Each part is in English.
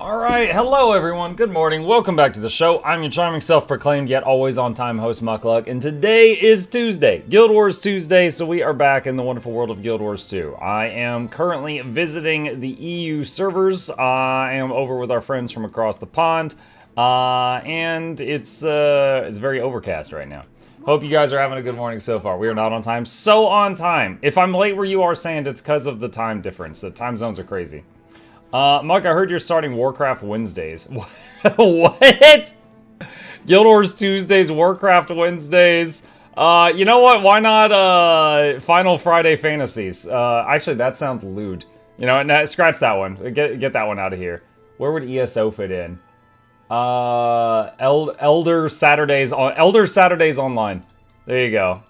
Alright, hello everyone, good morning, welcome back to the show. I'm your charming self-proclaimed yet always on time host Mukluk, and today is Tuesday, Guild Wars Tuesday, so we are back in the wonderful world of Guild Wars 2. I am currently visiting the EU servers. I am over with our friends from across the pond, and it's very overcast right now. Hope you guys are having a good morning so far. We are not on time, so on time. If I'm late where you are, Sand, it's because of the time difference. The time zones are crazy. Mike, I heard you're starting Warcraft Wednesdays. What? Guild Wars Tuesdays, Warcraft Wednesdays. You know what? Why not, Final Friday Fantasies? Actually, that sounds lewd. You know what? Scratch that one. Get that one out of here. Where would ESO fit in? Elder Saturdays Online. There you go.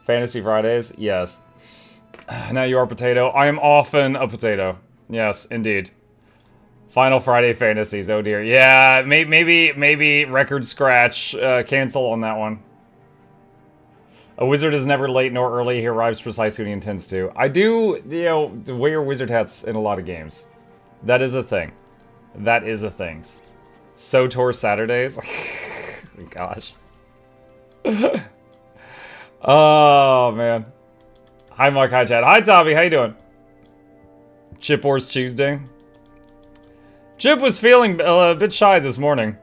Fantasy Fridays? Yes. Now you are potato. I am often a potato. Yes, indeed. Final Friday Fantasies, oh dear. Yeah, maybe record scratch, cancel on that one. A wizard is never late nor early, he arrives precisely when he intends to. I do, you know, wear your wizard hats in a lot of games. That is a thing. That is a thing. SOTOR Saturdays? Gosh. Oh, man. Hi, Mark. Hi, Chad. Hi, Tommy. How you doing? Chip Wars Tuesday. Chip was feeling a bit shy this morning.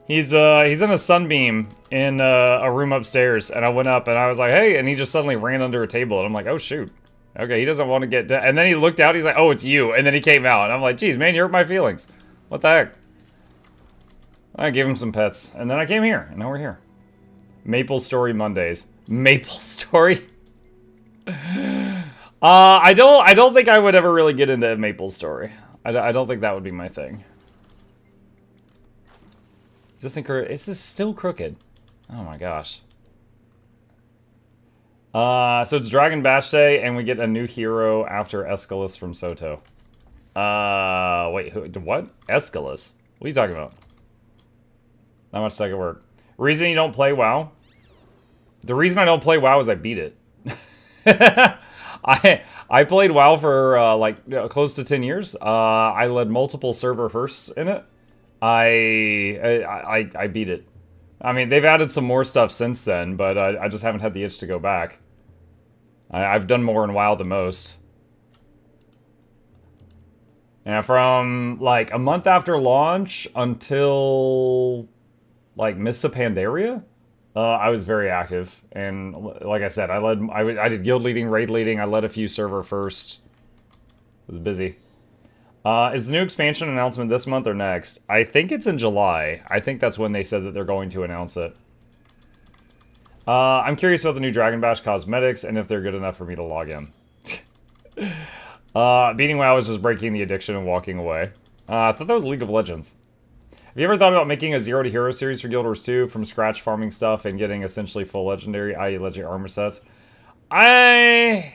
He's in a sunbeam in a room upstairs, and I went up and I was like, hey, and he just suddenly ran under a table, and I'm like, oh shoot. Okay, he doesn't want to get down. And then he looked out, he's like, oh, it's you. And then he came out, and I'm like, geez, man, you hurt my feelings. What the heck? I gave him some pets, and then I came here, and now we're here. Maple Story Mondays. Maple Story? I don't think I would ever really get into Maple Story. I don't think that would be my thing. Is this still crooked? Oh my gosh. So it's Dragon Bash Day, and we get a new hero after Aeschylus from Soto. Wait, what? Aeschylus? What are you talking about? Not much second work. Reason you don't play WoW? The reason I don't play WoW is I beat it. I played WoW for close to 10 years. I led multiple server firsts in it. I beat it. I mean, they've added some more stuff since then, but I just haven't had the itch to go back. I've done more in WoW than most. And from like a month after launch until like Mists of Pandaria, I was very active, and like I said, I did guild leading, raid leading, I led a few server first. Was busy. Is the new expansion announcement this month or next? I think it's in July. I think that's when they said that they're going to announce it. I'm curious about the new Dragon Bash cosmetics, and if they're good enough for me to log in. Beating WoW is just breaking the addiction and walking away. I thought that was League of Legends. Have you ever thought about making a 0 to Hero series for Guild Wars 2 from scratch farming stuff and getting essentially full legendary, i.e. legendary armor sets? I've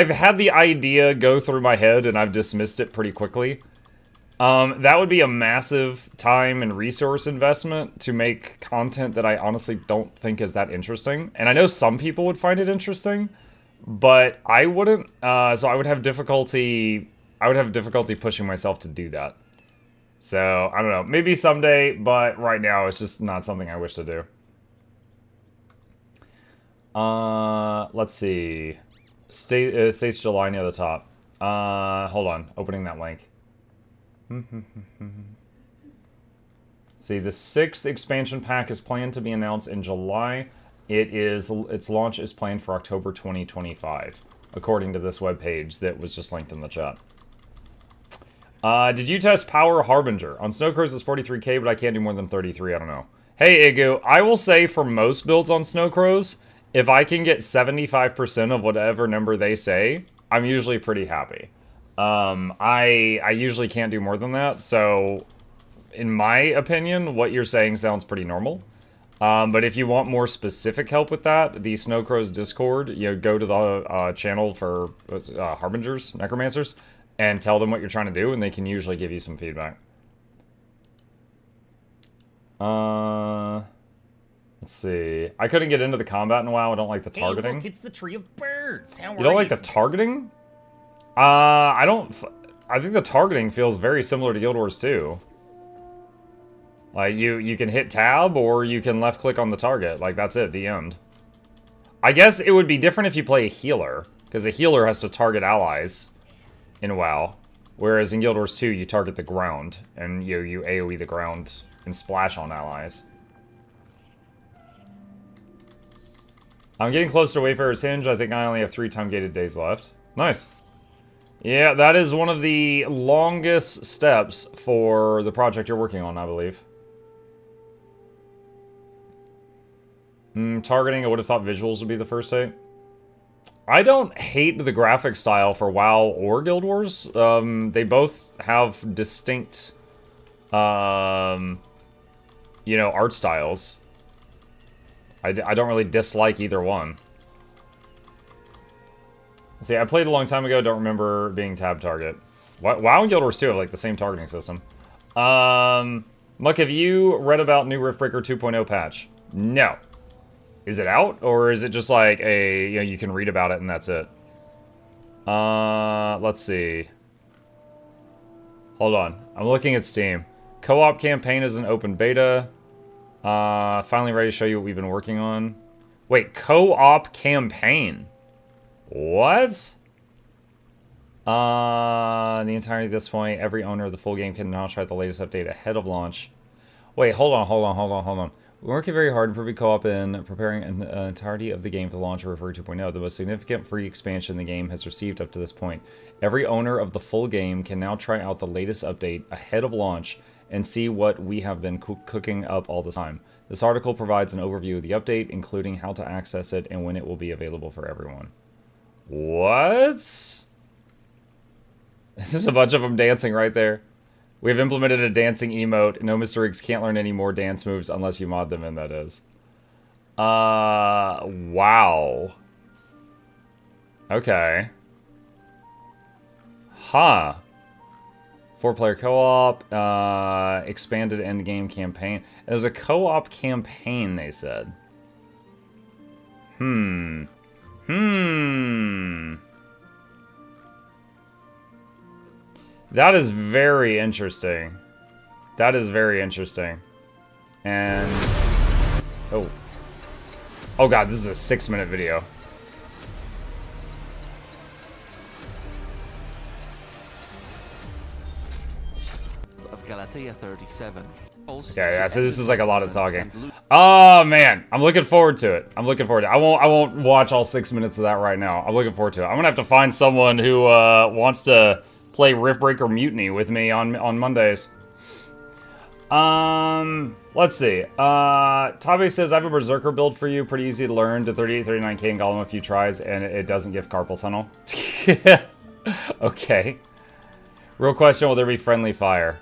had the idea go through my head and I've dismissed it pretty quickly. That would be a massive time and resource investment to make content that I honestly don't think is that interesting. And I know some people would find it interesting, but I wouldn't. So I would have difficulty pushing myself to do that. So, I don't know. Maybe someday, but right now it's just not something I wish to do. Let's see. States July near the top. Hold on. Opening that link. See, the 6th expansion pack is planned to be announced in July. Its launch is planned for October 2025, according to this webpage that was just linked in the chat. Did you test Power Harbinger? On Snowcrows it's 43k, but I can't do more than 33, I don't know. Hey, Igu, I will say for most builds on Snowcrows, if I can get 75% of whatever number they say, I'm usually pretty happy. I usually can't do more than that, so in my opinion, what you're saying sounds pretty normal. But if you want more specific help with that, the Snowcrows Discord, you know, go to the channel for Harbingers, Necromancers, and tell them what you're trying to do, and they can usually give you some feedback. Let's see. I couldn't get into the combat in a while. I don't like the targeting. Hey, look, it's the Tree of Birds. How you don't like the targeting? I don't... I think the targeting feels very similar to Guild Wars 2. Like, you can hit tab, or you can left-click on the target. Like, that's it, the end. I guess it would be different if you play a healer, because a healer has to target allies in WoW. Whereas in Guild Wars 2, you target the ground, and you AoE the ground and splash on allies. I'm getting close to Wayfarer's Hinge. I think I only have 3 time-gated days left. Nice. Yeah, that is one of the longest steps for the project you're working on, I believe. Targeting, I would have thought visuals would be the first hit. I don't hate the graphic style for WoW or Guild Wars. They both have distinct, you know, art styles. I don't really dislike either one. See, I played a long time ago, don't remember being tab target. WoW and Guild Wars 2 have, like, the same targeting system. Muck, have you read about new Riftbreaker 2.0 patch? No. Is it out, or is it just like a, you know, you can read about it and that's it? Let's see. Hold on. I'm looking at Steam. Co-op campaign is an open beta. Finally ready to show you what we've been working on. Wait, co-op campaign? What? The entirety of this point, every owner of the full game can now try the latest update ahead of launch. Wait, hold on. We're working very hard improving co-op and preparing an entirety of the game for the launch of Riftbreaker 2.0. The most significant free expansion the game has received up to this point. Every owner of the full game can now try out the latest update ahead of launch and see what we have been cooking up all the time. This article provides an overview of the update, including how to access it and when it will be available for everyone. What? There's a bunch of them dancing right there. We have implemented a dancing emote. No Mr. Riggs can't learn any more dance moves unless you mod them in, that is. Wow. Okay. Huh. 4-player co-op, expanded endgame campaign. There's a co-op campaign, they said. That is very interesting. That is very interesting. And... oh. Oh god, this is a 6-minute video. Of Galatea 37. Yeah, so this is like a lot of talking. Oh man, I'm looking forward to it. I won't watch all 6 minutes of that right now. I'm looking forward to it. I'm gonna have to find someone who wants to play Riftbreaker Mutiny with me on Mondays. Let's see. Tabe says, I have a Berserker build for you. Pretty easy to learn. To 38, 39k and Golem a few tries, and it doesn't give Carpal Tunnel. Okay. Real question, will there be friendly fire?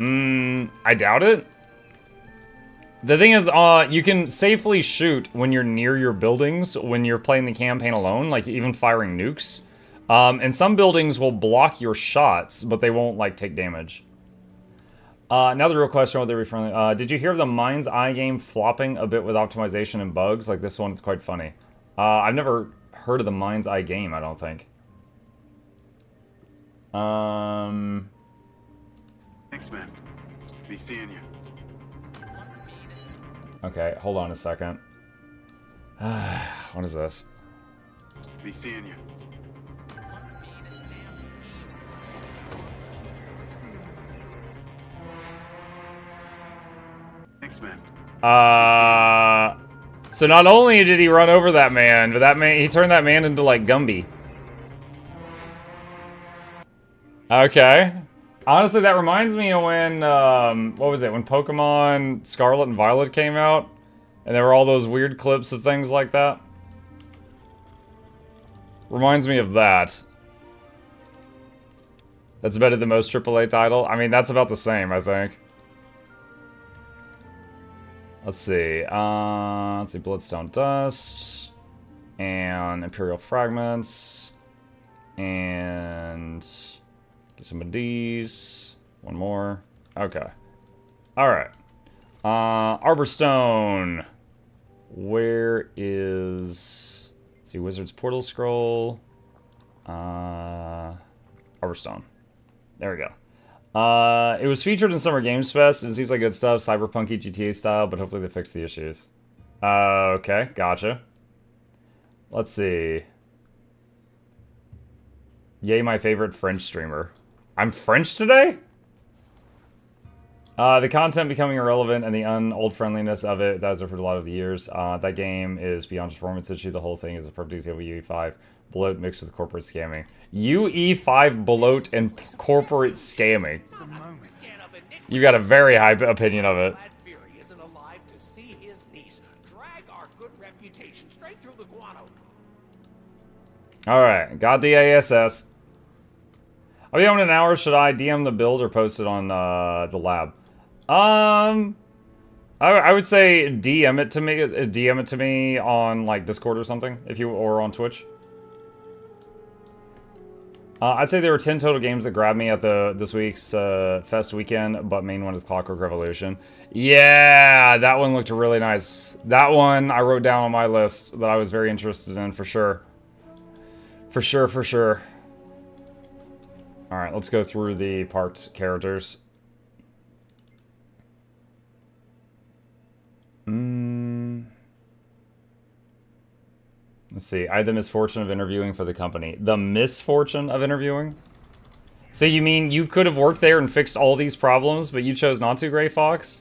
I doubt it. The thing is, you can safely shoot when you're near your buildings when you're playing the campaign alone, like even firing nukes. And some buildings will block your shots, but they won't, like, take damage. Now the real question, will there be friendly... did you hear of the Mind's Eye game flopping a bit with optimization and bugs? Like, this one, it's quite funny. I've never heard of the Mind's Eye game, I don't think. Thanks, man. Be seeing you. Okay, hold on a second. What is this? Be seeing you. Thanks, man. So not only did he run over that man, but he turned that man into, like, Gumby. Okay. Honestly, that reminds me of when, what was it, when Pokemon Scarlet and Violet came out? And there were all those weird clips of things like that. Reminds me of that. That's better than most AAA title. I mean, that's about the same, I think. Let's see. Bloodstone Dust. And Imperial Fragments. And... get some of these. One more. Okay. Alright. Arborstone. Where is... let's see, Wizard's Portal Scroll. Harborstone. There we go. It was featured in Summer Games Fest. It seems like good stuff, cyberpunky GTA style, but hopefully they fix the issues. Okay, gotcha. Let's see. Yay, my favorite French streamer. I'm French today? The content becoming irrelevant and the old friendliness of it, that has for a lot of the years. That game is beyond performance issue. The whole thing is a perfect example of UE5 bloat mixed with corporate scamming. UE5 bloat and corporate scamming. You got a very high opinion of it. Alright, got the ASS. I'll be home in an hour. Should I DM the build or post it on the lab? I would say DM it to me. DM it to me on like Discord or something, or on Twitch. I'd say there were 10 total games that grabbed me at this week's Fest weekend, but main one is Clockwork Revolution. Yeah, that one looked really nice. That one I wrote down on my list that I was very interested in for sure. For sure. All right, let's go through the parked characters. Let's see. I had the misfortune of interviewing for the company. The misfortune of interviewing? So you mean you could have worked there and fixed all these problems, but you chose not to, Gray Fox?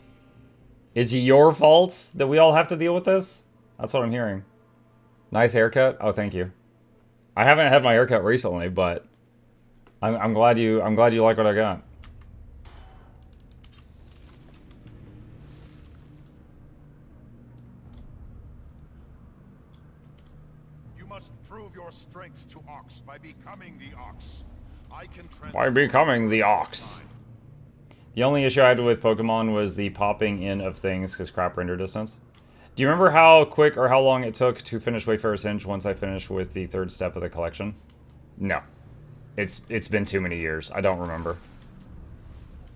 Is it your fault that we all have to deal with this? That's what I'm hearing. Nice haircut? Oh, thank you. I haven't had my haircut recently, but I'm glad you like what I got. You must prove your strength to Ox by becoming the Ox. By becoming the Ox. The only issue I had with Pokemon was the popping in of things because crap render distance. Do you remember how quick or how long it took to finish Wayfarer's Hinge once I finished with the third step of the collection? No. It's been too many years. I don't remember.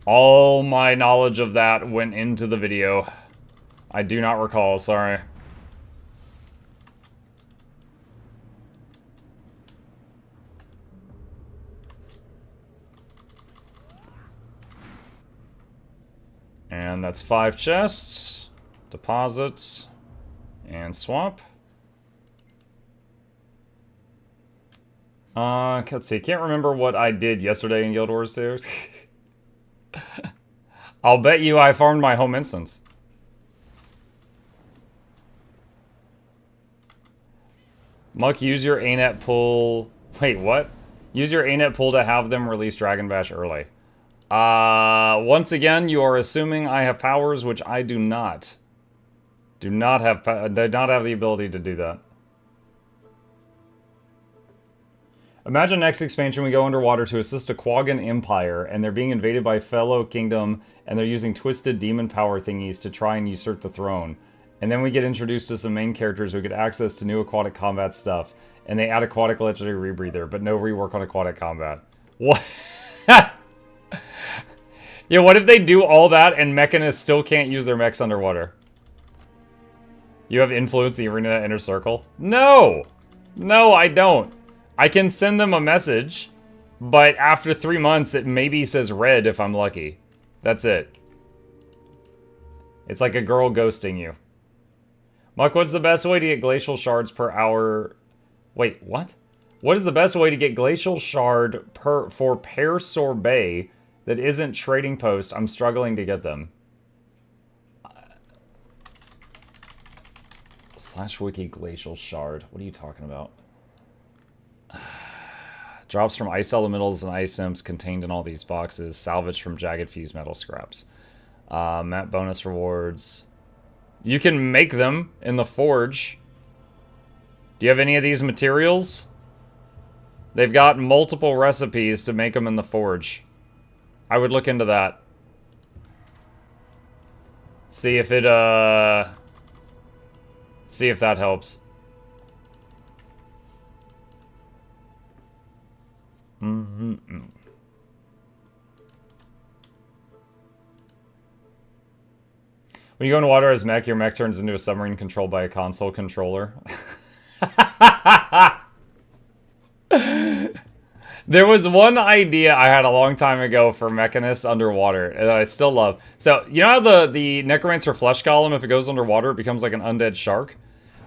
All my knowledge of that went into the video. I do not recall, sorry. And that's 5 chests, deposits, and swap. Let's see, can't remember what I did yesterday in Guild Wars 2. I'll bet you I farmed my home instance. Muck, use your ANET pull... Wait, what? Use your ANET pull to have them release Dragon Bash early. Once again, you are assuming I have powers, which I do not. Do not have the ability to do that. Imagine next expansion we go underwater to assist a Quaggan Empire, and they're being invaded by fellow kingdom, and they're using twisted demon power thingies to try and usurp the throne. And then we get introduced to some main characters who get access to new aquatic combat stuff, and they add aquatic legendary rebreather, but no rework on aquatic combat. What? Yeah, what if they do all that and mechanists still can't use their mechs underwater? You have influence the arena inner circle? No! No, I don't. I can send them a message, but after 3 months, it maybe says red if I'm lucky. That's it. It's like a girl ghosting you. Muck, what's the best way to get glacial shards per hour? Wait, what? What is the best way to get glacial shard for pear sorbet that isn't trading post? I'm struggling to get them. /wiki glacial shard. What are you talking about? Drops from ice elementals and ice imps contained in all these boxes. Salvaged from jagged fused metal scraps. Map bonus rewards. You can make them in the forge. Do you have any of these materials? They've got multiple recipes to make them in the forge. I would look into that. See if it, see if that helps. When you go in water as mech, your mech turns into a submarine controlled by a console There was one idea I had a long time ago for Mechanist underwater that I still love. So, you know how the Necromancer flesh column, if it goes underwater, it becomes like an undead shark?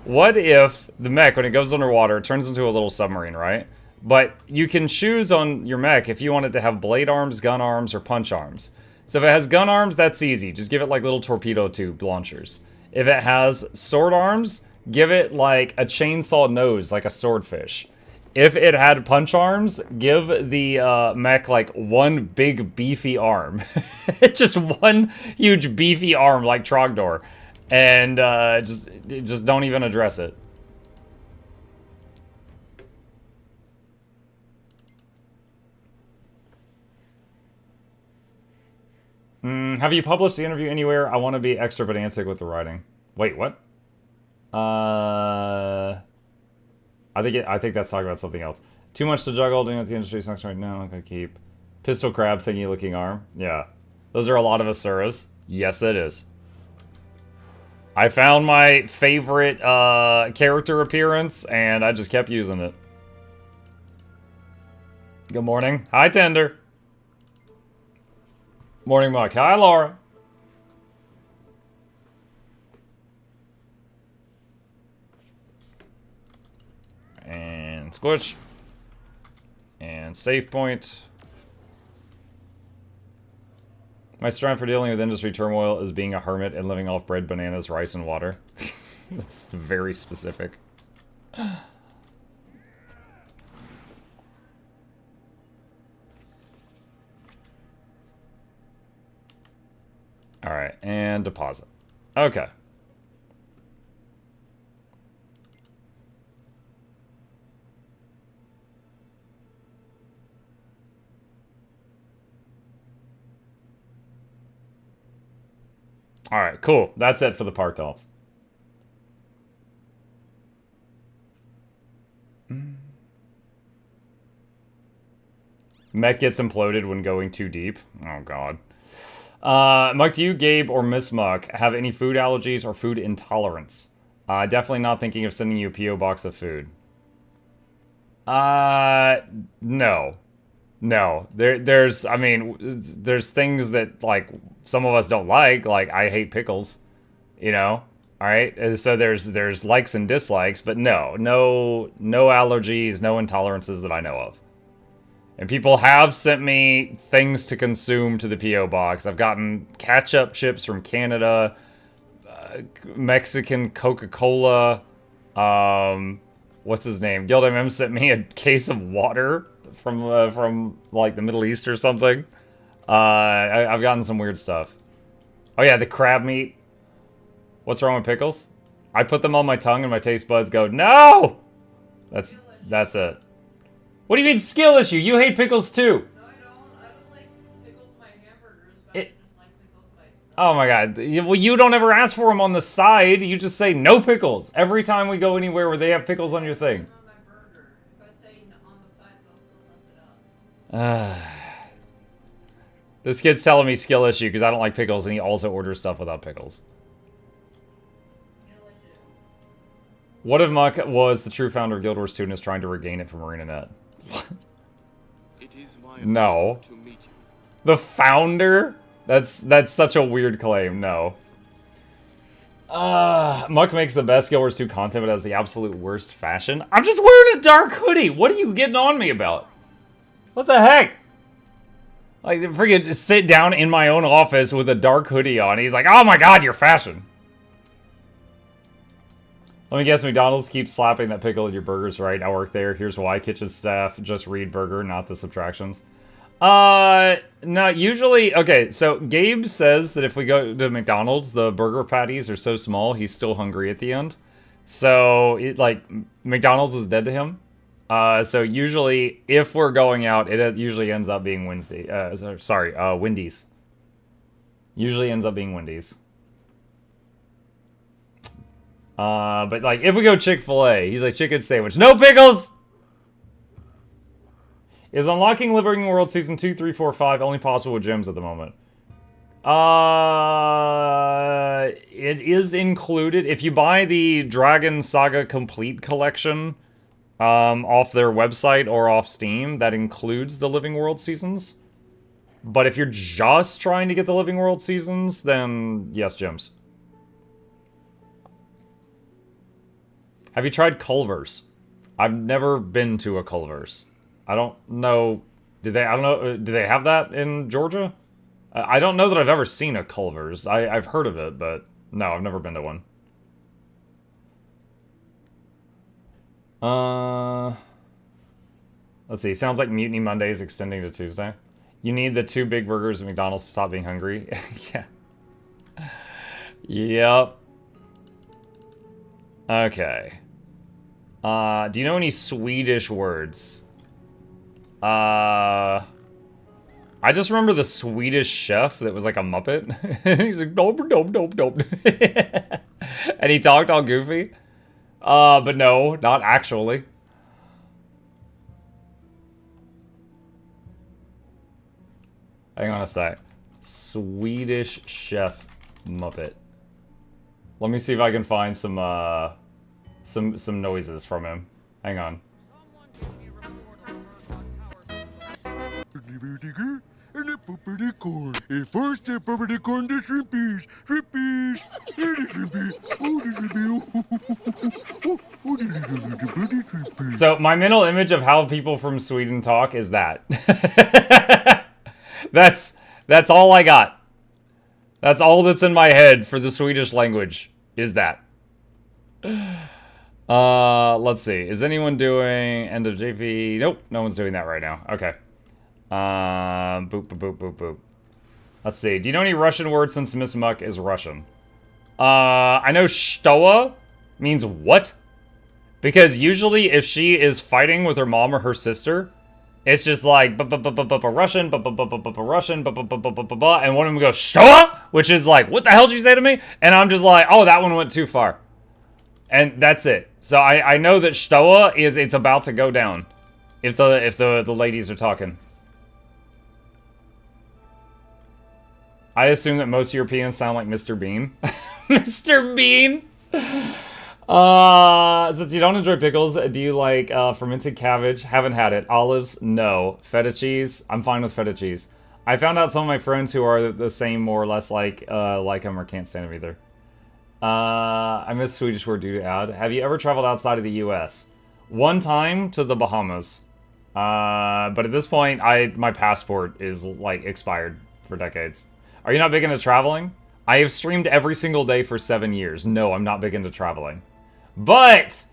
What if the mech, when it goes underwater, it turns into a little submarine, right? But you can choose on your mech if you want it to have blade arms, gun arms, or punch arms. So if it has gun arms, that's easy. Just give it like little torpedo tube launchers. If it has sword arms, give it like a chainsaw nose, like a swordfish. If it had punch arms, give the mech like one big beefy arm. Just one huge beefy arm like Trogdor. And just don't even address it. Have you published the interview anywhere? I want to be extra pedantic with the writing. Wait, what? I think that's talking about something else. Too much to juggle, doing what the industry sucks right now. Okay, keep. Pistol crab thingy looking arm. Yeah. Those are a lot of Asuras. Yes, it is. I found my favorite character appearance, and I just kept using it. Good morning. Hi, Tender. Morning, Muck. Hi, Laura. And Squish. And save point. My strength for dealing with industry turmoil is being a hermit and living off bread, bananas, rice, and water. That's very specific. Alright, and deposit. Okay. Alright, cool. That's it for the park dolls. Mech gets imploded when going too deep. Oh, God. Muck, do you, Gabe, or Miss Muck have any food allergies or food intolerance? Definitely not thinking of sending you a P.O. box of food. No. No. There's things that, like, some of us don't like. Like, I hate pickles, you know? Alright? So there's likes and dislikes, but no allergies, no intolerances that I know of. And people have sent me things to consume to the P.O. box. I've gotten ketchup chips from Canada, Mexican Coca-Cola, what's his name? Guild MM sent me a case of water from like the Middle East or something. I've gotten some weird stuff. Oh yeah, the crab meat. What's wrong with pickles? I put them on my tongue and my taste buds go, no! That's it. What do you mean skill issue? You hate pickles too. No, I don't. I don't like pickles in my hamburgers, but I just like pickles by itself. Oh my god. Well, you don't ever ask for them on the side. You just say no pickles. Every time we go anywhere where they have pickles on your thing. On my burger. If I say on the side, they'll still mess it up. This kid's telling me skill issue because I don't like pickles, and he also orders stuff without pickles. Skill issue. What if Muck was the true founder of Guild Wars 2 and is trying to regain it from ArenaNet? What? It is my No. honor to meet you. The founder? That's such a weird claim. No. Muck makes the best Guild Wars 2 content, but has the absolute worst fashion. I'm just wearing a dark hoodie. What are you getting on me about? What the heck? Like, freaking sit down in my own office with a dark hoodie on. He's like, oh my god, your fashion. Let me guess, McDonald's keeps slapping that pickle in your burgers, right? I work there. Here's why. Kitchen staff just read burger, not the subtractions. No, usually... Okay, so Gabe says that if we go to McDonald's, the burger patties are so small, he's still hungry at the end. So, McDonald's is dead to him. So usually, if we're going out, it usually ends up being Wendy's. Usually ends up being Wendy's. But like, if we go Chick-fil-A, he's like, chicken sandwich. No pickles! Is unlocking Living World Season 2, 3, 4, 5 only possible with gems at the moment? It is included. If you buy the Dragon Saga Complete Collection, off their website or off Steam that includes the Living World seasons. But if you're just trying to get the Living World seasons, then yes, gems. Have you tried Culver's? I've never been to a Culver's. I don't know. I don't know. Do they have that in Georgia? I don't know that I've ever seen a Culver's. I've heard of it, but no, I've never been to one. Let's see. Sounds like Mutiny Monday is extending to Tuesday. You need the 2 big burgers at McDonald's to stop being hungry. Yeah. Yep. Okay. Do you know any Swedish words? I just remember the Swedish chef that was like a Muppet. He's like, nope, nope, nope, nope. And he talked all goofy. But no, not actually. Hang on a sec. Swedish chef Muppet. Let me see if I can find some noises from him. Hang on. First step over the corn, the shrimpies, shrimpies, shrimpies. So my mental image of how people from Sweden talk is that. That's all I got. That's all that's in my head for the Swedish language is that. Let's see. Is anyone doing end of JP? Nope, no one's doing that right now. Okay. Boop, boop, boop, boop, boop. Let's see. Do you know any Russian words since Miss Muck is Russian? I know Stoa means what? Because usually if she is fighting with her mom or her sister, it's just like Russian, Russian, and one of them goes Stoa, which is like, what the hell did you say to me? And I'm just like, oh, that one went too far. And that's it. So I know that Stoa is it's about to go down if the ladies are talking. I assume that most Europeans sound like Mr. Bean. Mr. Bean! Since you don't enjoy pickles, do you like fermented cabbage? Haven't had it. Olives? No. Feta cheese? I'm fine with feta cheese. I found out some of my friends who are the same, more or less like him or can't stand him either. I miss Swedish word due to add. Have you ever traveled outside of the US? One time to the Bahamas. But at this point, my passport is like expired for decades. Are you not big into traveling? I have streamed every single day for 7 years. No, I'm not big into traveling. But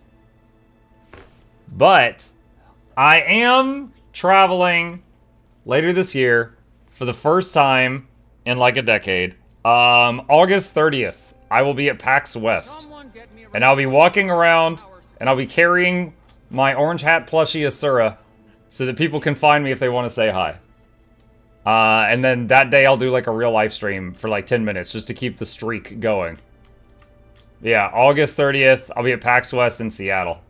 I am traveling later this year for the first time in like a decade. August 30th, I will be at PAX West. And I'll be walking around and I'll be carrying my orange hat plushie Asura so that people can find me if they want to say hi. And then that day I'll do like a real live stream for like 10 minutes just to keep the streak going. Yeah, August 30th, I'll be at PAX West in Seattle.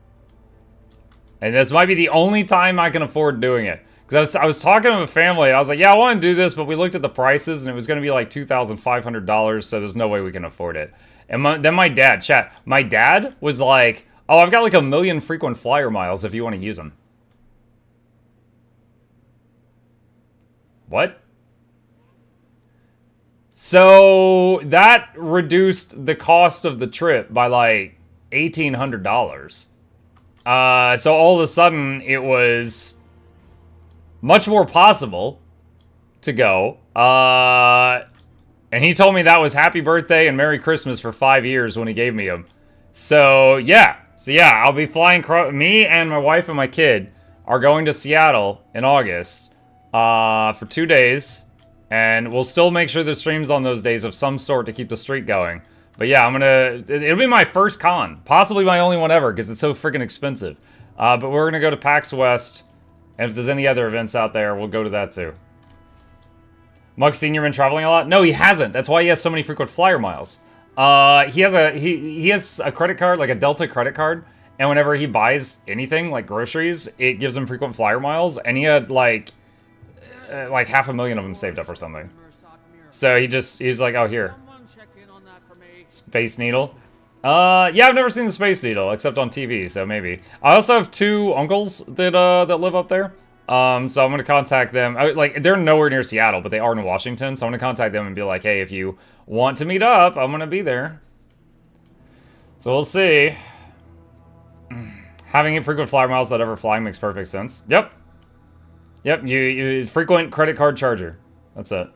And this might be the only time I can afford doing it. Because I was talking to my family, and I was like, yeah, I want to do this, but we looked at the prices, and it was going to be like $2,500, so there's no way we can afford it. And then my dad, chat, my dad was like, oh, I've got like 1 million frequent flyer miles if you want to use them. What? So that reduced the cost of the trip by like $1,800. So all of a sudden it was much more possible to go. And he told me that was happy birthday and Merry Christmas for 5 years when he gave me them. So yeah, I'll be flying. Me and my wife and my kid are going to Seattle in August. For 2 days, and we'll still make sure there's streams on those days of some sort to keep the streak going. But yeah, it'll be my first con, possibly my only one ever, because it's so freaking expensive. But we're gonna go to PAX West, and if there's any other events out there, we'll go to that too. Muck Senior been traveling a lot? No, he hasn't. That's why he has so many frequent flyer miles. He has a credit card, like a Delta credit card, and whenever he buys anything, like groceries, it gives him frequent flyer miles, and he had like 500,000 of them saved up or something. So he's like, oh, here. Space Needle. Yeah, I've never seen the Space Needle except on TV, so maybe. I also have 2 uncles that that live up there. So I'm gonna contact them. Like, they're nowhere near Seattle, but they are in Washington. So I'm gonna contact them and be like, hey, if you want to meet up, I'm gonna be there. So we'll see. Having frequent flyer miles without ever flying makes perfect sense. Yep. Yep, you frequent credit card charger. That's it.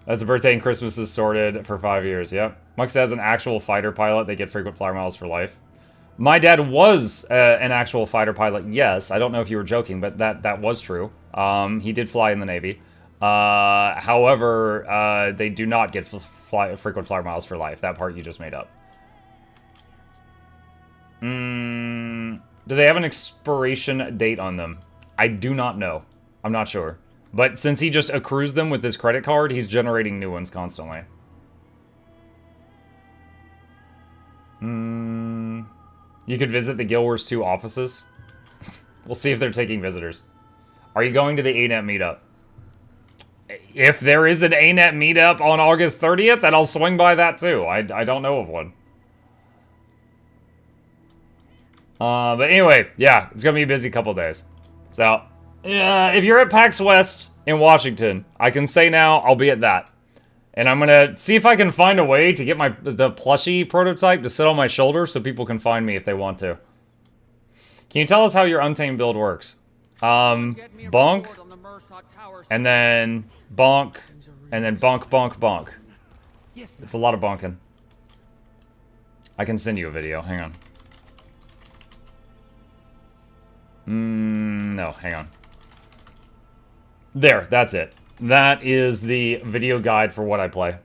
That's a birthday and Christmas is sorted for 5 years. Yep. Mux has an actual fighter pilot. They get frequent flyer miles for life. My dad was an actual fighter pilot. Yes, I don't know if you were joking, but that was true. He did fly in the Navy. However, they do not get frequent flyer miles for life. That part you just made up. Do they have an expiration date on them? I do not know. I'm not sure. But since he just accrues them with his credit card, he's generating new ones constantly. You could visit the Guild Wars 2 offices. We'll see if they're taking visitors. Are you going to the ANET meetup? If there is an ANET meetup on August 30th, then I'll swing by that too. I don't know of one. But anyway, yeah, it's gonna be a busy couple days. So, if you're at PAX West in Washington, I can say now I'll be at that. And I'm gonna see if I can find a way to get the Plushie prototype to sit on my shoulder so people can find me if they want to. Can you tell us how your Untamed build works? Bonk, and then bonk, and then bonk, bonk, bonk. It's a lot of bonking. I can send you a video, hang on. No, hang on. There, that's it. That is the video guide for what I play.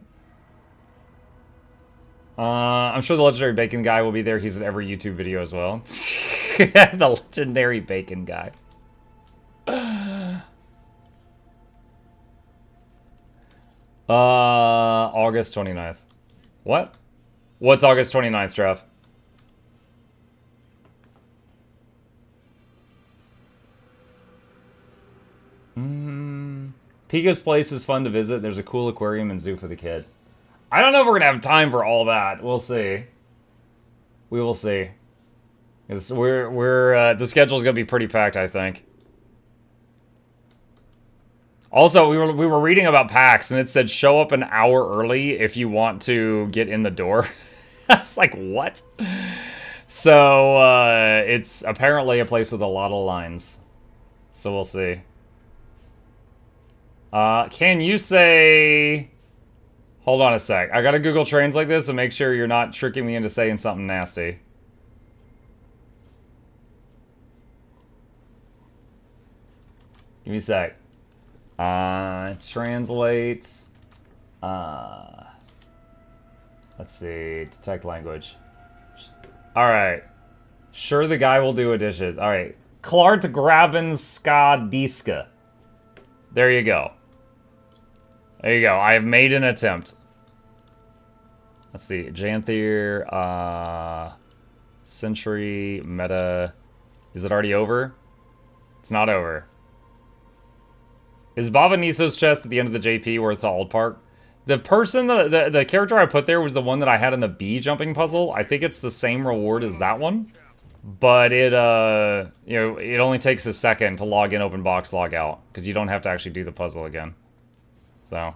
I'm sure the legendary bacon guy will be there. He's in every YouTube video as well. The legendary bacon guy. August 29th. What? What's August 29th, Trev? Pika's place is fun to visit. There's a cool aquarium and zoo for the kid. I don't know if we're gonna have time for all that. We'll see. We will see. Because the schedule's gonna be pretty packed, I think. Also, we were reading about PAX and it said show up an hour early if you want to get in the door. That's like, what? So it's apparently a place with a lot of lines. So we'll see. Can you say... Hold on a sec. I gotta Google Translate this and make sure you're not tricking me into saying something nasty. Give me a sec. Translate. Let's see. Detect language. Alright. Sure, the guy will do dishes. Alright. Klart graben ska diska. There you go. There you go. I have made an attempt. Let's see. Janthir, Century, Meta. Is it already over? It's not over. Is Baba Niso's chest at the end of the JP where it's the old park? The person, the character I put there was the one that I had in the bee jumping puzzle. I think it's the same reward as that one. But it, you know, it only takes a second to log in, open box, log out. Because you don't have to actually do the puzzle again. So.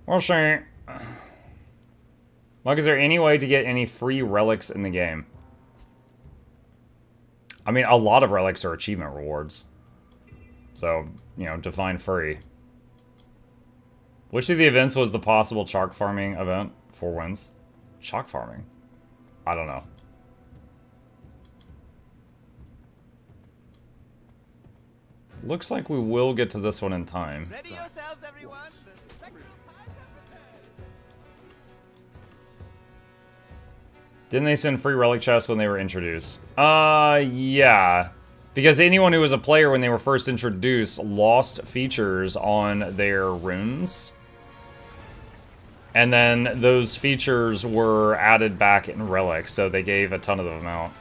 We'll see. Mug, is there any way to get any free relics in the game? I mean, a lot of relics are achievement rewards. So, you know, define free. Which of the events was the possible chalk farming event? 4 wins. Chalk farming? I don't know. Looks like we will get to this one in time. Ready yourselves, everyone. The spectral tides have returned. Didn't they send free relic chests when they were introduced? Yeah. Because anyone who was a player when they were first introduced lost features on their runes. And then those features were added back in relics, so they gave a ton of them out.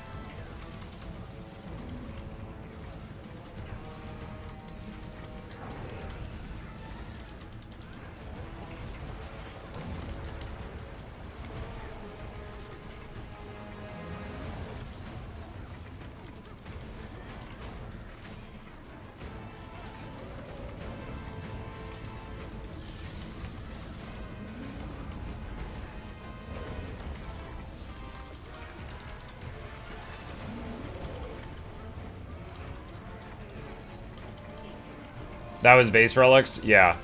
That was base relics? Yeah.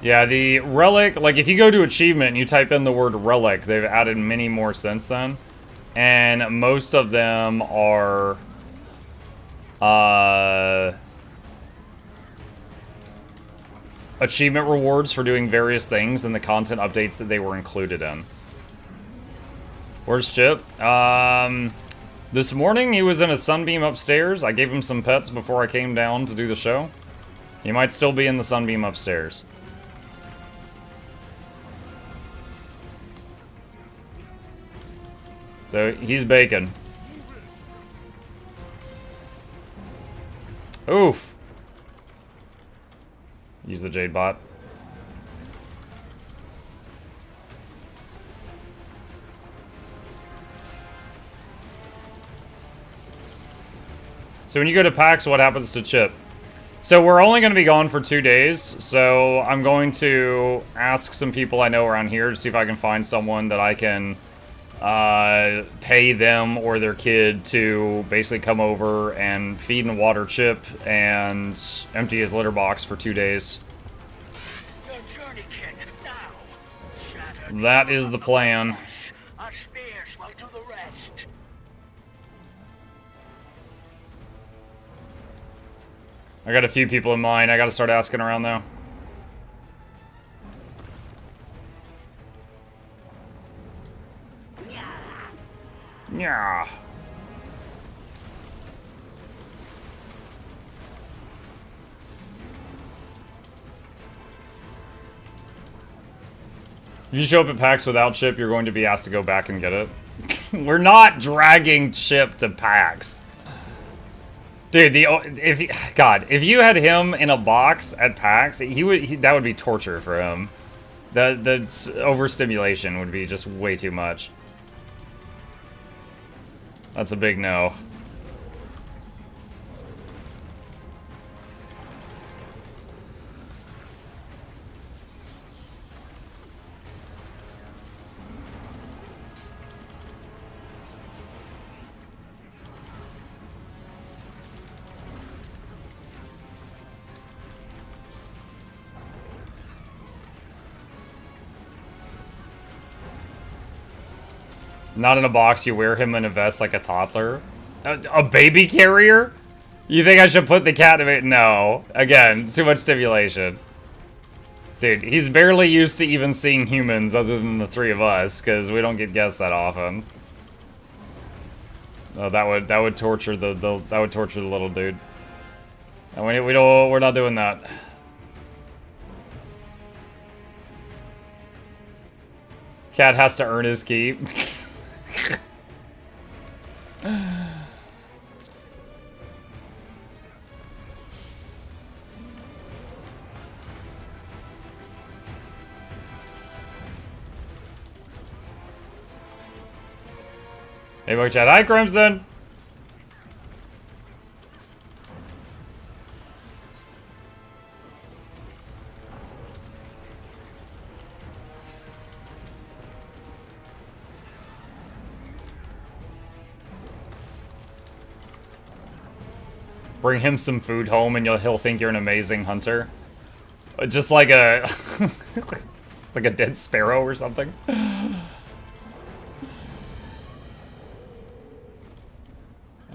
Yeah, the relic, like if you go to achievement and you type in the word relic, they've added many more since then. And most of them are achievement rewards for doing various things and the content updates that they were included in. Where's Chip? This morning he was in a sunbeam upstairs. I gave him some pets before I came down to do the show. He might still be in the sunbeam upstairs. So he's baking. Oof. Use the Jade bot. So when you go to PAX, what happens to Chip? So we're only going to be gone for 2 days, so I'm going to ask some people I know around here to see if I can find someone that I can pay them or their kid to basically come over and feed and water Chip and empty his litter box for 2 days. Your journey kit now. That is the plan. Our spears will do the rest. I got a few people in mind. I got to start asking around though. Yeah. If you show up at PAX without Chip, you're going to be asked to go back and get it. We're not dragging Chip to PAX. Dude, if you had him in a box at PAX, that would be torture for him. The overstimulation would be just way too much. That's a big no. Not in a box, you wear him in a vest like a toddler. A baby carrier? You think I should put the cat in it? No. Again, too much stimulation. Dude, he's barely used to even seeing humans other than the three of us, because we don't get guests that often. Oh, that would torture the little dude. And we're not doing that. Cat has to earn his keep. Hey, Book Chat. Hi, Crimson. Bring him some food home and he'll think you're an amazing hunter. Just like a like a dead sparrow or something.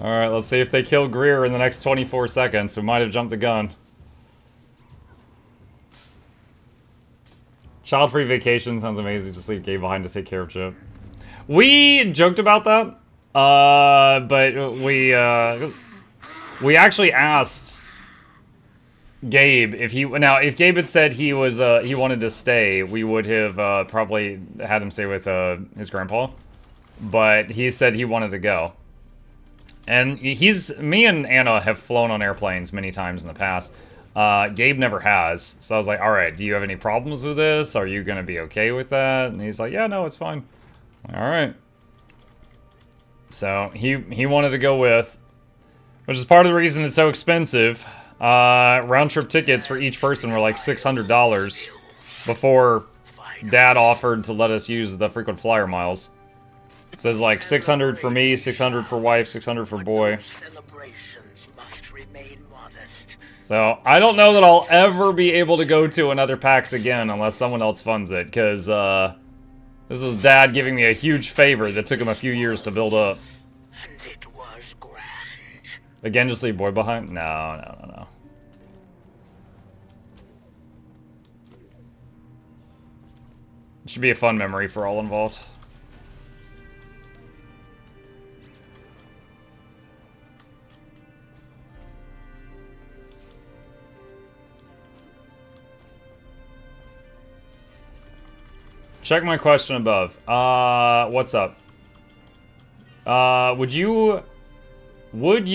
Alright, let's see if they kill Greer in the next 24 seconds. We might have jumped the gun. Child-free vacation sounds amazing. Just leave Gabe behind to take care of Chip. We joked about that. But we actually asked Gabe if if Gabe had said he wanted to stay, we would have probably had him stay with his grandpa. But he said he wanted to go. And me and Anna have flown on airplanes many times in the past. Gabe never has. So I was like, all right, do you have any problems with this? Are you going to be okay with that? And he's like, yeah, no, it's fine. All right. So he wanted to go with, which is part of the reason it's so expensive. Round trip tickets for each person were like $600 before Dad offered to let us use the frequent flyer miles. It says like 600 for me, 600 for wife, 600 for boy. Celebrations must remain modest. So, I don't know that I'll ever be able to go to another PAX again unless someone else funds it, because, this is Dad giving me a huge favor that took him a few years to build up. And it was grand. Again, just leave boy behind? No. It should be a fun memory for all involved. Check my question above. What's up? Would you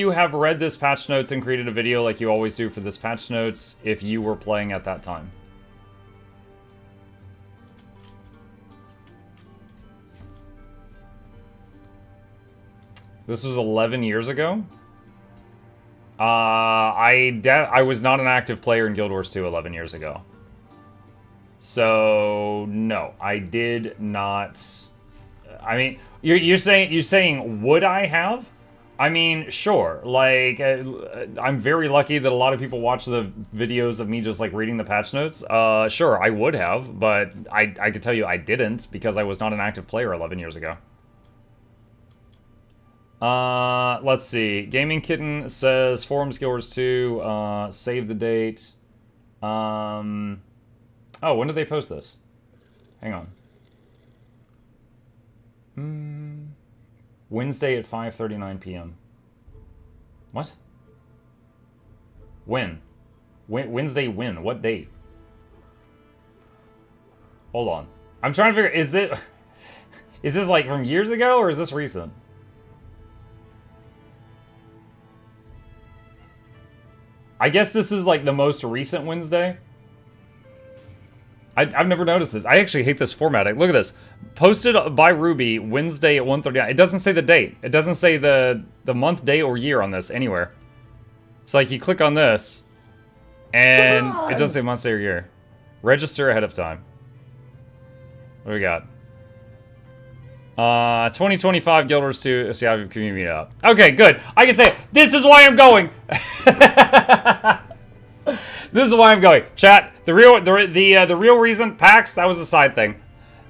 have read this patch notes and created a video like you always do for this patch notes if you were playing at that time? This was 11 years ago. I was not an active player in Guild Wars 2 11 years ago. So no, I did not. I mean, you're saying would I have? I mean, sure. Like, I'm very lucky that a lot of people watch the videos of me just like reading the patch notes. Sure, I would have, but I could tell you I didn't because I was not an active player 11 years ago. Let's see. Gaming Kitten says Forums Guild Wars 2. Save the date. Oh, when did they post this? Hang on. Wednesday at 5:39 p.m. What? When? Wednesday when? What date? Hold on. I'm trying to figure, is this like from years ago or is this recent? I guess this is like the most recent Wednesday. I've never noticed this. I actually hate this formatting. Look at this. Posted by Ruby Wednesday at 1:39. It doesn't say the date. It doesn't say the month, day, or year on this anywhere. It's like you click on this, and it doesn't say month, day, or year. Register ahead of time. What do we got? 2025 Guild Wars 2 CIV community meetup. Okay, good. I can say it. This is why I'm going. This is why I'm going. Chat, the real reason, PAX, that was a side thing.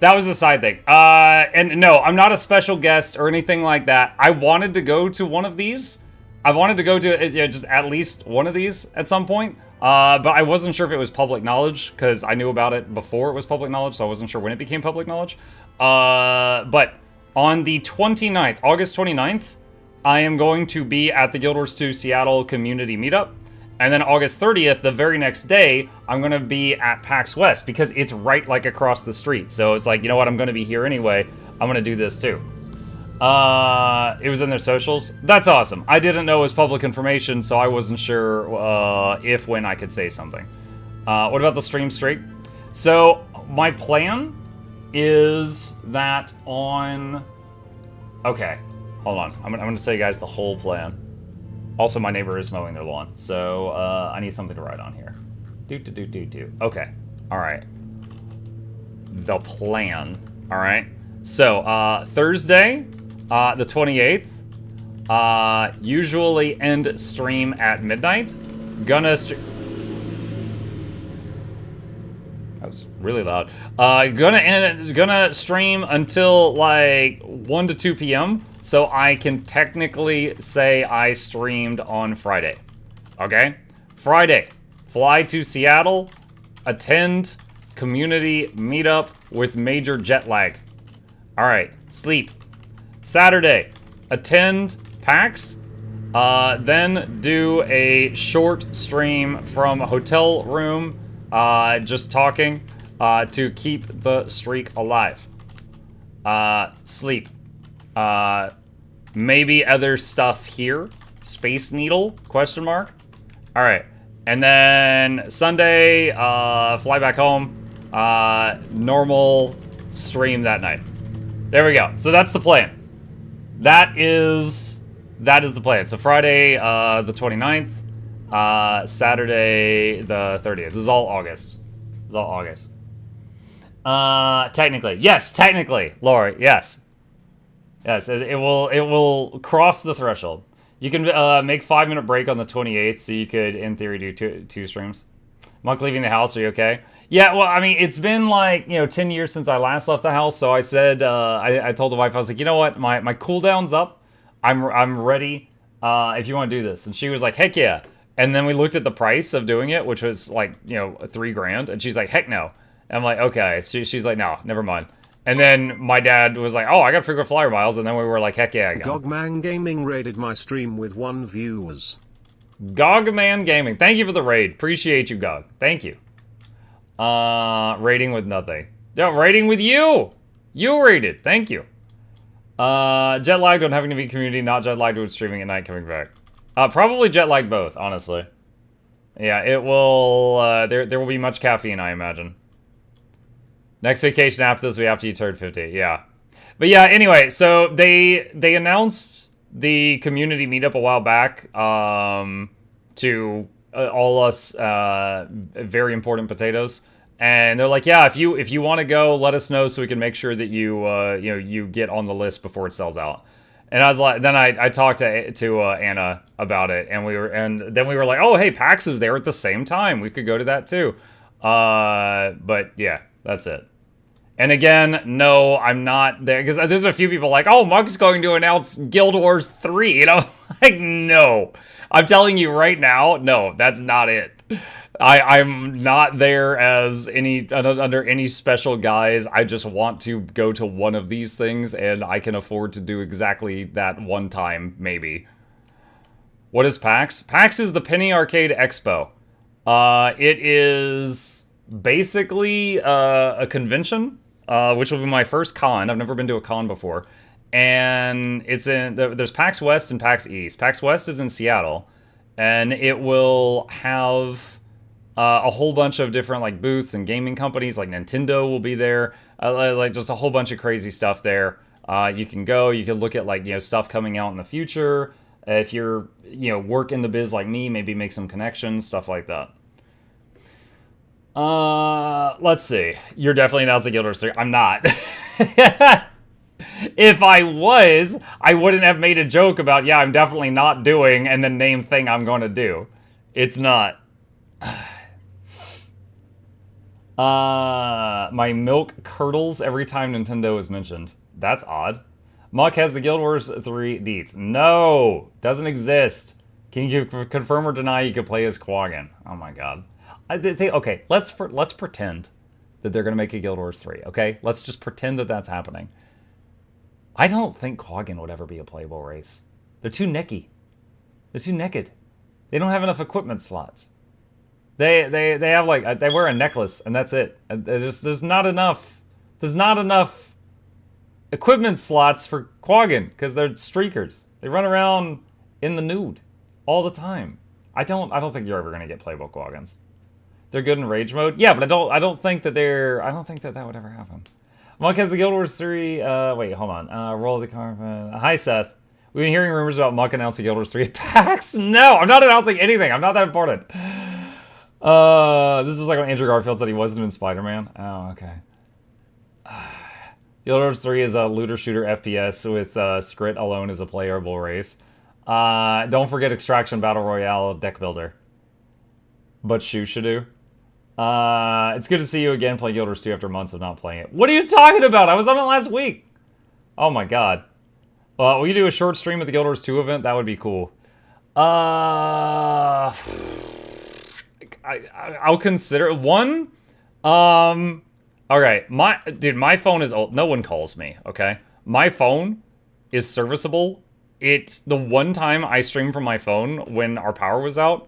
That was a side thing. And no, I'm not a special guest or anything like that. I wanted to go to one of these. I wanted to go to just at least one of these at some point. But I wasn't sure if it was public knowledge because I knew about it before it was public knowledge, so I wasn't sure when it became public knowledge. But on the 29th, August 29th, I am going to be at the Guild Wars 2 Seattle Community Meetup. And then August 30th, the very next day, I'm going to be at PAX West because it's right like across the street. So it's like, you know what, I'm going to be here anyway. I'm going to do this too. It was in their socials. That's awesome. I didn't know it was public information, so I wasn't sure when I could say something. What about the stream streak? So my plan is that on... Okay, hold on. I'm going to tell you guys the whole plan. Also, my neighbor is mowing their lawn, so I need something to write on here. Okay, all right. The plan, all right. So, Thursday, the 28th, usually end stream at midnight. That was really loud. Gonna stream until like 1 to 2 p.m. so I can technically say I streamed on Friday. Okay? Friday, fly to Seattle, attend community meetup with major jet lag. All right, sleep. Saturday, attend PAX, then do a short stream from a hotel room, just talking to keep the streak alive. Sleep. Maybe other stuff here. Space Needle, question mark. All right. And then Sunday, fly back home. Normal stream that night. There we go. So that's the plan. That is the plan. So Friday, the 29th. Saturday, the 30th. This is all August. This is all August. Technically. Yes, technically. Lori, yes. Yes, it will cross the threshold. You can make 5-minute break on the 28th, so you could, in theory, do two streams. Monk leaving the house, are you okay? Yeah, well, I mean, it's been like, 10 years since I last left the house, so I said, I told the wife, I was like, you know what, my cooldown's up, I'm ready, if you want to do this. And she was like, heck yeah. And then we looked at the price of doing it, which was like, $3,000, and she's like, heck no. And I'm like, okay. She's like, no, never mind. And then my dad was like, oh, I got frequent flyer miles, and then we were like, heck yeah, again. Gogman Gaming raided my stream with 1 viewers. Gogman Gaming, thank you for the raid. Appreciate you, Gog. Thank you. Raiding with nothing. No, raiding with you. You raided. Thank you. Jet lagged on having to be community, not jet lagged with streaming at night coming back. Probably jet lagged both, honestly. Yeah, it will. There will be much caffeine, I imagine. Next vacation after this will be after you turn 50. Yeah. But yeah, anyway, so they announced the community meetup a while back to all us very important potatoes. And they're like, yeah, if you want to go, let us know so we can make sure that you get on the list before it sells out. And I was like, then I talked to Anna about it, and then we were like, oh hey, PAX is there at the same time. We could go to that too. But yeah, that's it. And again, no, I'm not there, because there's a few people like, oh, Muck's going to announce Guild Wars 3, like, no. I'm telling you right now, no, that's not it. I'm not there as under any special guise. I just want to go to one of these things, and I can afford to do exactly that one time, maybe. What is PAX? PAX is the Penny Arcade Expo. It is basically a convention, which will be my first con. I've never been to a con before. And it's there's PAX West and PAX East. PAX West is in Seattle, and it will have a whole bunch of different like booths and gaming companies. Like Nintendo will be there, like just a whole bunch of crazy stuff there. You can go, you can look at like stuff coming out in the future. If you're work in the biz like me, maybe make some connections, stuff like that. Let's see. You're definitely announcing Guild Wars 3. I'm not. If I was, I wouldn't have made a joke about, yeah, I'm definitely not doing, and then name thing I'm going to do. It's not. My milk curdles every time Nintendo is mentioned. That's odd. Muck has the Guild Wars 3 deets. No! Doesn't exist. Can you confirm or deny you could play as Quaggan? Oh my god. Okay, let's pretend that they're going to make a Guild Wars 3, okay? Let's just pretend that that's happening. I don't think Quaggan would ever be a playable race. They're too necky. They're too naked. They don't have enough equipment slots. They have like they wear a necklace and that's it. There's not enough equipment slots for Quaggan because they're streakers. They run around in the nude all the time. I don't think you're ever gonna get playable Quaggans. They're good in rage mode, yeah, but I don't think that that would ever happen. Monk has the Guild Wars 3. Wait, hold on. Roll the carpet. Hi, Seth. We've been hearing rumors about Monk announcing Guild Wars 3 at PAX. No, I'm not announcing anything. I'm not that important. This was like when Andrew Garfield said he wasn't in Spider-Man. Oh, okay. Guild Wars 3 is a looter shooter FPS with Skrit alone as a playable race. Don't forget Extraction Battle Royale deck builder. But Shushidu. It's good to see you again playing Guild Wars 2 after months of not playing it. What are you talking about? I was on it last week. Oh my god. Will you do a short stream at the Guild Wars 2 event? That would be cool. I'll consider one. Okay, my phone is old. No one calls me, okay? My phone is serviceable. The one time I streamed from my phone when our power was out,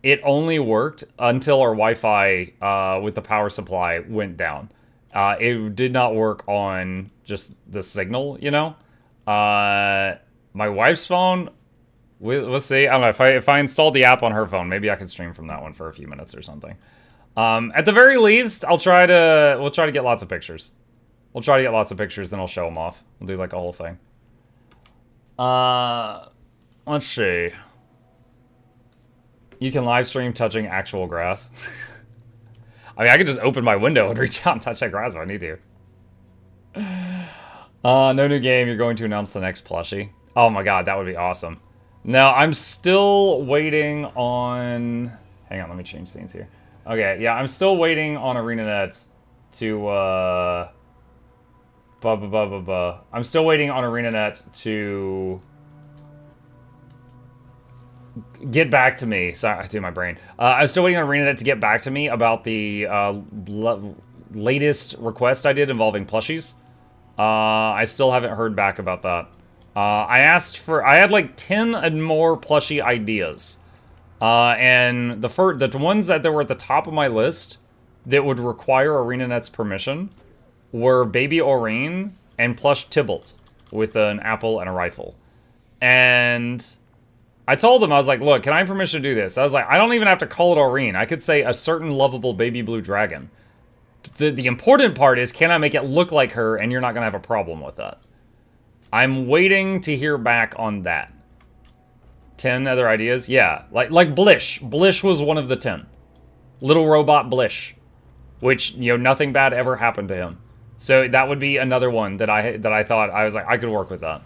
it only worked until our Wi-Fi with the power supply went down. It did not work on just the signal, My wife's phone, we'll see. I don't know, if I installed the app on her phone, maybe I could stream from that one for a few minutes or something. At the very least, we'll try to get lots of pictures. We'll try to get lots of pictures, then I'll show them off. We'll do like a whole thing. Let's see. You can live stream touching actual grass. I mean, I could just open my window and reach out and touch that grass if I need to. No new game. You're going to announce the next plushie. Oh my god, that would be awesome. Now, I'm still waiting on... Hang on, let me change scenes here. Okay, yeah, I'm still waiting on ArenaNet to, I'm still waiting on ArenaNet to get back to me. Sorry, I do my brain. I'm still waiting on ArenaNet to get back to me about the latest request I did involving plushies. I still haven't heard back about that. I had like 10 and more plushie ideas. And the ones that were at the top of my list that would require ArenaNet's permission were Baby Aurene and Plush Tybalt with an apple and a rifle. And I told them, I was like, look, can I have permission to do this? I was like, I don't even have to call it Aurene. I could say a certain lovable baby blue dragon. The important part is, can I make it look like her and you're not going to have a problem with that? I'm waiting to hear back on that. 10 other ideas? Yeah. Like Blish. Blish was one of the 10. Little robot Blish. Which, you know, nothing bad ever happened to him. So that would be another one that I thought, I was like, I could work with that.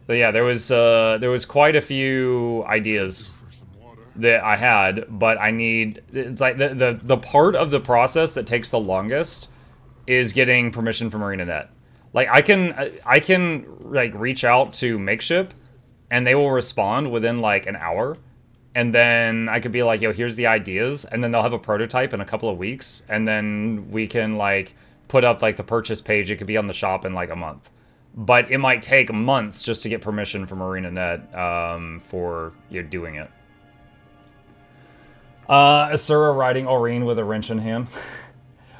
So yeah, there was quite a few ideas that I had, but I need, it's like the part of the process that takes the longest is getting permission from ArenaNet. Like I can like reach out to Makeship and they will respond within like an hour. And then I could be like, yo, here's the ideas. And then they'll have a prototype in a couple of weeks. And then we can like put up like the purchase page. It could be on the shop in like a month. But it might take months just to get permission from ArenaNet for you know, doing it. Asura riding Aurene with a wrench in hand.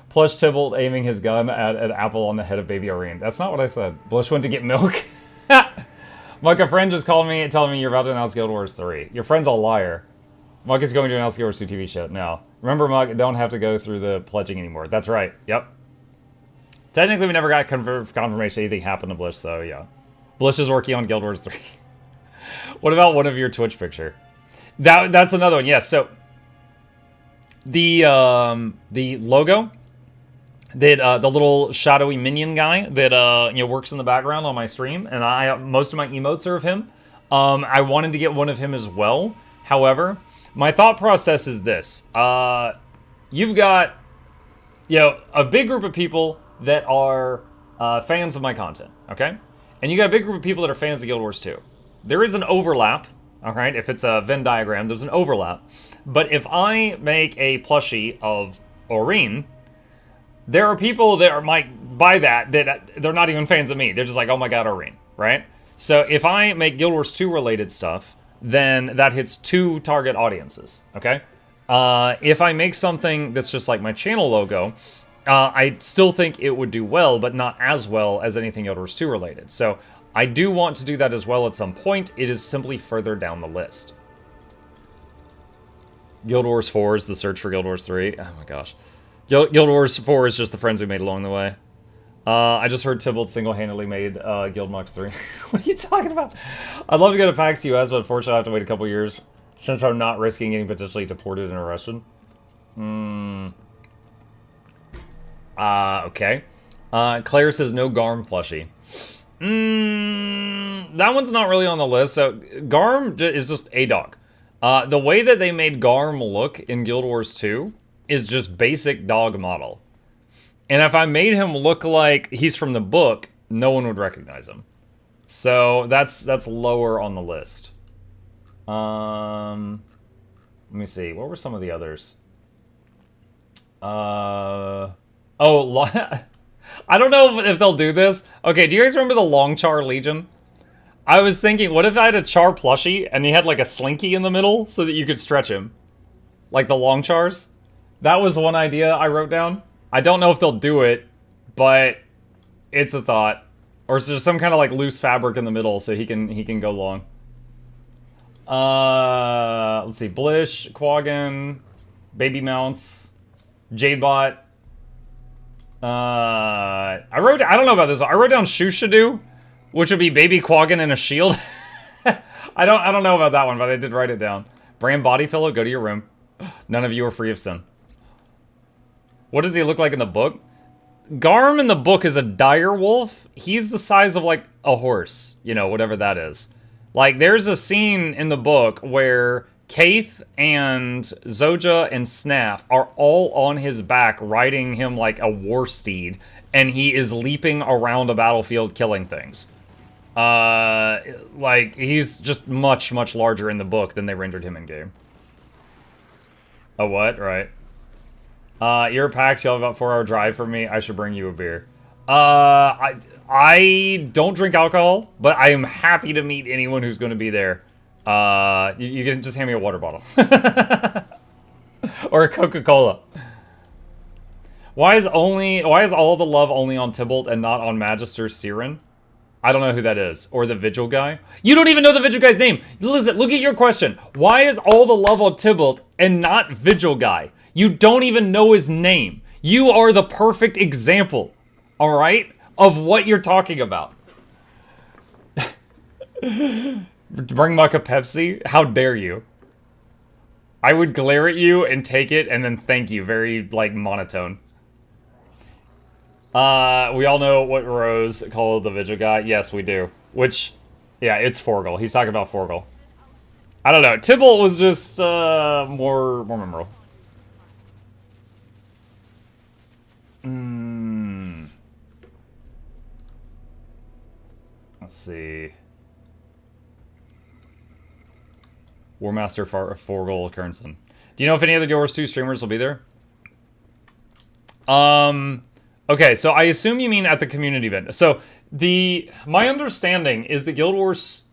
Plush Tybalt aiming his gun at an apple on the head of baby Aurene. That's not what I said. Blush went to get milk. Mike, a friend just called me telling me you're about to announce Guild Wars 3. Your friend's a liar. Mike is going to announce Guild Wars 2 TV show. No. Remember, Mike, don't have to go through the pledging anymore. That's right. Yep. Technically, we never got confirmation anything happened to Blish, so yeah. Blish is working on Guild Wars 3. What about one of your Twitch picture? That's another one. Yes, so the logo that the little shadowy minion guy that you know works in the background on my stream, and most of my emotes are of him. I wanted to get one of him as well. However, my thought process is this: you've got a big group of people that are fans of my content, okay, and you got a big group of people that are fans of Guild Wars 2. There is an overlap. All right, if it's a Venn diagram, there's an overlap. But if I make a plushie of Aurene, there are people that might buy that they're not even fans of me. They're just like, oh my god, Aurene, right? So if I make Guild Wars 2 related stuff, then that hits 2 target audiences, okay? If I make something that's just like my channel logo, I still think it would do well, but not as well as anything Guild Wars 2 related. So I do want to do that as well at some point. It is simply further down the list. Guild Wars 4 is the search for Guild Wars 3. Oh my gosh. Guild Wars 4 is just the friends we made along the way. I just heard Tybalt single-handedly made Guild Mux 3. What are you talking about? I'd love to go to PAX US, but unfortunately I have to wait a couple years since I'm not risking getting potentially deported and arrested. Okay. Claire says no Garm plushie. That one's not really on the list. So Garm is just a dog. The way that they made Garm look in Guild Wars 2 is just basic dog model. And if I made him look like he's from the book, no one would recognize him. So that's lower on the list. Let me see. What were some of the others? I don't know if they'll do this. Okay, do you guys remember the Long Char Legion? I was thinking, what if I had a Char plushie and he had like a slinky in the middle so that you could stretch him? Like the Long Chars? That was one idea I wrote down. I don't know if they'll do it, but it's a thought. Or is there some kind of like loose fabric in the middle so he can go long? Let's see. Blish, Quaggan, Baby Mounts, Jadebot. I don't know about this one. I wrote down Shushadu, which would be Baby Quaggan and a shield. I don't know about that one, but I did write it down. Bram Body Pillow, go to your room. None of you are free of sin. What does he look like in the book? Garm in the book is a dire wolf. He's the size of, like, a horse. You know, whatever that is. Like, there's a scene in the book where Kaith and Zoja and Snaff are all on his back, riding him like a war steed, and he is leaping around a battlefield killing things. Like, he's just much, much larger in the book than they rendered him in game. A what? Right. You're at PAX, you'll have about 4-hour drive for me. I should bring you a beer. I don't drink alcohol, but I am happy to meet anyone who's going to be there. You can just hand me a water bottle. Or a Coca-Cola. Why is all the love only on Tybalt and not on Magister Siren? I don't know who that is. Or the Vigil guy. You don't even know the Vigil guy's name. Listen, look at your question. Why is all the love on Tybalt and not Vigil guy? You don't even know his name. You are the perfect example, all right, of what you're talking about. Bring Muck a Pepsi? How dare you? I would glare at you and take it and then thank you. Very, like, monotone. We all know what Rose called the Vigil guy. Yes, we do. Which, yeah, it's Forgel. He's talking about Forgel. I don't know. Tybalt was just, more memorable. Let's see. Warmaster Forgel Kernson. Do you know if any other Guild Wars 2 streamers will be there? Okay, so I assume you mean at the community event. So my understanding is that Guild Wars,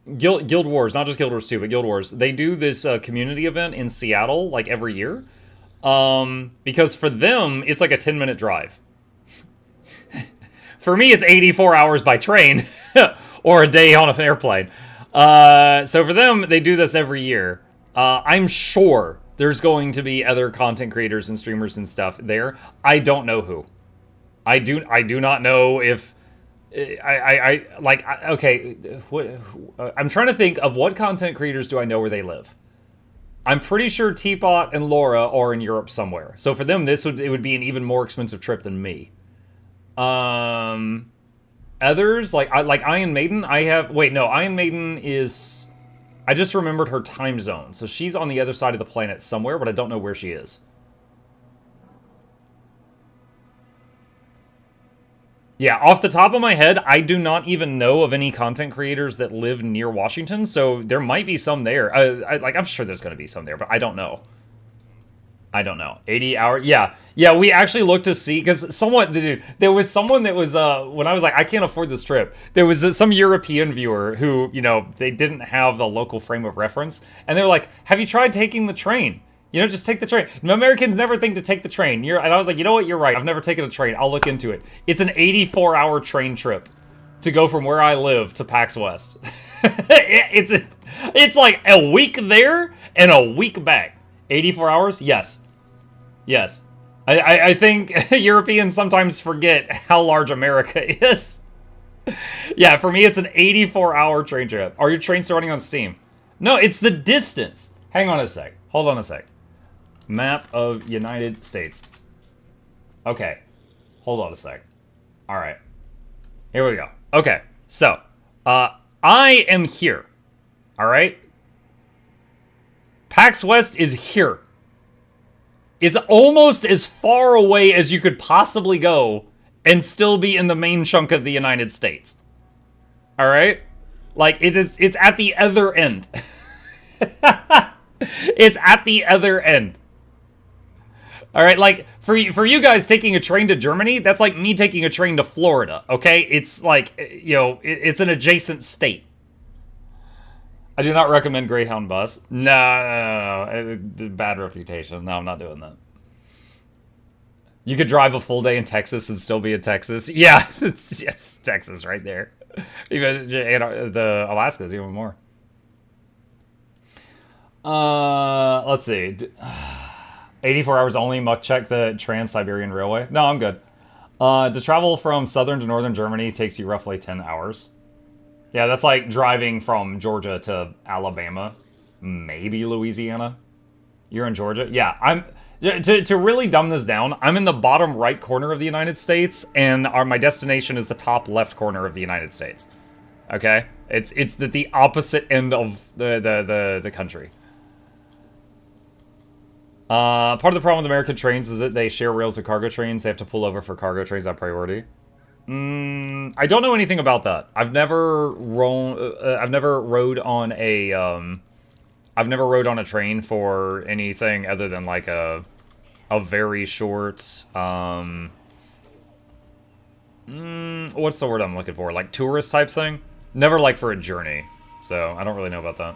not just Guild Wars 2, but Guild Wars, they do this community event in Seattle like every year. Because for them, it's like a 10-minute drive. For me, it's 84 hours by train or a day on an airplane. So for them, they do this every year. I'm sure there's going to be other content creators and streamers and stuff there. I don't know who. I do not know if okay. I'm trying to think of what content creators do I know where they live. I'm pretty sure Teapot and Laura are in Europe somewhere. So for them, it would be an even more expensive trip than me. Others like Iron Maiden. Iron Maiden is. I just remembered her time zone, so she's on the other side of the planet somewhere, but I don't know where she is. Yeah, off the top of my head, I do not even know of any content creators that live near Washington, so there might be some there. I'm sure there's going to be some there, but I don't know. 80 hours? Yeah, we actually looked to see, because there was someone that was, when I was like, I can't afford this trip, there was some European viewer who, they didn't have the local frame of reference, and they were like, have you tried taking the train? Just take the train. Americans never think to take the train. And I was like, you know what? You're right. I've never taken a train. I'll look into it. It's an 84-hour train trip to go from where I live to PAX West. It's like a week there and a week back. 84 hours? Yes. I think Europeans sometimes forget how large America is. Yeah, for me, it's an 84-hour train trip. Are your trains still running on Steam? No, it's the distance. Hang on a sec. Hold on a sec. Map of United States. Okay. Hold on a sec. All right. Here we go. Okay. So, I am here. All right? PAX West is here. It's almost as far away as you could possibly go and still be in the main chunk of the United States. All right? Like, it's at the other end. It's at the other end. All right, like, for you guys taking a train to Germany, that's like me taking a train to Florida, okay? It's like, it's an adjacent state. I do not recommend Greyhound bus. No. Bad reputation. No, I'm not doing that. You could drive a full day in Texas and still be in Texas. Yeah, it's Texas right there. Even the Alaska is even more. Let's see. 84 hours only. Muck check the Trans-Siberian Railway. No, I'm good. To travel from southern to northern Germany takes you roughly 10 hours. Yeah, that's like driving from Georgia to Alabama. Maybe Louisiana. You're in Georgia? Yeah, to really dumb this down, I'm in the bottom right corner of the United States, and my destination is the top left corner of the United States. Okay? It's the opposite end of the country. Part of the problem with American trains is that they share rails with cargo trains. They have to pull over for cargo trains at priority. I don't know anything about that. I've never rode on a train for anything other than like a very short what's the word I'm looking for? Like tourist type thing? Never like for a journey. So I don't really know about that.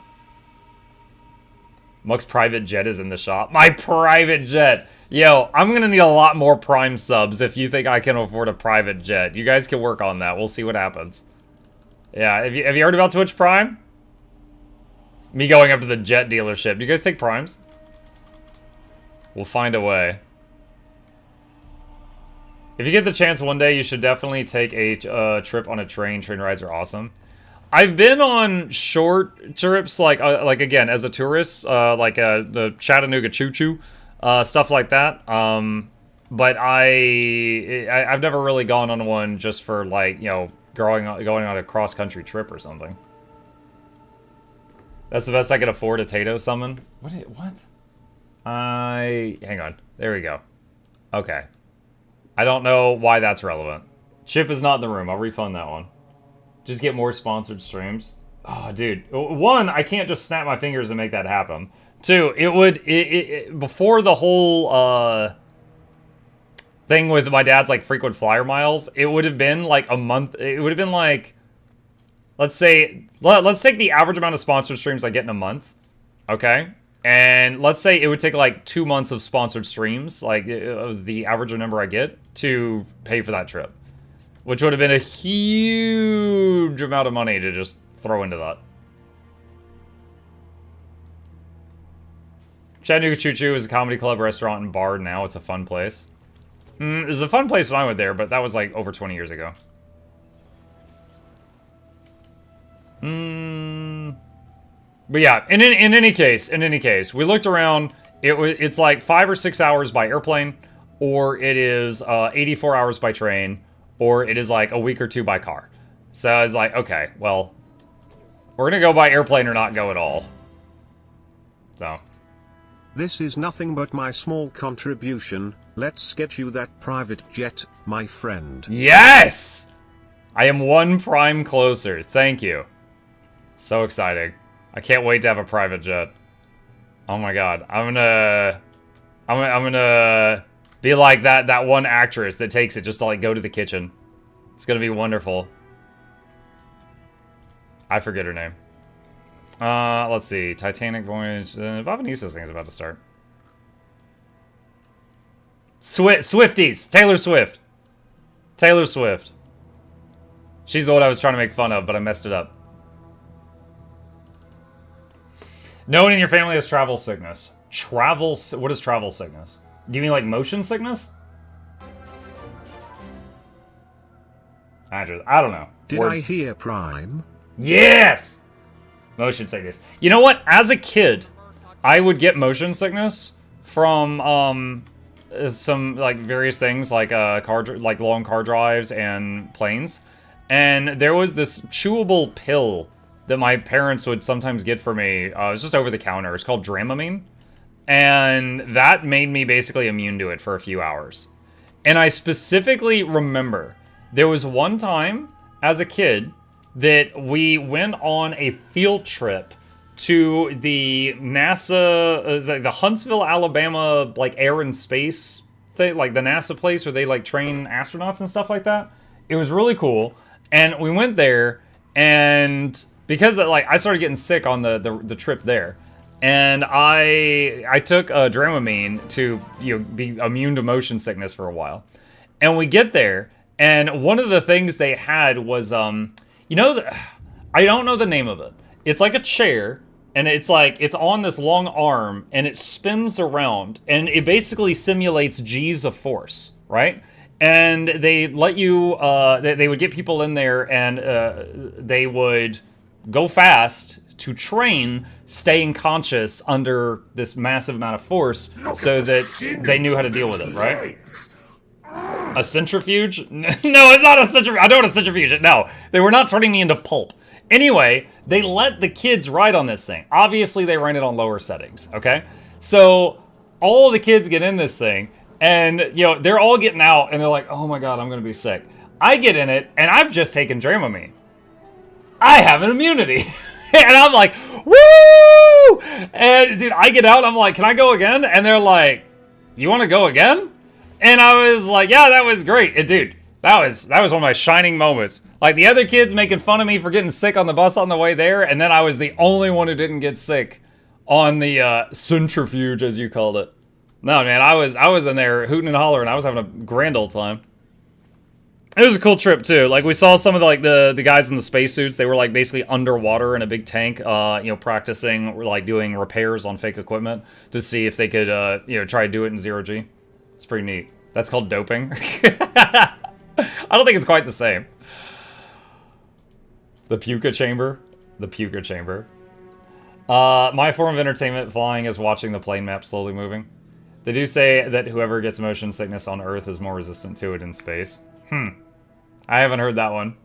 Muck's private jet is in the shop. My private jet! Yo, I'm gonna need a lot more Prime subs if you think I can afford a private jet. You guys can work on that. We'll see what happens. Yeah, have you heard about Twitch Prime? Me going up to the jet dealership. Do you guys take Primes? We'll find a way. If you get the chance one day, you should definitely take a trip on a train. Train rides are awesome. I've been on short trips, like again, as a tourist, the Chattanooga Choo-Choo, stuff like that. But I've never really gone on one just for like, you know, going on a cross-country trip or something. That's the best I could afford a Tato summon. What? Hang on. There we go. Okay. I don't know why that's relevant. Chip is not in the room. I'll refund that one. Just get more sponsored streams. Oh, dude. One, I can't just snap my fingers and make that happen. Two, before the whole thing with my dad's like frequent flyer miles, it would have been like a month. It would have been like, let's take the average amount of sponsored streams I get in a month. Okay? And let's say it would take like 2 months of sponsored streams, like the average number I get, to pay for that trip. Which would have been a huge amount of money to just throw into that. Chattanooga Choo-Choo is a comedy club, restaurant, and bar now. It's a fun place. It was a fun place when I went there, but that was like over 20 years ago. But yeah, in any case, we looked around. It's like 5 or 6 hours by airplane, or it is 84 hours by train, or it is like a week or two by car. So I was like, okay, well, we're gonna go by airplane or not go at all. So. This is nothing but my small contribution. Let's get you that private jet, my friend. Yes! I am one prime closer. Thank you. So exciting. I can't wait to have a private jet. Oh my god. I'm gonna be like that one actress that takes it just to like go to the kitchen. It's gonna be wonderful. I forget her name. Let's see. Titanic Voyage. Bobaniso's thing is about to start. Swifties! Taylor Swift. Taylor Swift. She's the one I was trying to make fun of, but I messed it up. No one in your family has travel sickness. What is travel sickness? Do you mean like motion sickness? I don't know. Did I hear Prime? Yes! Motion sickness. You know what? As a kid, I would get motion sickness from some like various things like long car drives and planes. And there was this chewable pill that my parents would sometimes get for me. It was just over the counter. It's called Dramamine. And that made me basically immune to it for a few hours. And I specifically remember there was one time as a kid that we went on a field trip to the NASA, the Huntsville, Alabama, like air and space thing, like the NASA place where they like train astronauts and stuff like that. It was really cool. And we went there, and because like I started getting sick on the trip there, and I took Dramamine to be immune to motion sickness for a while. And we get there, and one of the things they had was I don't know the name of it. It's like a chair, and it's on this long arm, and it spins around, and it basically simulates G's of force, right? And they let you, they would get people in there, and they would go fast to train staying conscious under this massive amount of force so that they knew how to deal with it, right? A centrifuge? No, it's not a centrifuge. I don't want a centrifuge. No, they were not turning me into pulp. Anyway, they let the kids ride on this thing. Obviously, they ran it on lower settings, okay? So all the kids get in this thing, and, you know, they're all getting out, and they're like, oh my god, I'm gonna be sick. I get in it, and I've just taken Dramamine. I have an immunity. And I'm like, woo! And, dude, I get out, and I'm like, can I go again? And they're like, you want to go again? And I was like, yeah, that was great. And, dude, that was one of my shining moments. Like, the other kids making fun of me for getting sick on the bus on the way there, and then I was the only one who didn't get sick on the centrifuge, as you called it. No, man, I was in there hooting and hollering. I was having a grand old time. It was a cool trip too. Like, we saw some of the guys in the spacesuits. They were like basically underwater in a big tank, you know, practicing, like doing repairs on fake equipment to see if they could, you know, try to do it in zero G. It's pretty neat. That's called doping. I don't think it's quite the same. The puka chamber. The puka chamber. My form of entertainment flying is watching the plane map slowly moving. They do say that whoever gets motion sickness on Earth is more resistant to it in space. I haven't heard that one.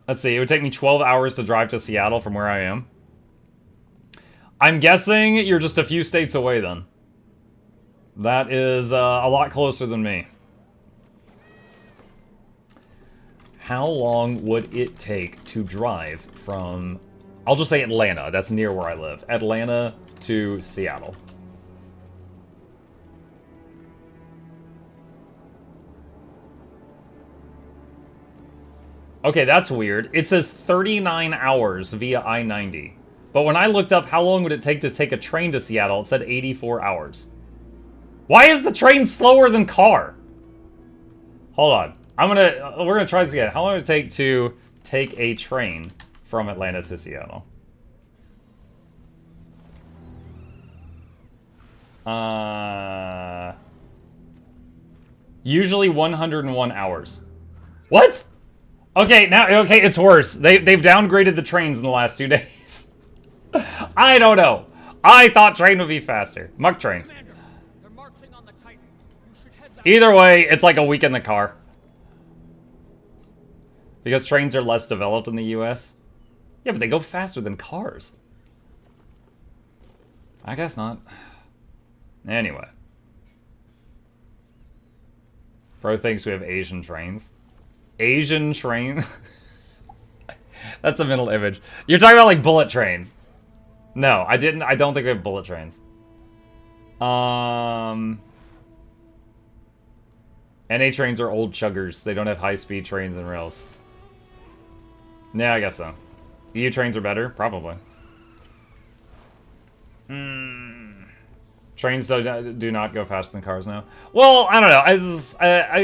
Let's see, it would take me 12 hours to drive to Seattle from where I am. I'm guessing you're just a few states away then. That is a lot closer than me. How long would it take to drive from, I'll just say Atlanta, that's near where I live, Atlanta to Seattle? Okay, that's weird. It says 39 hours via I-90. But when I looked up how long would it take to take a train to Seattle, it said 84 hours. Why is the train slower than car? Hold on. We're gonna try this again. How long would it take to take a train from Atlanta to Seattle? Usually 101 hours. What? Okay, okay, it's worse. They've downgraded the trains in the last 2 days. I don't know. I thought train would be faster. Muck trains. Either way, it's like a week in the car. Because trains are less developed in the US. Yeah, but they go faster than cars. I guess not. Anyway. Bro thinks we have Asian trains. Asian train? That's a mental image. You're talking about like bullet trains. No, I don't think we have bullet trains. NA trains are old chuggers. They don't have high-speed trains and rails. Yeah, I guess so. EU trains are better? Probably. Trains do not go faster than cars now. Well, I don't know.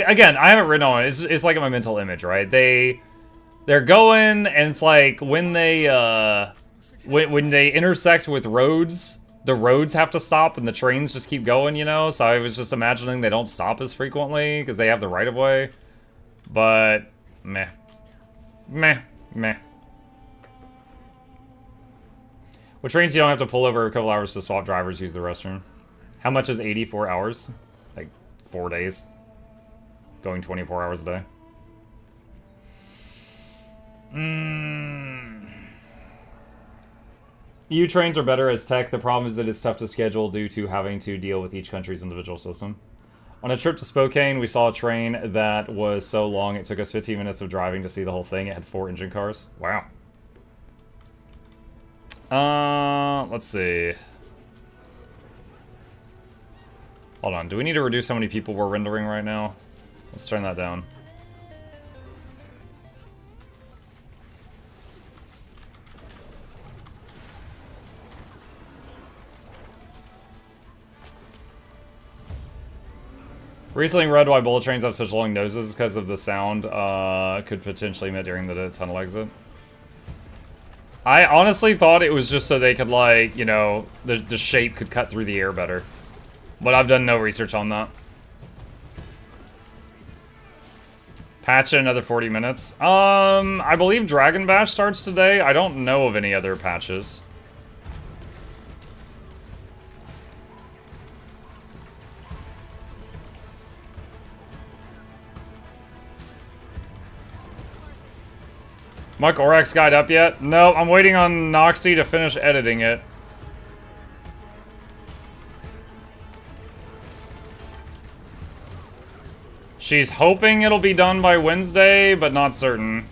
Again, I haven't written on it. It's like my mental image, right? They're going, and it's like when they intersect with roads, the roads have to stop, and the trains just keep going, you know? So I was just imagining they don't stop as frequently because they have the right of way. But meh, meh, meh. With trains, you don't have to pull over a couple hours to swap drivers, use the restroom. How much is 84 hours? Like 4 days. Going 24 hours a day. EU trains are better as tech. The problem is that it's tough to schedule due to having to deal with each country's individual system. On a trip to Spokane, we saw a train that was so long it took us 15 minutes of driving to see the whole thing. It had 4 engine cars. Wow. Let's see. Hold on, do we need to reduce how many people we're rendering right now? Let's turn that down. Recently read why bullet trains have such long noses because of the sound could potentially emit during the tunnel exit. I honestly thought it was just so they could, like, you know, the shape could cut through the air better. But I've done no research on that. Patch in another 40 minutes. I believe Dragon Bash starts today. I don't know of any other patches. Muck Orak's guide up yet? No, I'm waiting on Noxxi to finish editing it. She's hoping it'll be done by Wednesday, but not certain.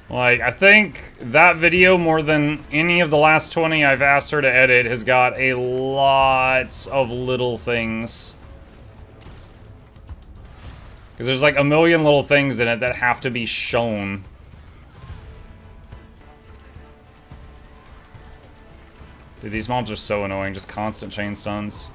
Like, I think that video, more than any of the last 20 I've asked her to edit, has got a lot of little things. Because there's like a million little things in it that have to be shown. Dude, these mobs are so annoying, just constant chain stuns.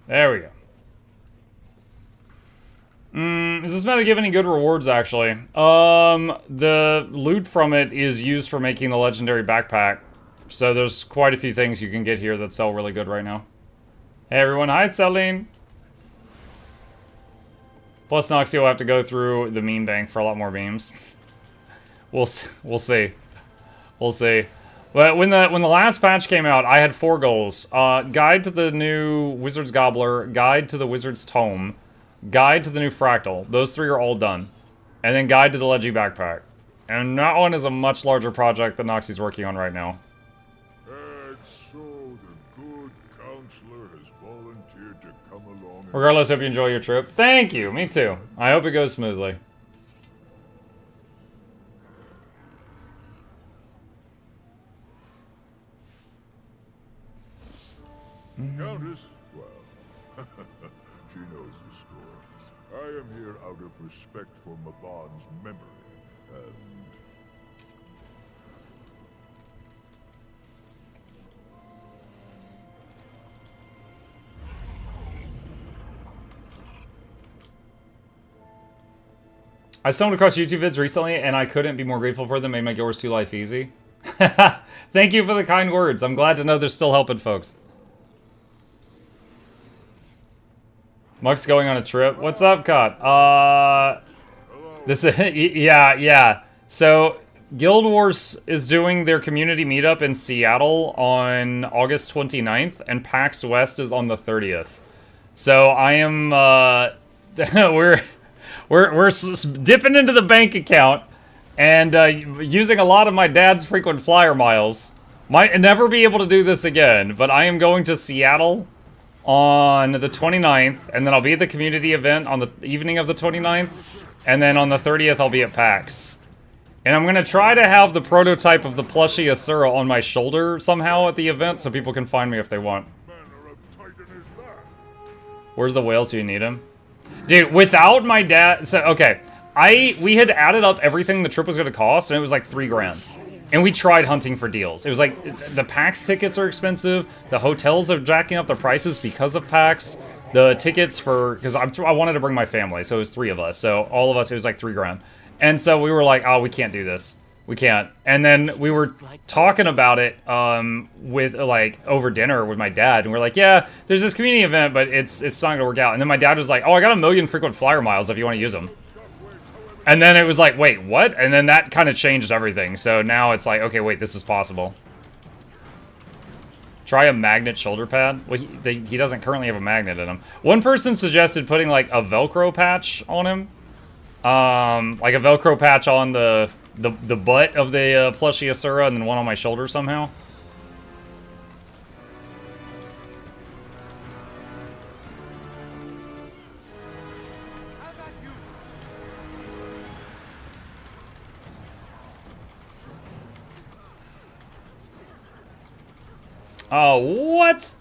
There we go. Is this meta give any good rewards, actually? The loot from it is used for making the legendary backpack. So there's quite a few things you can get here that sell really good right now. Hey everyone, hi Celine! Plus Noxxi will have to go through the meme bank for a lot more memes. We'll see. We'll see. But when the last patch came out, I had 4 goals. Guide to the new Wizard's Gobbler, Guide to the Wizard's Tome, Guide to the new Fractal. Those 3 are all done. And then Guide to the Leggy Backpack. And that one is a much larger project that Noxxi's working on right now. And so the good counselor has volunteered to come along. Regardless, hope you enjoy your trip. Thank you, me too. I hope it goes smoothly. Countess? Well, she knows the score. I am here out of respect for Mabon's memory, and... I stumbled across YouTube vids recently, and I couldn't be more grateful for them. Made my Yours 2 life easy. Thank you for the kind words. I'm glad to know they're still helping folks. Muck's going on a trip. What's up, Cot? This is yeah. So Guild Wars is doing their community meetup in Seattle on August 29th, and PAX West is on the 30th. So I am we're dipping into the bank account and using a lot of my dad's frequent flyer miles. Might never be able to do this again, but I am going to Seattle on the 29th, and then I'll be at the community event on the evening of the 29th, and then on the 30th I'll be at PAX. And I'm gonna try to have the prototype of the Plushie Asura on my shoulder somehow at the event so people can find me if they want. Where's the whale so you need him? Dude, without my dad, so okay, we had added up everything the trip was gonna cost, and it was like $3 grand. And we tried hunting for deals. It was like, the PAX tickets are expensive, the hotels are jacking up their prices because of PAX, the tickets for, because I wanted to bring my family, so it was 3 of us, so all of us, it was like $3 grand. And so we were like, oh, we can't do this. We can't. And then we were talking about it with, like, over dinner with my dad, and we're like, yeah, there's this community event, but it's not gonna work out. And then my dad was like, oh, I got 1 million frequent flyer miles if you want to use them. And then it was like, wait, what? And then that kind of changed everything. So now it's like, okay, wait, this is possible. Try a magnet shoulder pad. Well, he doesn't currently have a magnet in him. One person suggested putting like a Velcro patch on him. Like a Velcro patch on the butt of the Plushie Asura, and then one on my shoulder somehow. Oh, what?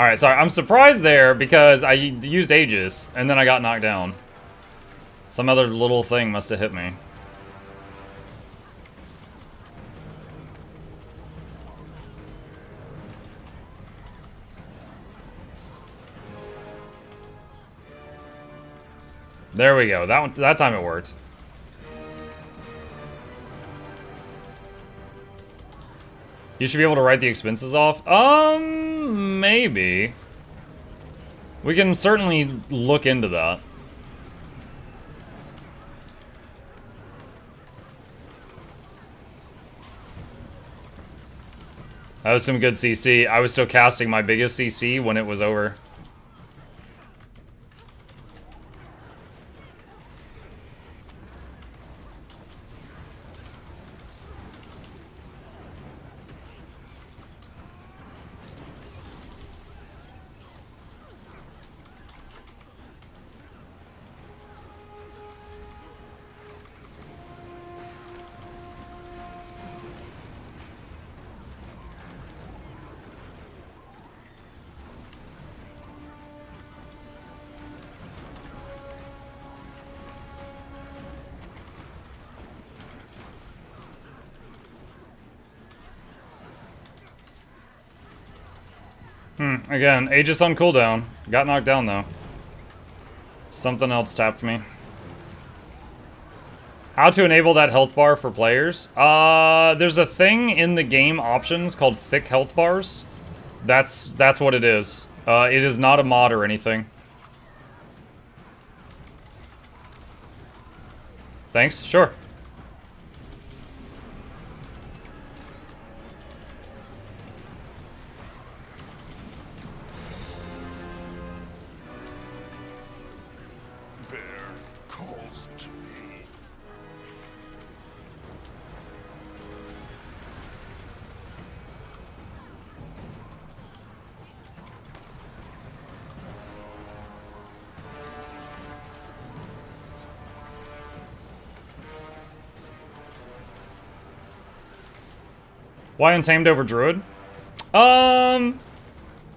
Alright, sorry. I'm surprised there because I used Aegis, and then I got knocked down. Some other little thing must have hit me. There we go. That time it worked. You should be able to write the expenses off. Maybe. We can certainly look into that. That was some good CC. I was still casting my biggest CC when it was over. Again, Aegis on cooldown. Got knocked down though. Something else tapped me. How to enable that health bar for players? There's a thing in the game options called thick health bars. That's what it is. It is not a mod or anything. Thanks, sure. Why Untamed over Druid?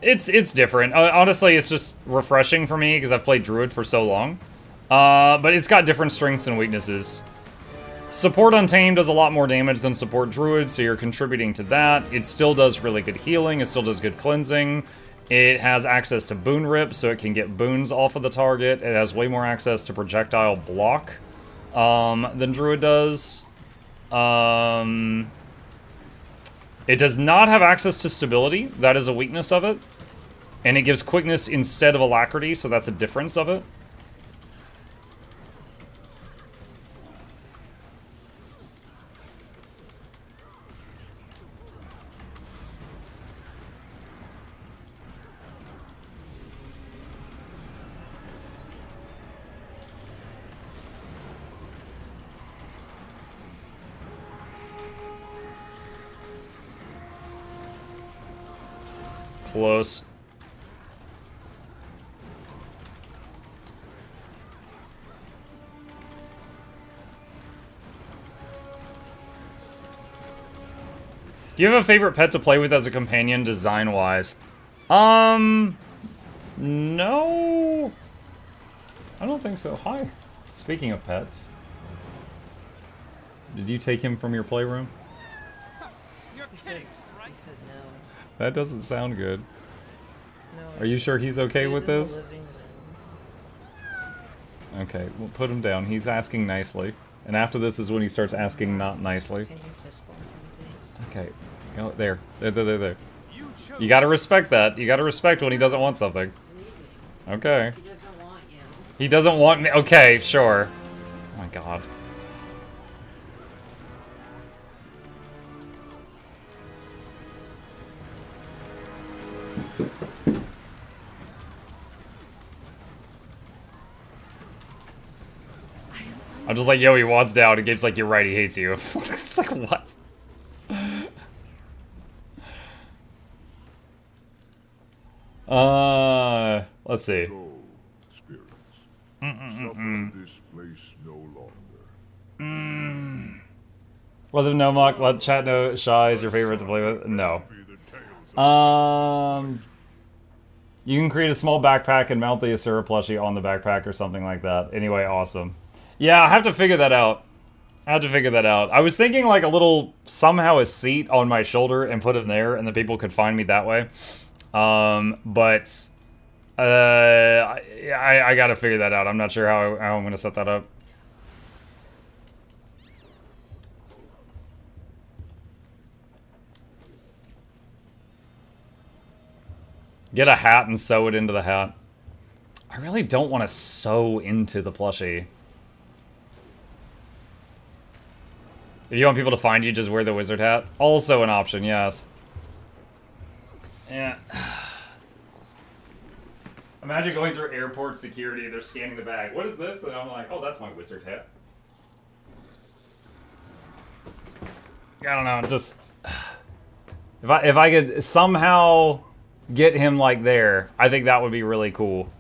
It's different. Honestly, it's just refreshing for me because I've played Druid for so long. But it's got different strengths and weaknesses. Support Untamed does a lot more damage than Support Druid, so you're contributing to that. It still does really good healing. It still does good cleansing. It has access to Boon Rip, so it can get boons off of the target. It has way more access to projectile block than Druid does. It does not have access to stability. That is a weakness of it. And it gives quickness instead of alacrity, so that's a difference of it. Close. Do you have a favorite pet to play with as a companion, design-wise? No. I don't think so. Hi. Speaking of pets. Did you take him from your playroom? You're kidding, right? He said no. That doesn't sound good. No. Are you sure he's okay He's with in the this? living room. Okay, we'll put him down. He's asking nicely. And after this is when he starts asking not nicely. Can you fist bump him, please? Okay, go there. There. You gotta respect that. You gotta respect when he doesn't want something. Okay. He doesn't want you. He doesn't want me. Okay, sure. Oh my god. I'm just like, yo, he wants down. And Gabe's like, you're right, he hates you. It's like, what? Let's see. Go, spirits. Suffer this place no longer. Let them know, Mock. Let chat know Shy is your favorite to play with. No. Be the tales of You can create a small backpack and mount the Asura plushie on the backpack or something like that. Anyway, awesome. Yeah, I have to figure that out. I was thinking like a little, somehow a seat on my shoulder and put it there and the people could find me that way. But I gotta figure that out. I'm not sure how I'm gonna set that up. Get a hat and sew it into the hat. I really don't want to sew into the plushie. If you want people to find you, just wear the wizard hat. Also an option, yes. Yeah. Imagine going through airport security, they're scanning the bag. What is this? And I'm like, oh, that's my wizard hat. I don't know, just... If I could somehow get him like there, I think that would be really cool.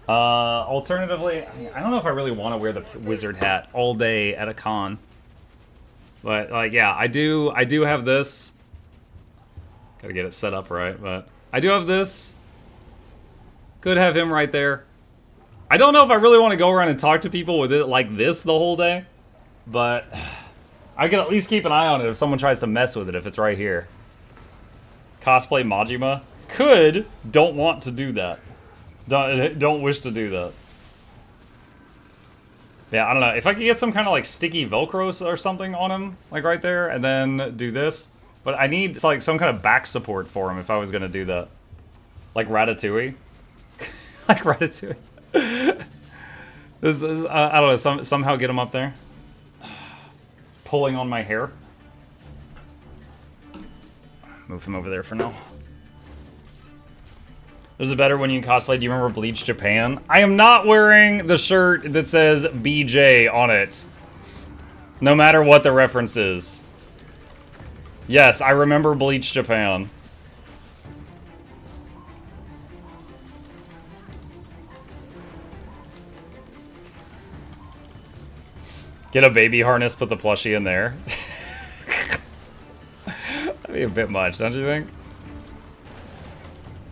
Alternatively, I don't know if I really want to wear the wizard hat all day at a con. But like, yeah, I do have this. Gotta get it set up right, but I do have this. Could have him right there. I don't know if I really want to go around and talk to people with it like this the whole day, but I can at least keep an eye on it if someone tries to mess with it if it's right here. Cosplay Majima? Could, don't want to do that. Don't wish to do that. Yeah, I don't know. If I could get some kind of like sticky Velcro or something on him, like right there, and then do this. But I need like some kind of back support for him if I was gonna do that. Like Ratatouille. Like Ratatouille. This is, I don't know, somehow get him up there. Pulling on my hair. Move him over there for now. There's a better when you cosplay. Do you remember Bleach Japan? I am not wearing the shirt that says BJ on it. No matter what the reference is. Yes, I remember Bleach Japan. Get a baby harness, put the plushie in there. That'd be a bit much, don't you think?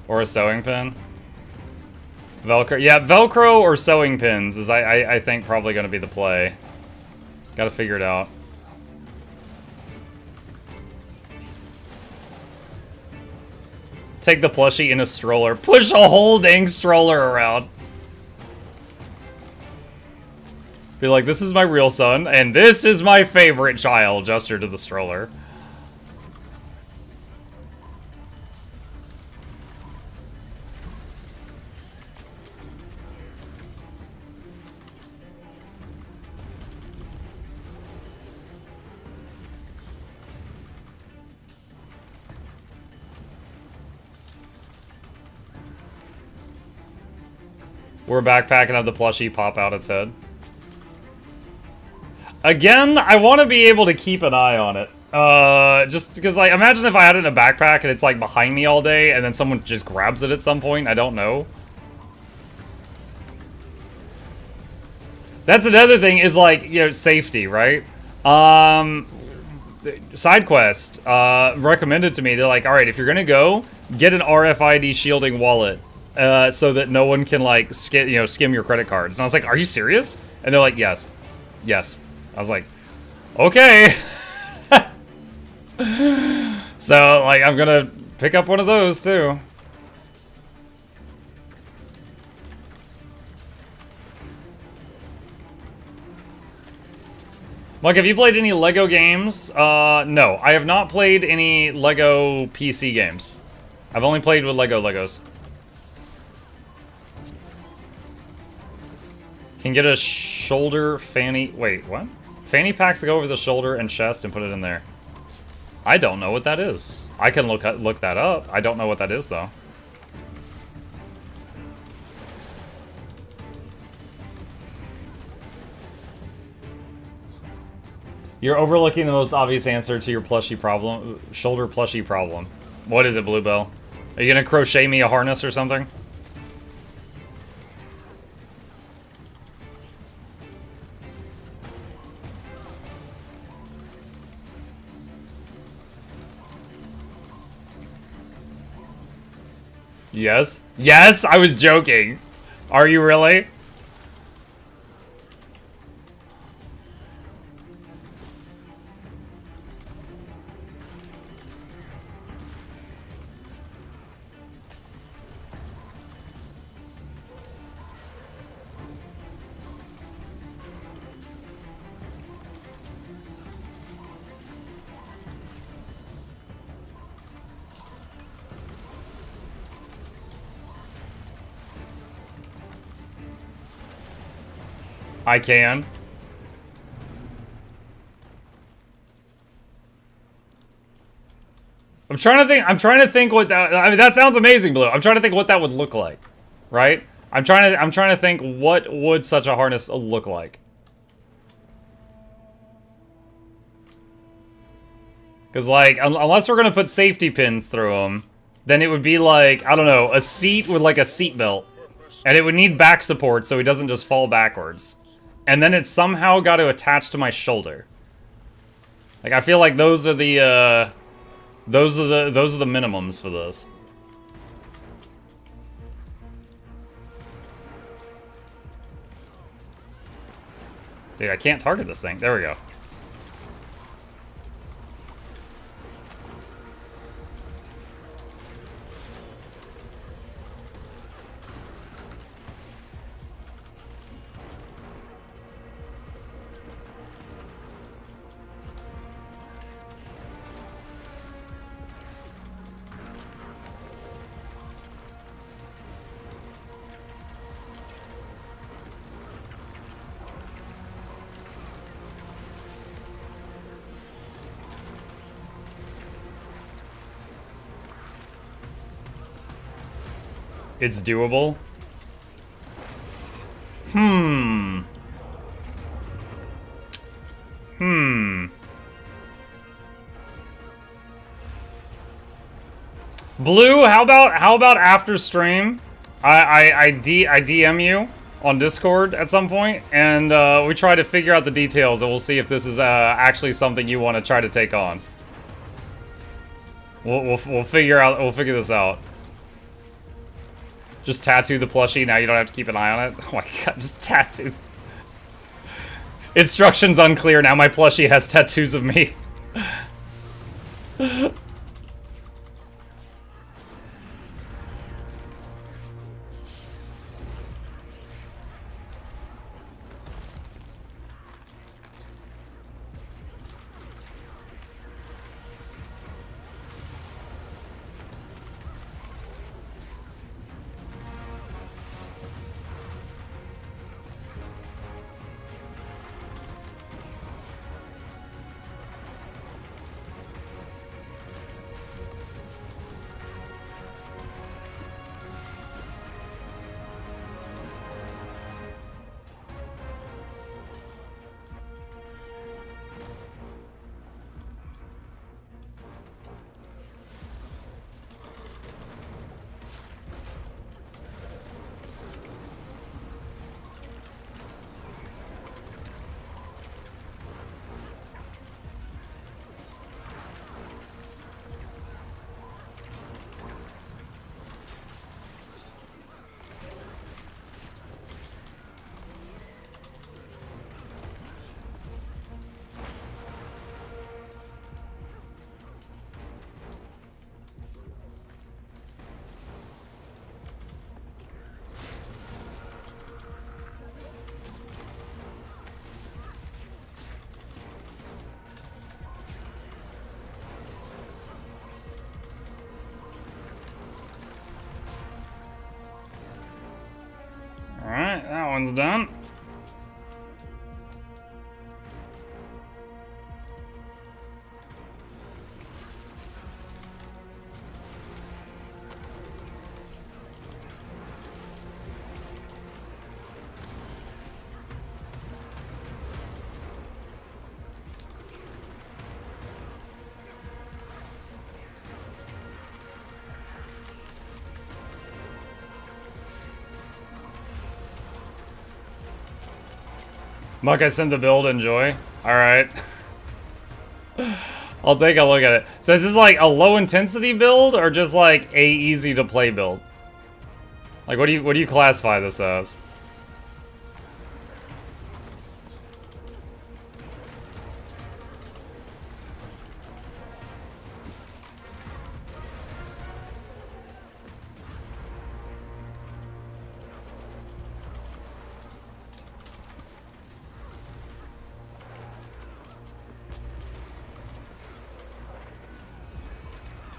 Or a sewing pin. Velcro. Yeah, Velcro or sewing pins is, I think, probably going to be the play. Gotta figure it out. Take the plushie in a stroller. Push a whole dang stroller around. Be like, this is my real son, and this is my favorite child. Gesture to the stroller. We're backpacking and have the plushie pop out its head. Again, I want to be able to keep an eye on it. Just because, like, imagine if I had it in a backpack and it's, like, behind me all day and then someone just grabs it at some point. I don't know. That's another thing is, like, you know, safety, right? Side quest recommended to me. They're like, all right, if you're going to go, get an RFID shielding wallet. So that no one can, like, skim your credit cards. And I was like, are you serious? And they're like, yes. Yes. I was like, okay. So, like, I'm gonna pick up one of those, too. Like, have you played any LEGO games? No. I have not played any LEGO PC games. I've only played with Legos. Can get a shoulder fanny... Wait, what? Fanny packs that go over the shoulder and chest and put it in there. I don't know what that is. I can look that up. I don't know what that is, though. You're overlooking the most obvious answer to your plushie problem. Shoulder plushie problem. What is it, Bluebell? Are you gonna crochet me a harness or something? Yes. Yes, I was joking. Are you really? I can. I'm trying to think what that, I mean, that sounds amazing, Blue. I'm trying to think what that would look like, right? I'm trying to think what would such a harness look like. Cuz like unless we're going to put safety pins through them, then it would be like, I don't know, a seat with like a seat belt. And it would need back support so he doesn't just fall backwards. And then it's somehow got to attach to my shoulder. Like I feel like those are the minimums for this. Dude, I can't target this thing. There we go. It's doable. Blue, how about after stream, I DM you on Discord at some point, and we try to figure out the details, and we'll see if this is actually something you want to try to take on. We'll figure this out. Just tattoo the plushie, now you don't have to keep an eye on it. Oh my god, just tattoo. Instructions unclear, now my plushie has tattoos of me. Alright, that one's done. Muck, I sent the build, enjoy. Alright. I'll take a look at it. So is this like a low intensity build or just like a easy to play build? Like, what do you classify this as?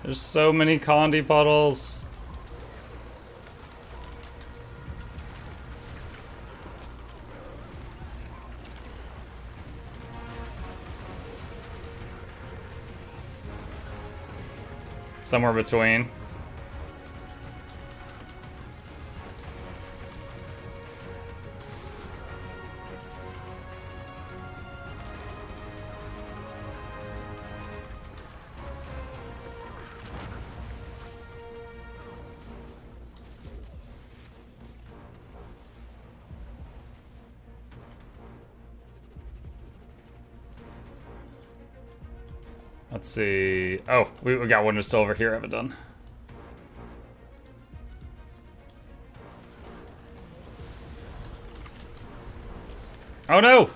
There's so many Condi puddles. Somewhere between. Let's see. Oh, we got one still over here I haven't done. Oh no!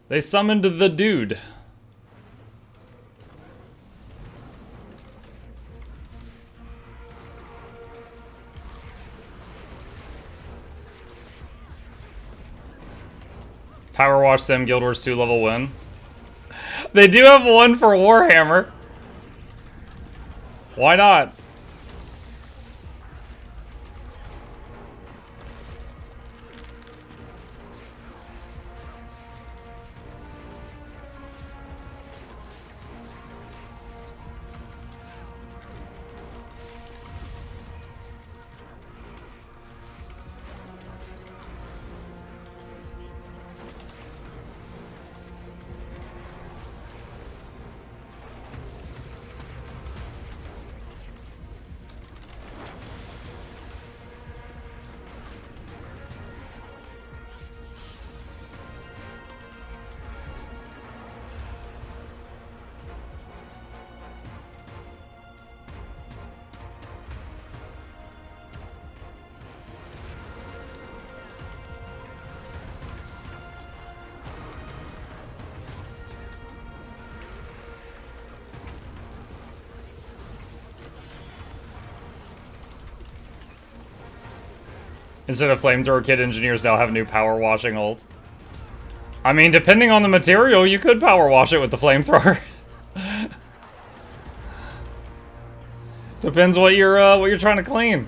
They summoned the dude. Power Wash Sim Guild Wars 2 level win. They do have one for Warhammer. Why not? Instead of Flamethrower Kit, engineers now have new power washing ult. I mean, depending on the material, you could power wash it with the Flamethrower. Depends what you're trying to clean.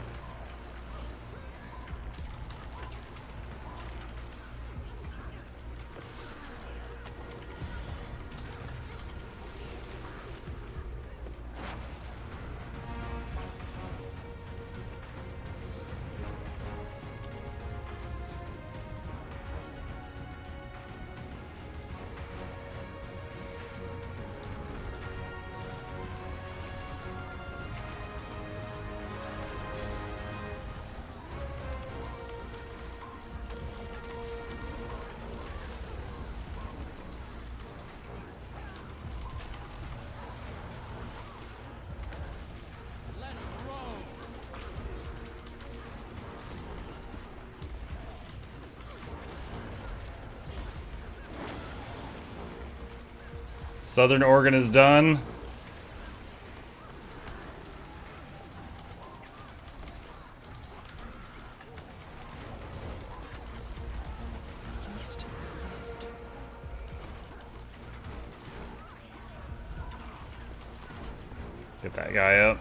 Southern Oregon is done. Get that guy up.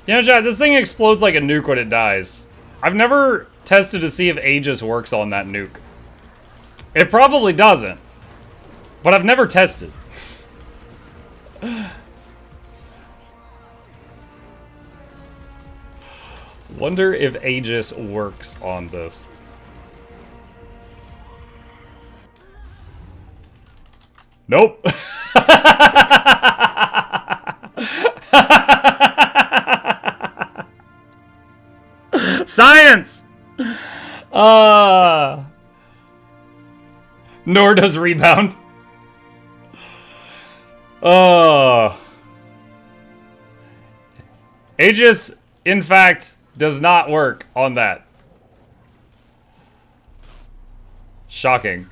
You know, chat, this thing explodes like a nuke when it dies. I've never tested to see if Aegis works on that nuke. It probably doesn't. But I've never tested. Wonder if Aegis works on this. Nope. Science! Nor does rebound. Aegis, in fact, Does not work on that. Shocking.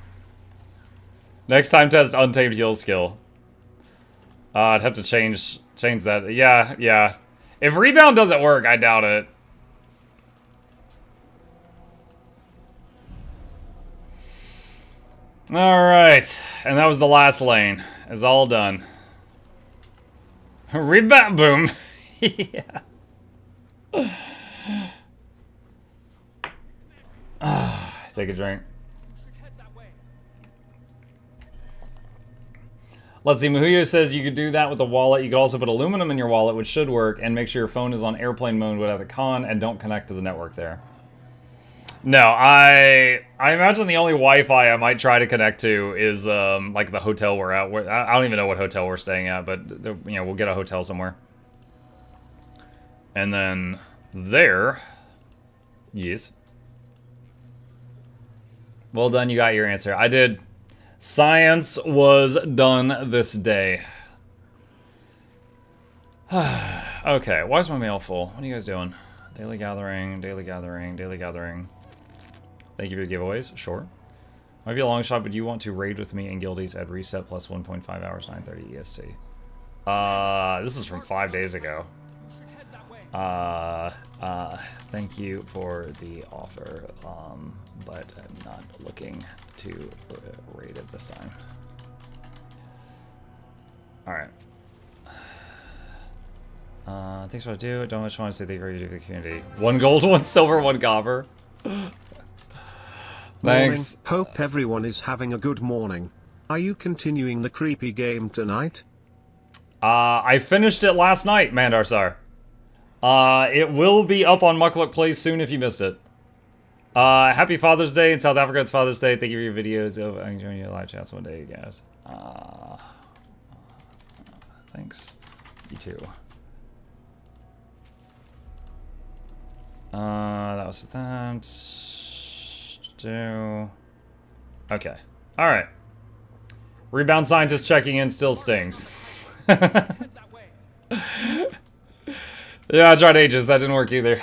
Next time test untamed heal skill. I'd have to change that. Yeah. If rebound doesn't work, I doubt it. Alright. And that was the last lane. It's all done. Rebound boom. Yeah. Take a drink. Let's see, Muhuyo says you could do that with a wallet. You could also put aluminum in your wallet, which should work, and make sure your phone is on airplane mode without the con and don't connect to the network there. No, I imagine the only Wi-Fi I might try to connect to is like the hotel we're at. I don't even know what hotel we're staying at, but you know, we'll get a hotel somewhere. And then there, yes. Well done, you got your answer. I did. Science was done this day. Okay, why is my mail full? What are you guys doing? Daily gathering, daily gathering, daily gathering. Thank you for the giveaways, sure. Might be a long shot, but you want to raid with me and guildies at reset plus 1.5 hours, 9:30 EST. This is from 5 days ago. Thank you for the offer, but I'm not looking to raid it this time. Alright. Thanks for what I do. Don't much want to say thank you for what you do for the community. 1 gold, 1 silver, 1 copper. Thanks. Morning. Hope everyone is having a good morning. Are you continuing the creepy game tonight? I finished it last night, Mandarsar. It will be up on Mukluk Plays soon if you missed it. Happy Father's Day in South Africa. It's Father's Day. Thank you for your videos. I'm joining your live chats one day, guys. Thanks. You too. That was that. Okay. Alright. Rebound scientist checking in still stings. Yeah, I tried Aegis. That didn't work either.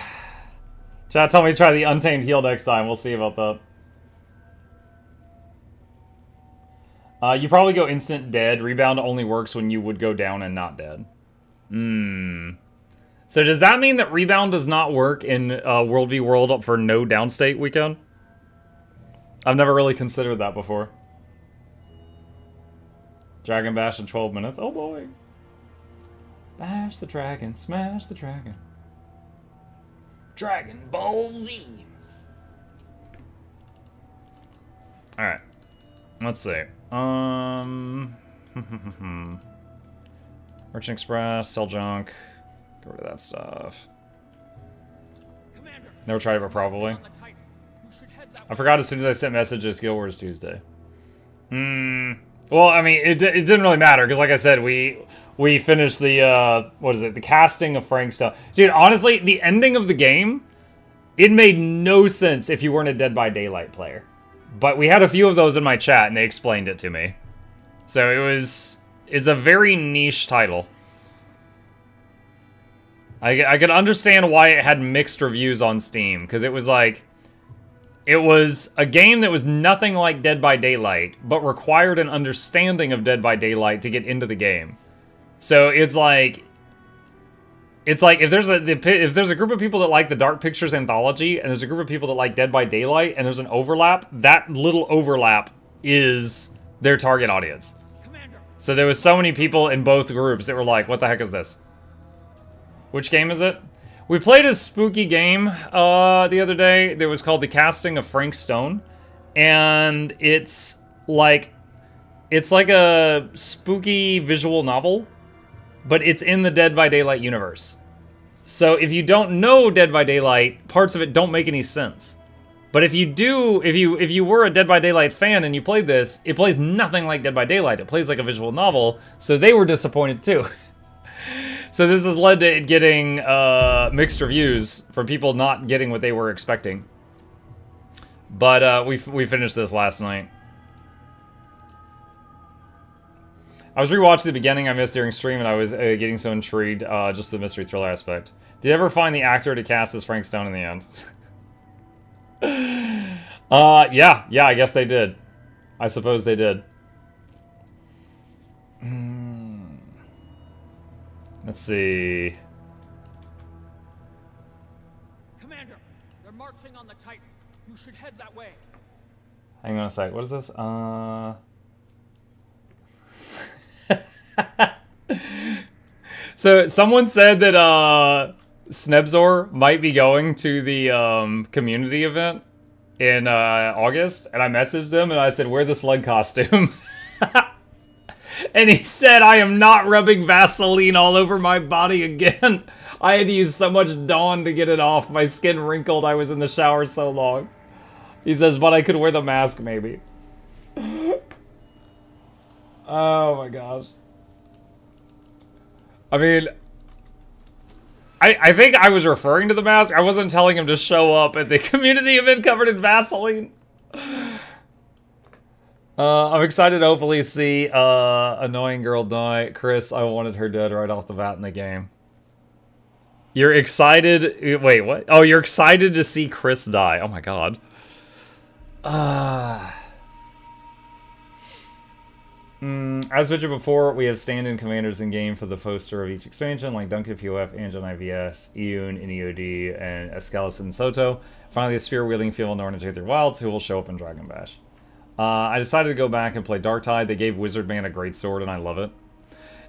Chat told me to try the Untamed Heal next time. We'll see about that. You probably go instant dead. Rebound only works when you would go down and not dead. So does that mean that Rebound does not work in World v World for no downstate weekend? I've never really considered that before. Dragon Bash in 12 minutes. Oh boy. Bash the dragon, smash the dragon. Dragon Ball Z. Alright. Let's see. Merchant Express, sell junk. Get rid of that stuff. Never tried it, but probably. I forgot as soon as I sent messages, Guild Wars Tuesday. Well, I mean, it didn't really matter, because like I said, we finished the, what is it, the casting of Frank Stone. Dude, honestly, the ending of the game, it made no sense if you weren't a Dead by Daylight player. But we had a few of those in my chat, and they explained it to me. So it's a very niche title. I could understand why it had mixed reviews on Steam, because it was like... It was a game that was nothing like Dead by Daylight, but required an understanding of Dead by Daylight to get into the game. So it's like if there's a group of people that like the Dark Pictures anthology, and there's a group of people that like Dead by Daylight, and there's an overlap, that little overlap is their target audience. So there was so many people in both groups that were like, what the heck is this? Which game is it? We played a spooky game the other day that was called The Casting of Frank Stone, and it's like a spooky visual novel, but it's in the Dead by Daylight universe. So if you don't know Dead by Daylight, parts of it don't make any sense. But if you do, if you were a Dead by Daylight fan and you played this, it plays nothing like Dead by Daylight. It plays like a visual novel, so they were disappointed too. So this has led to it getting mixed reviews from people not getting what they were expecting. But we finished this last night. I was rewatching the beginning I missed during stream, and I was getting so intrigued, just the mystery thriller aspect. Did you ever find the actor to cast as Frank Stone in the end? Yeah, I guess they did. I suppose they did. Let's see. Commander, they're marching on the Titan. You should head that way. Hang on a sec. What is this? So someone said that Snebzor might be going to the community event in August, and I messaged him and I said, "Wear the slug costume." And he said, "I am not rubbing Vaseline all over my body again. I had to use so much Dawn to get it off. My skin wrinkled. I was in the shower so long." He says, "But I could wear the mask maybe." Oh my gosh. I mean, I think I was referring to the mask. I wasn't telling him to show up at the community event covered in Vaseline. I'm excited to hopefully see annoying girl die. Chris, I wanted her dead right off the bat in the game. You're excited? Wait, what? Oh, you're excited to see Chris die. Oh my god. As mentioned before, we have stand-in commanders in game for the poster of each expansion, like Duncan FUF, Anjan IVS, Iyun in EOD, and Escalis and Soto. Finally, a spear-wielding female Norn through Wilds, who will show up in Dragon Bash. I decided to go back and play Darktide. They gave Wizard Man a great sword, and I love it.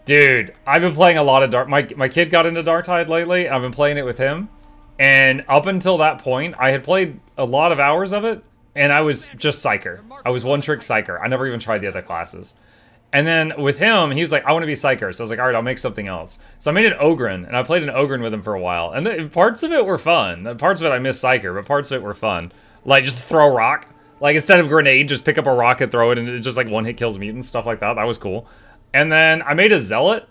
Dude, I've been playing a lot of Dark... My kid got into Darktide lately, and I've been playing it with him. And up until that point, I had played a lot of hours of it, and I was just Psyker. I was one-trick Psyker. I never even tried the other classes. And then with him, he was like, "I want to be Psyker." So I was like, "Alright, I'll make something else." So I made an Ogren, and I played an Ogren with him for a while. And parts of it were fun. Parts of it I missed Psyker, but parts of it were fun. Like, just throw a rock. Like, instead of grenade, just pick up a rock and throw it, and it just, like, one-hit kills mutants, stuff like that. That was cool. And then I made a Zealot.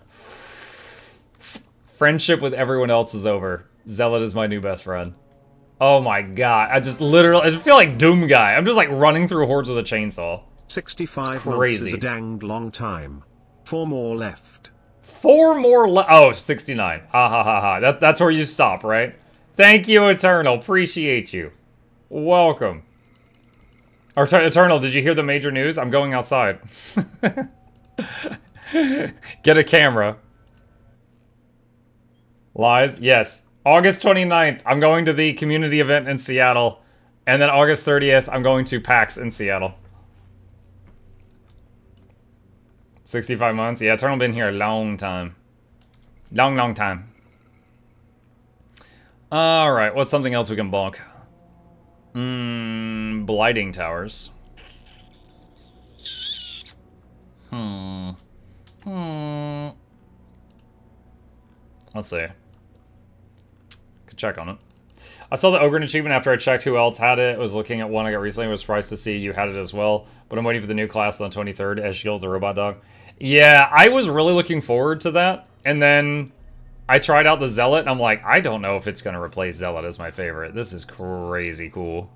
Friendship with everyone else is over. Zealot is my new best friend. Oh my god. I just feel like Doom Guy. I'm just, like, running through hordes with a chainsaw. 65 months is a danged long time. 4 more left. 4 more left. Oh, 69. Ha ha ha ha. That's where you stop, right? Thank you, Eternal. Appreciate you. Welcome. Eternal, did you hear the major news? I'm going outside. Get a camera. Lies? Yes. August 29th, I'm going to the community event in Seattle. And then August 30th, I'm going to PAX in Seattle. 65 months? Yeah, Eternal been here a long time. Long time. Alright, what's something else we can bonk? Blighting Towers. Let's see. Could check on it. I saw the Ogren achievement after I checked who else had it. I was looking at one I got recently. I was surprised to see you had it as well. But I'm waiting for the new class on the 23rd. Esgild's a robot dog. Yeah, I was really looking forward to that. And then I tried out the Zealot, and I'm like, I don't know if it's going to replace Zealot as my favorite. This is crazy cool.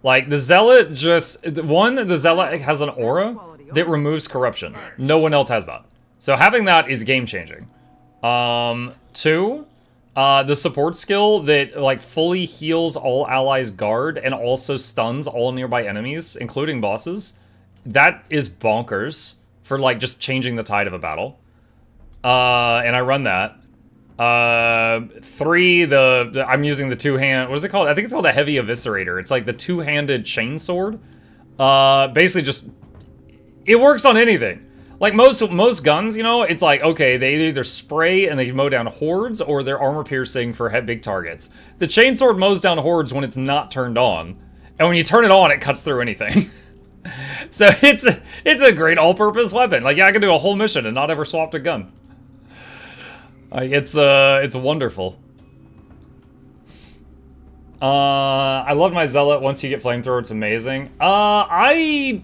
Like, the Zealot just... the Zealot has an aura that removes corruption. No one else has that. So having that is game-changing. 2, the support skill that, like, fully heals all allies' guard and also stuns all nearby enemies, including bosses. That is bonkers for, like, just changing the tide of a battle. And I run that. 3, I'm using the two-hand... What is it called? I think it's called the Heavy Eviscerator. It's like the two-handed chainsword. Basically just... It works on anything. Like, most guns, you know, it's like, okay, they either spray and they mow down hordes, or they're armor-piercing for big targets. The chainsword mows down hordes when it's not turned on. And when you turn it on, it cuts through anything. So it's a great all-purpose weapon. Like, yeah, I can do a whole mission and not ever swap a gun. Like, it's wonderful. I love my Zealot. Once you get Flamethrower, it's amazing. I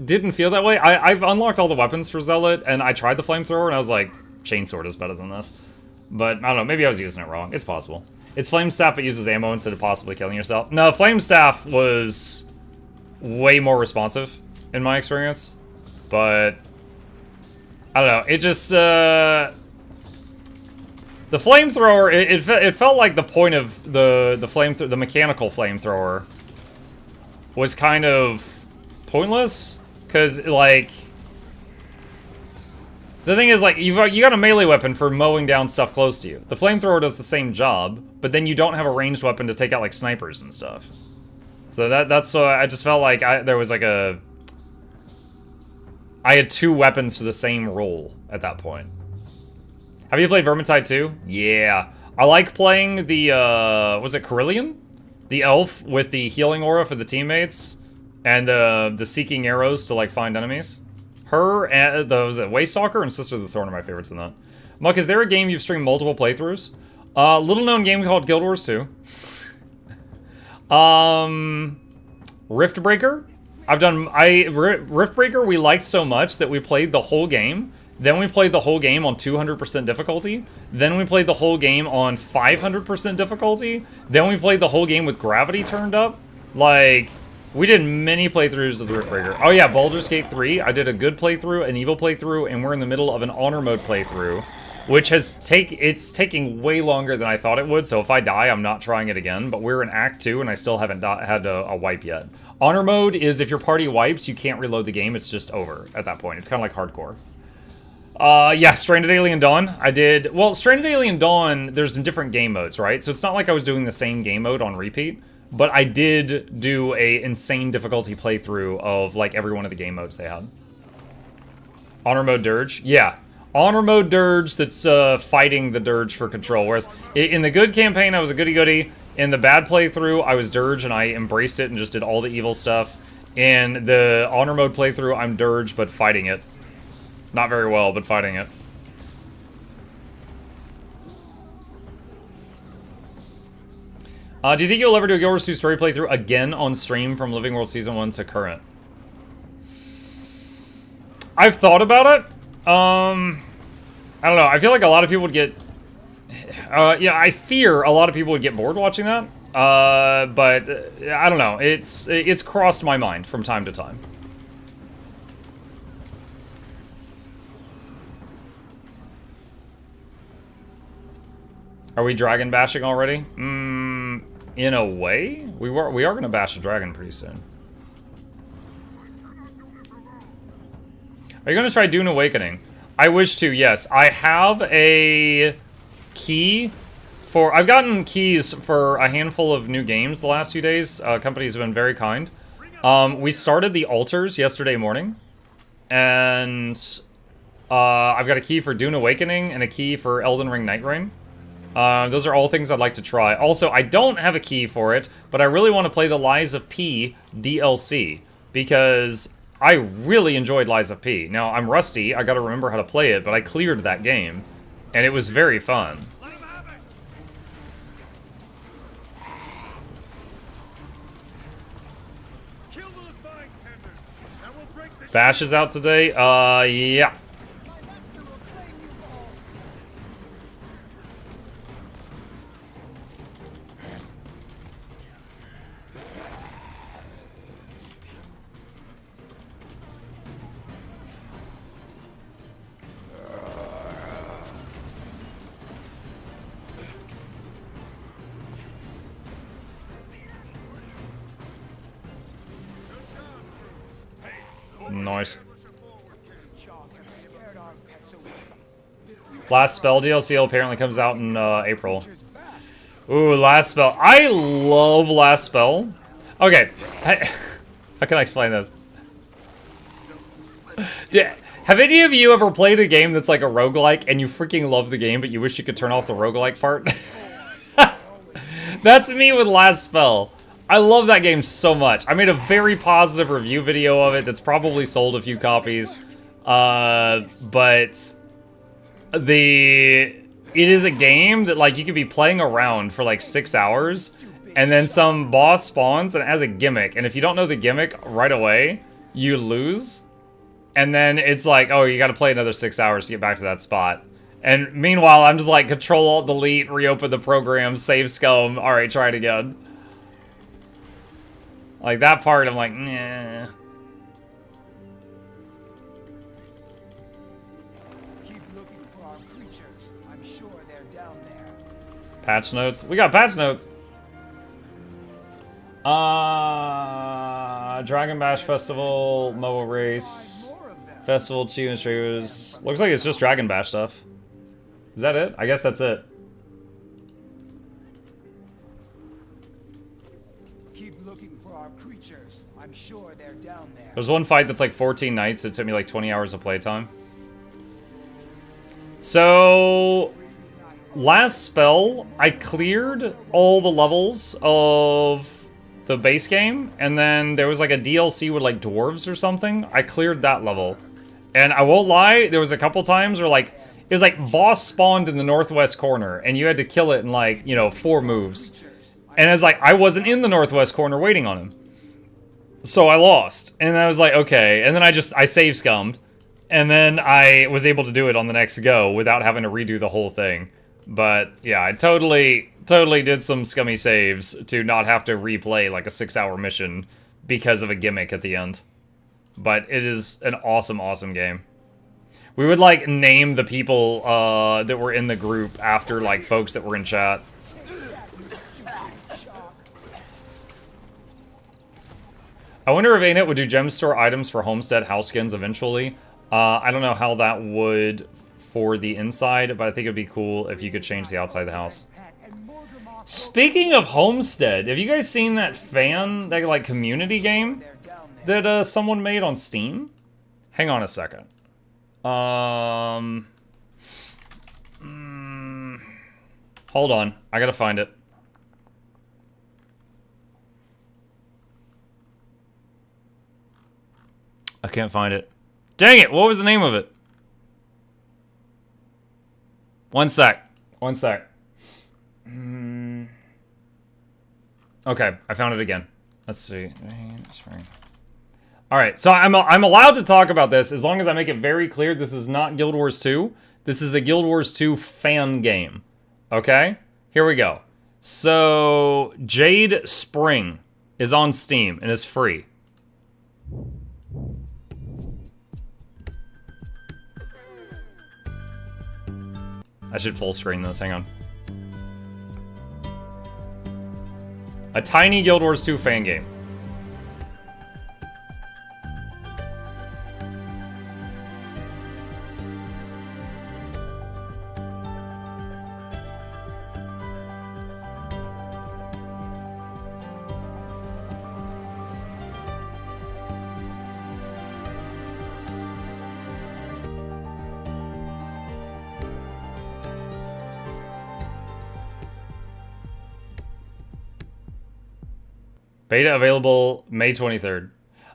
didn't feel that way. I've unlocked all the weapons for Zealot, and I tried the Flamethrower, and I was like, Chainsword is better than this. But, I don't know, maybe I was using it wrong. It's possible. It's Flame Staff, but uses ammo instead of possibly killing yourself. No, Flame Staff was way more responsive, in my experience. but I don't know. It just the flamethrower. It felt like the point of the mechanical flamethrower was kind of pointless, because like the thing is, like, you got a melee weapon for mowing down stuff close to you. The flamethrower does the same job, but then you don't have a ranged weapon to take out like snipers and stuff. So that's I just felt like there was like I had two weapons for the same role at that point. Have you played Vermintide 2? Yeah. I like playing the, was it Carillion? The elf with the healing aura for the teammates, and the seeking arrows to, like, find enemies. Her, and was it Waystalker and Sister of the Thorn are my favorites in that. Muck, is there a game you've streamed multiple playthroughs? Little known game called Guild Wars 2. Riftbreaker? Riftbreaker we liked so much that we played the whole game. Then we played the whole game on 200% difficulty. Then we played the whole game on 500% difficulty. Then we played the whole game with gravity turned up. Like, we did many playthroughs of the Riftbreaker. Oh yeah, Baldur's Gate 3. I did a good playthrough, an evil playthrough, and we're in the middle of an honor mode playthrough, which has it's taking way longer than I thought it would. So if I die, I'm not trying it again. But we're in Act 2, and I still haven't had a wipe yet. Honor mode is if your party wipes, you can't reload the game. It's just over at that point. It's kind of like hardcore. Yeah, Stranded Alien Dawn. I did... Well, Stranded Alien Dawn, there's some different game modes, right? So it's not like I was doing the same game mode on repeat. But I did do a insane difficulty playthrough of, like, every one of the game modes they had. Honor mode Dirge? Yeah. Honor mode Dirge that's fighting the Dirge for control. Whereas in the good campaign, I was a goody-goody. In the bad playthrough, I was Dirge and I embraced it and just did all the evil stuff. In the honor mode playthrough, I'm Dirge, but fighting it. Not very well, but fighting it. Do you think you'll ever do a Guild Wars 2 story playthrough again on stream from Living World Season 1 to current? I've thought about it. I don't know. I feel like a lot of people would get... yeah, I fear a lot of people would get bored watching that. But I don't know. It's crossed my mind from time to time. Are we dragon bashing already? In a way, we are gonna bash a dragon pretty soon. Are you gonna try Dune Awakening? I wish to. Yes, I have a key for. I've gotten keys for a handful of new games the last few days. Companies have been very kind. We started the altars yesterday morning, and I've got a key for Dune Awakening and a key for Elden Ring Night Rain. Those are all things I'd like to try. Also, I don't have a key for it, but I really want to play the Lies of P DLC, because I really enjoyed Lies of P. Now, I'm rusty, I gotta remember how to play it, but I cleared that game, and it was very fun. Bash is out today? Yeah. Nice. Last Spell DLC apparently comes out in April. Ooh, Last Spell. I love Last Spell. Okay, how can I explain this? Have any of you ever played a game that's like a roguelike and you freaking love the game, but you wish you could turn off the roguelike part? That's me with Last Spell. I love that game so much. I made a very positive review video of it that's probably sold a few copies. But it is a game that, like, you could be playing around for like 6 hours, and then some boss spawns and it has a gimmick, and if you don't know the gimmick right away, you lose. And then it's like, oh, you gotta play another 6 hours to get back to that spot. And meanwhile, I'm just like, Control-Alt-Delete, reopen the program, save scum, alright, try it again. Like, that part, I'm like, nah. creatures. I'm sure they're down there. Patch notes. We got patch notes. Dragon Bash Festival, mobile race, festival, achievement streamers. Looks like it's just Dragon Bash stuff. Is that it? I guess that's it. Keep looking for our creatures. I'm sure they're down there. There's one fight that's like 14 nights. It took me like 20 hours of playtime. So, last spell, I cleared all the levels of the base game, and then there was like a DLC with like dwarves or something. I cleared that level. And I won't lie, there was a couple times where like, it was like boss spawned in the northwest corner, and you had to kill it in like, you know, 4 moves. And it's like, I wasn't in the northwest corner waiting on him. So I lost. And I was like, okay. And then I save scummed. And then I was able to do it on the next go without having to redo the whole thing. But yeah, I totally did some scummy saves to not have to replay like a 6-hour mission because of a gimmick at the end. But it is an awesome, awesome game. We would like name the people that were in the group after like folks that were in chat. I wonder if ANET would do gem store items for homestead house skins eventually. I don't know how that would for the inside, but I think it'd be cool if you could change the outside of the house. Speaking of homestead, have you guys seen that that like community game that someone made on Steam? Hang on a second. Hold on, I gotta find it. I can't find it. Dang it, what was the name of it? One sec. Okay, I found it again. Let's see. Alright, so I'm allowed to talk about this as long as I make it very clear this is not Guild Wars 2. This is a Guild Wars 2 fan game. Okay? Here we go. So, Jade Spring is on Steam and is free. I should full screen this, hang on. A tiny Guild Wars 2 fan game. Beta available May 23rd.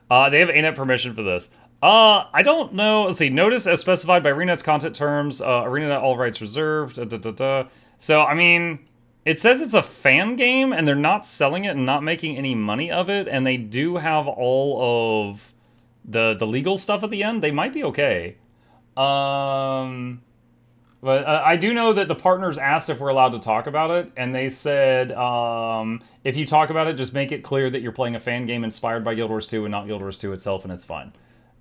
They have ANET permission for this. I don't know. Let's see. Notice as specified by ArenaNet's content terms. ArenaNet all rights reserved. So, I mean, it says it's a fan game, and they're not selling it and not making any money of it, and they do have all of the legal stuff at the end. They might be okay. But I do know that the partners asked if we're allowed to talk about it, and they said, if you talk about it, just make it clear that you're playing a fan game inspired by Guild Wars 2 and not Guild Wars 2 itself, and it's fine.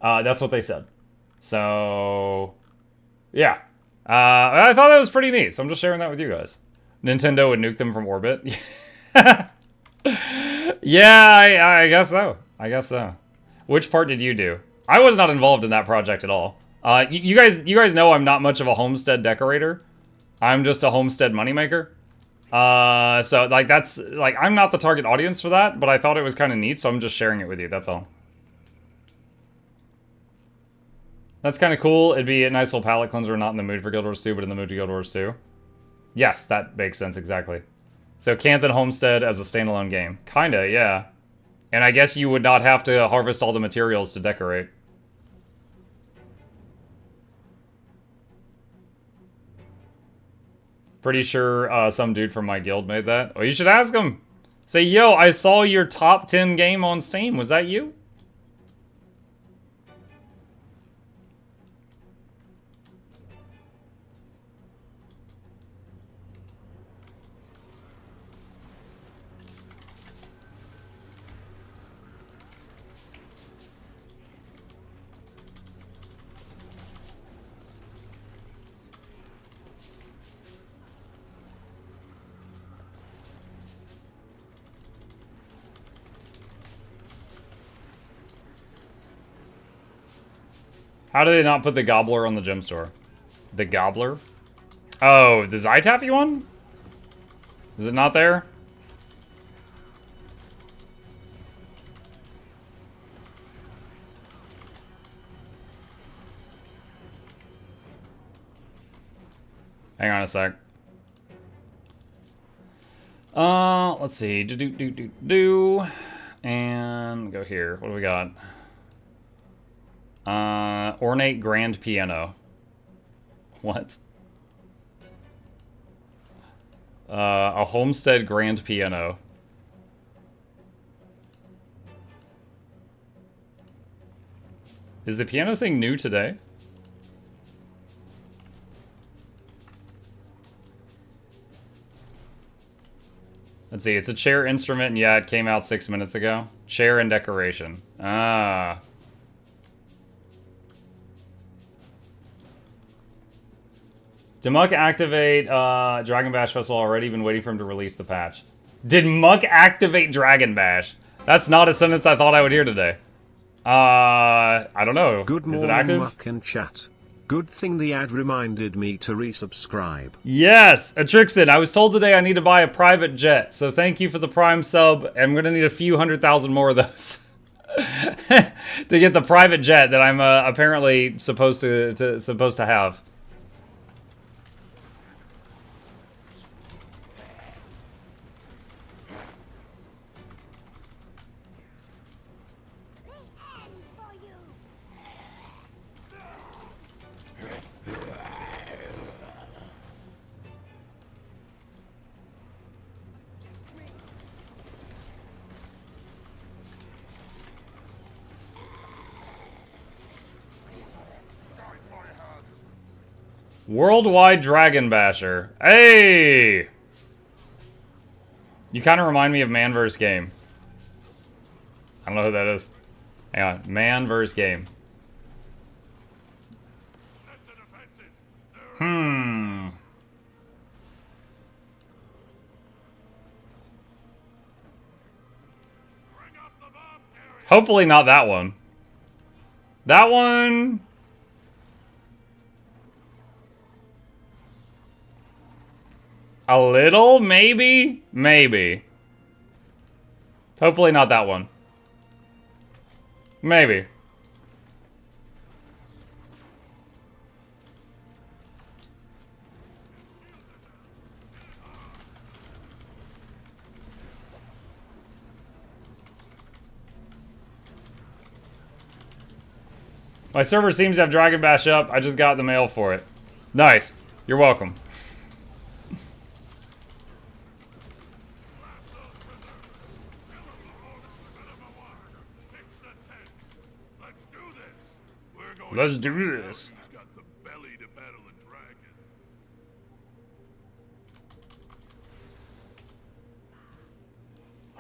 That's what they said. So, yeah. I thought that was pretty neat, so I'm just sharing that with you guys. Nintendo would nuke them from orbit. Yeah, I guess so. I guess so. Which part did you do? I was not involved in that project at all. You guys know I'm not much of a homestead decorator. I'm just a homestead moneymaker. So like that's like I'm not the target audience for that, but I thought it was kind of neat, so I'm just sharing it with you. That's all. That's kind of cool. It'd be a nice little palate cleanser. Not in the mood for Guild Wars 2, but in the mood to Guild Wars 2. Yes, that makes sense exactly. So Canthan Homestead as a standalone game, kinda, yeah. And I guess you would not have to harvest all the materials to decorate. Pretty sure some dude from my guild made that. Oh, you should ask him. Say, yo, I saw your top 10 game on Steam. Was that you? How do they not put the Gobbler on the gem store? The Gobbler? Oh, the Zytaffy one? Is it not there? Hang on a sec. Let's see. And go here. What do we got? Ornate grand piano. What? A homestead grand piano. Is the piano thing new today? Let's see, it's a chair instrument, and yeah, it came out 6 minutes ago. Chair and decoration. Ah. Did Muck activate Dragon Bash Festival already? Been waiting for him to release the patch. Did Muck activate Dragon Bash? That's not a sentence I thought I would hear today. I don't know. Good morning, is it active? Muck and chat. Good thing the ad reminded me to resubscribe. Yes, Atrixin, I was told today I need to buy a private jet, so thank you for the Prime sub. I'm gonna need a few 100,000 more of those to get the private jet that I'm apparently supposed to have. Worldwide Dragon Basher. Hey! You kind of remind me of Man vs. Game. I don't know who that is. Hang on. Man vs. Game. Hopefully not that one. That one... A little, maybe? Maybe. Hopefully not that one. Maybe. My server seems to have Dragon Bash up. I just got the mail for it. Nice. You're welcome. Let's do this.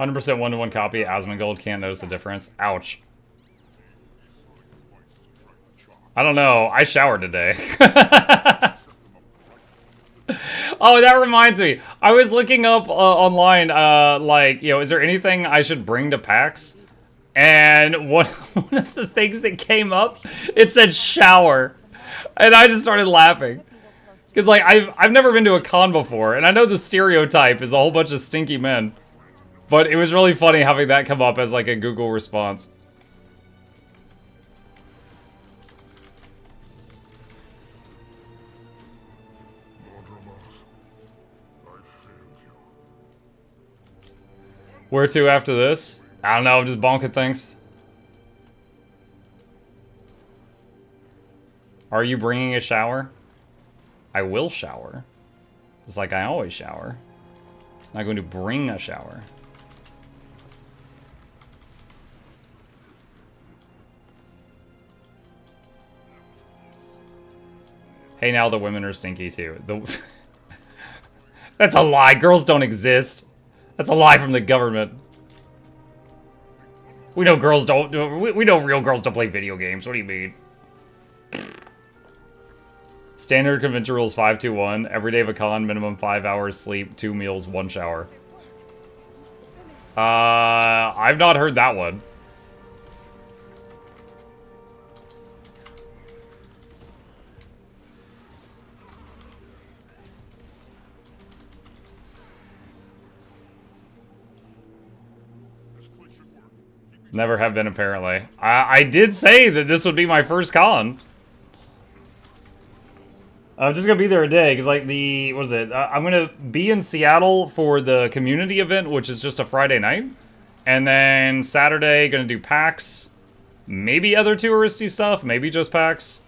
100% one-to-one copy. Asmongold can't notice the difference. Ouch. I don't know. I showered today. Oh, that reminds me. I was looking up online, like, you know, is there anything I should bring to PAX? And one of the things that came up, it said shower. And I just started laughing. Because, like, I've never been to a con before, and I know the stereotype is a whole bunch of stinky men. But it was really funny having that come up as, like, a Google response. Where to after this? I don't know, I'm just bonking things. Are you bringing a shower? I will shower. Just like I always shower. I'm not going to bring a shower. Hey, now the women are stinky too. That's a lie. Girls don't exist. That's a lie from the government. We know girls don't. We know real girls don't play video games. What do you mean? Standard convention rules 5-2-1. Every day of a con, minimum 5 hours sleep, 2 meals, 1 shower. I've not heard that one. Never have been, apparently. I did say that this would be my first con. I'm just gonna be there a day, because, like, what is it? I'm gonna be in Seattle for the community event, which is just a Friday night. And then Saturday, gonna do PAX. Maybe other touristy stuff, maybe just PAX.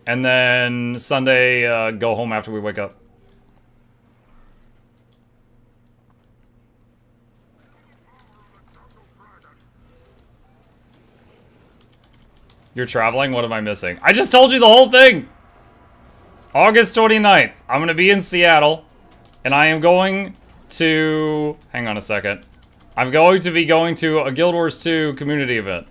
And then Sunday, go home after we wake up. You're traveling? What am I missing? I just told you the whole thing! August 29th. I'm going to be in Seattle. And I am going to... Hang on a second. I'm going to be going to a Guild Wars 2 community event.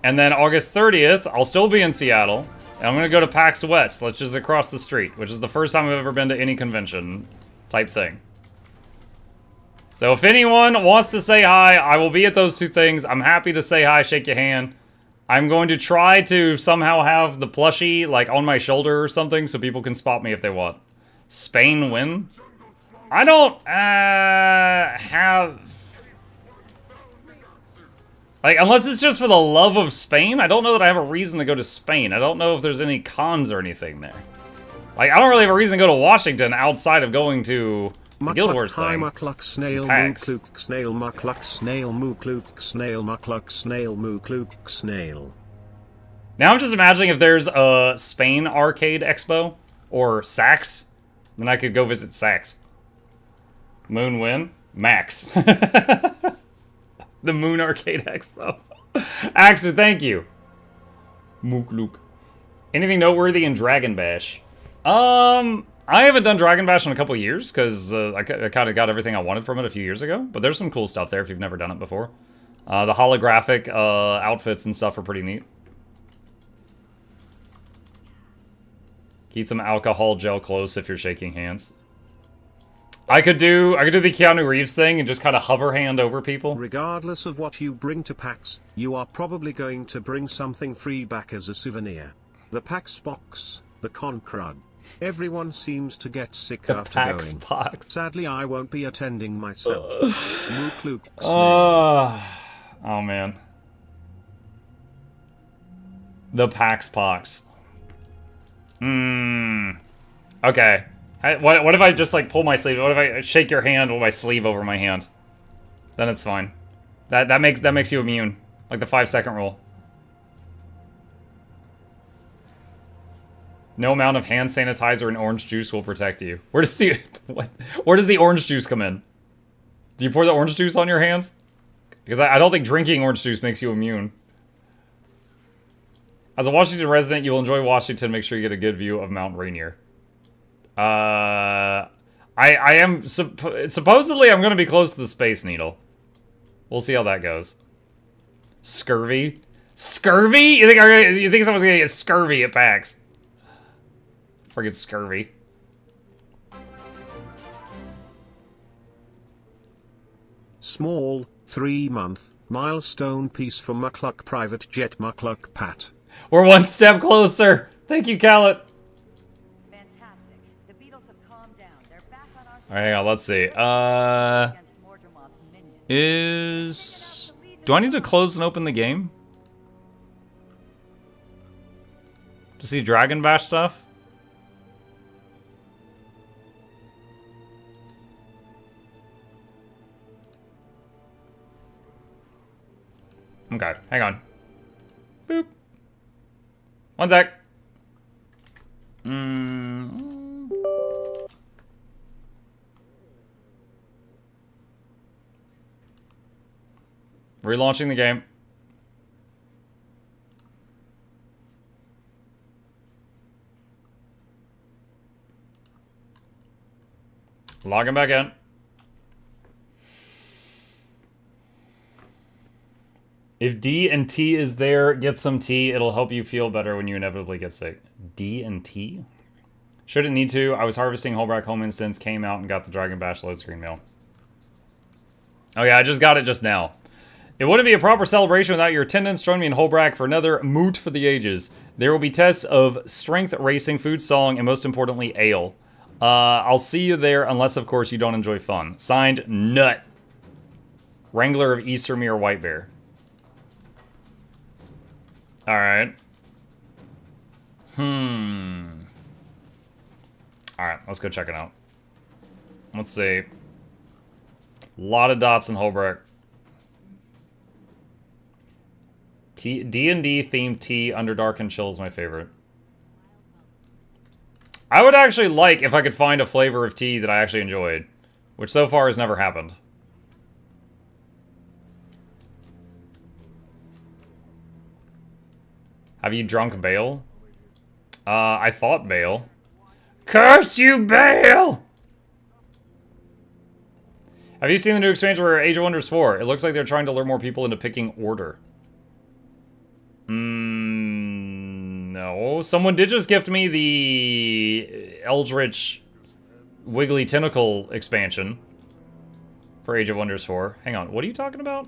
And then August 30th, I'll still be in Seattle. And I'm going to go to PAX West, which is across the street. Which is the first time I've ever been to any convention type thing. So if anyone wants to say hi, I will be at those two things. I'm happy to say hi, shake your hand. I'm going to try to somehow have the plushie, like, on my shoulder or something so people can spot me if they want. Spain win? I don't, have... Like, unless it's just for the love of Spain, I don't know that I have a reason to go to Spain. I don't know if there's any cons or anything there. Like, I don't really have a reason to go to Washington outside of going to the Guild Wars thing. Mukluk snail mukluk snail mukluk snail mukluk snail mukluk snail mukluk snail. Now I'm just imagining if there's a Spain Arcade Expo or Saks, then I could go visit Saks. Moon win? Max. The Moon Arcade Expo. Axer, thank you. Mukluk. Anything noteworthy in Dragon Bash? I haven't done Dragon Bash in a couple years, because I kind of got everything I wanted from it a few years ago. But there's some cool stuff there if you've never done it before. The holographic outfits and stuff are pretty neat. Keep some alcohol gel close if you're shaking hands. I could do the Keanu Reeves thing and just kind of hover hand over people. Regardless of what you bring to PAX, you are probably going to bring something free back as a souvenir. The PAX box, the con crud. Everyone seems to get sick after PAX going. box. Sadly, I won't be attending myself. Mukluk oh man. The PAX box. Okay. What if I just, like, pull my sleeve? What if I shake your hand with my sleeve over my hand? Then it's fine. That makes you immune. Like the 5-second rule. No amount of hand sanitizer and orange juice will protect you. Where does the where does the orange juice come in? Do you pour the orange juice on your hands? Because I don't think drinking orange juice makes you immune. As a Washington resident, you will enjoy Washington. Make sure you get a good view of Mount Rainier. I am supposedly I'm going to be close to the Space Needle. We'll see how that goes. Scurvy? Scurvy? You think someone's going to get scurvy at PAX? Friggin' scurvy. Small, 3-month, milestone piece for Mukluk private jet Mukluk Pat. We're one step closer. Thank you, Callet. Fantastic. The Beatles have calmed down. They're back on our side. Alright, hang on, let's see. Do I need to close and open the game? To see Dragon Bash stuff? Okay, hang on. Boop. One sec. Relaunching the game. Logging back in. If D and T is there, get some tea. It'll help you feel better when you inevitably get sick. D and T? Shouldn't need to. I was harvesting Holbrack Home Instance, came out and got the Dragon Bash load screen mail. Oh yeah, I just got it just now. It wouldn't be a proper celebration without your attendance. Join me in Holbrack for another Moot for the Ages. There will be tests of strength, racing, food, song, and most importantly, ale. I'll see you there unless, of course, you don't enjoy fun. Signed, Nut. Wrangler of Eastermere White Bear. Alright. Alright, let's go check it out. Let's see. A lot of dots in Holbrook. D&D themed tea, Underdark and Chill is my favorite. I would actually like if I could find a flavor of tea that I actually enjoyed, which so far has never happened. Have you drunk Bale? I thought Bale. Curse you, Bale! Have you seen the new expansion for Age of Wonders 4? It looks like they're trying to lure more people into picking order. No. Someone did just gift me the Eldritch Wiggly Tentacle expansion for Age of Wonders 4. Hang on, what are you talking about?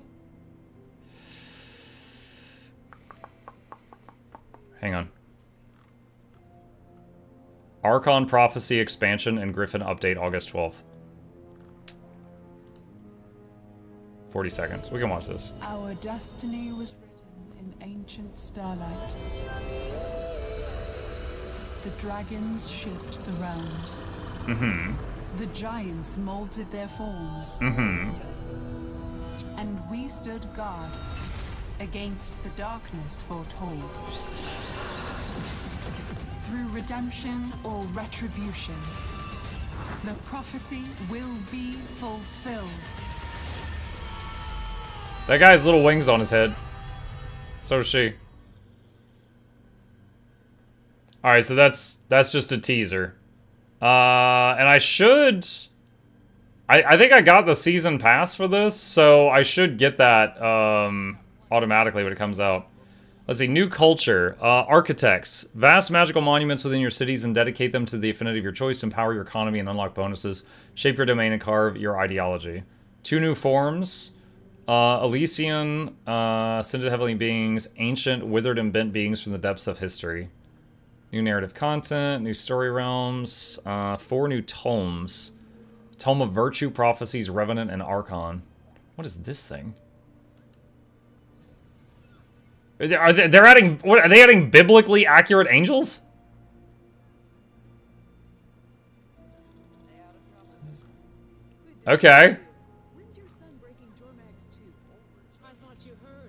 Hang on. Archon Prophecy expansion and Griffin update August 12th. 40 seconds. We can watch this. Our destiny was written in ancient starlight. The dragons shaped the realms. The giants molded their forms. And we stood guard against the darkness foretold. Through redemption or retribution, the prophecy will be fulfilled. That guy has little wings on his head. So does she. Alright, so that's just a teaser. And I should... I think I got the season pass for this, so I should get that automatically when it comes out. Let's see, new culture. Architects. Vast magical monuments within your cities and dedicate them to the affinity of your choice to empower your economy and unlock bonuses. Shape your domain and carve your ideology. 2 new forms. Elysian, Scented Heavenly Beings, Ancient, Withered and Bent Beings from the Depths of History. New narrative content, new story realms, 4 new tomes. Tome of Virtue, Prophecies, Revenant, and Archon. What is this thing? They're adding, what, are they adding biblically accurate angels? Okay.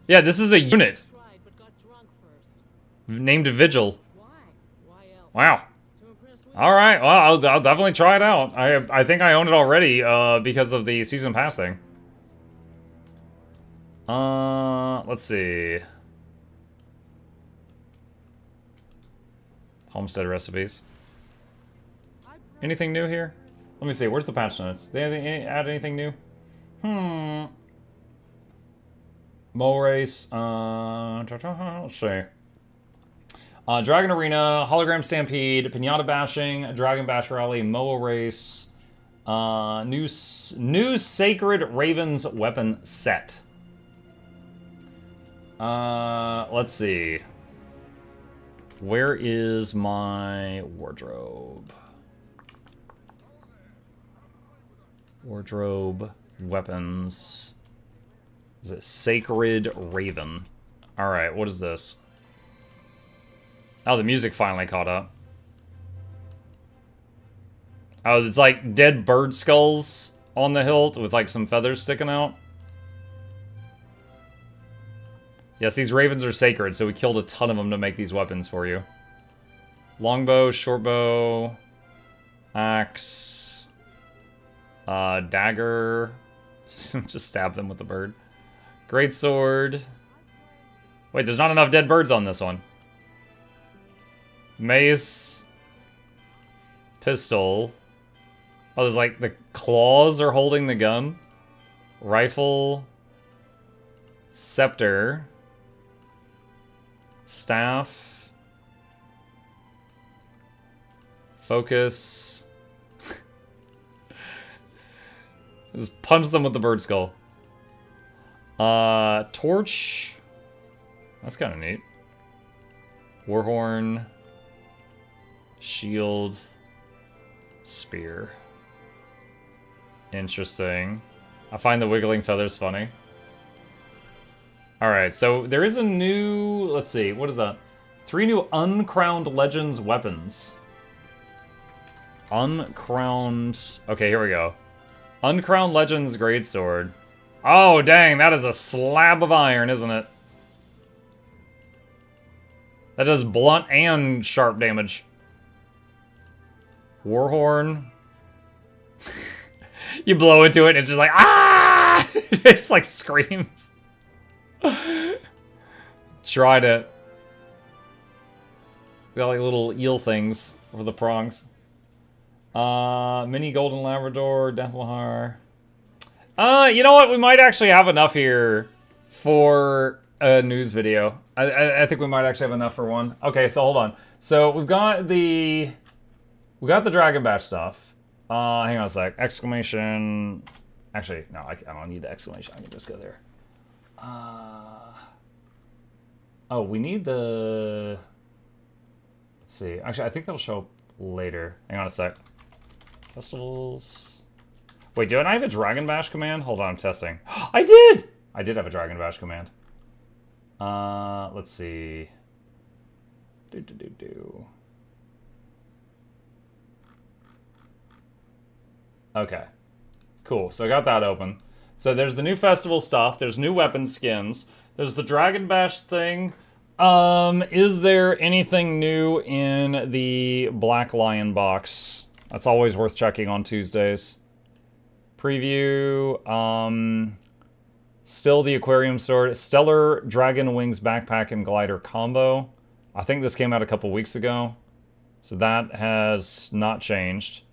Yeah, this is a unit. Named Vigil. Wow. Alright, well, I'll definitely try it out. I think I own it already, because of the season pass thing. Let's see. Homestead recipes. Anything new here? Let me see, where's the patch notes? They add anything new? Mole Race, let's see. Dragon Arena, Hologram Stampede, Pinata Bashing, Dragon Bash Rally, Moa Race, new Sacred Ravens weapon set. Let's see. Where is my wardrobe? Wardrobe, weapons. Is it Sacred Raven? Alright, what is this? Oh, the music finally caught up. Oh, it's like dead bird skulls on the hilt with like some feathers sticking out. Yes, these ravens are sacred, so we killed a ton of them to make these weapons for you. Longbow, shortbow, axe, dagger. Just stab them with the bird. Greatsword. Wait, there's not enough dead birds on this one. Mace. Pistol. Oh, there's like the claws are holding the gun. Rifle. Scepter. Staff. Focus. Just punch them with the bird skull. Torch. That's kind of neat. Warhorn. Shield. Spear. Interesting. I find the wiggling feathers funny. Alright, so there is a new... Let's see, what is that? 3 new Uncrowned Legends weapons. Uncrowned... Okay, here we go. Uncrowned Legends Greatsword. Oh, dang, that is a slab of iron, isn't it? That does blunt and sharp damage. Warhorn. You blow into it, and it's just like, ah! It just like screams. Tried it. Got like little eel things over the prongs. Mini Golden Labrador, Deathwahar. You know what? We might actually have enough here for a news video. I think we might actually have enough for one. Okay, so hold on. So we've got the Dragon Bash stuff. Hang on a sec. Exclamation. Actually, no, I don't need the exclamation. I can just go there. Oh, we need the... Let's see. Actually, I think that'll show up later. Hang on a sec. Festivals. Wait, do I have a Dragon Bash command? Hold on, I'm testing. I did! I did have a Dragon Bash command. Let's see. Okay. Cool, so I got that open. So there's the new festival stuff, there's new weapon skins, there's the Dragon Bash thing. Is there anything new in the Black Lion box? That's always worth checking on Tuesdays. Preview, still the Aquarium Sword, Stellar Dragon Wings Backpack and Glider combo. I think this came out a couple weeks ago, so that has not changed.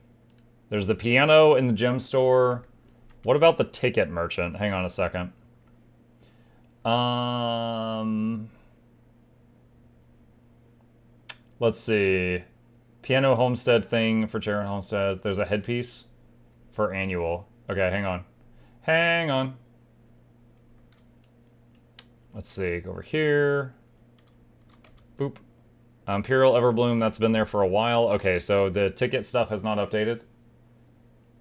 There's the piano in the gem store. What about the ticket merchant? Hang on a second. Let's see. Piano homestead thing for Charon Homesteads. There's a headpiece for annual. Okay, hang on. Hang on. Let's see. Go over here. Boop. Imperial Everbloom, that's been there for a while. Okay, so the ticket stuff has not updated.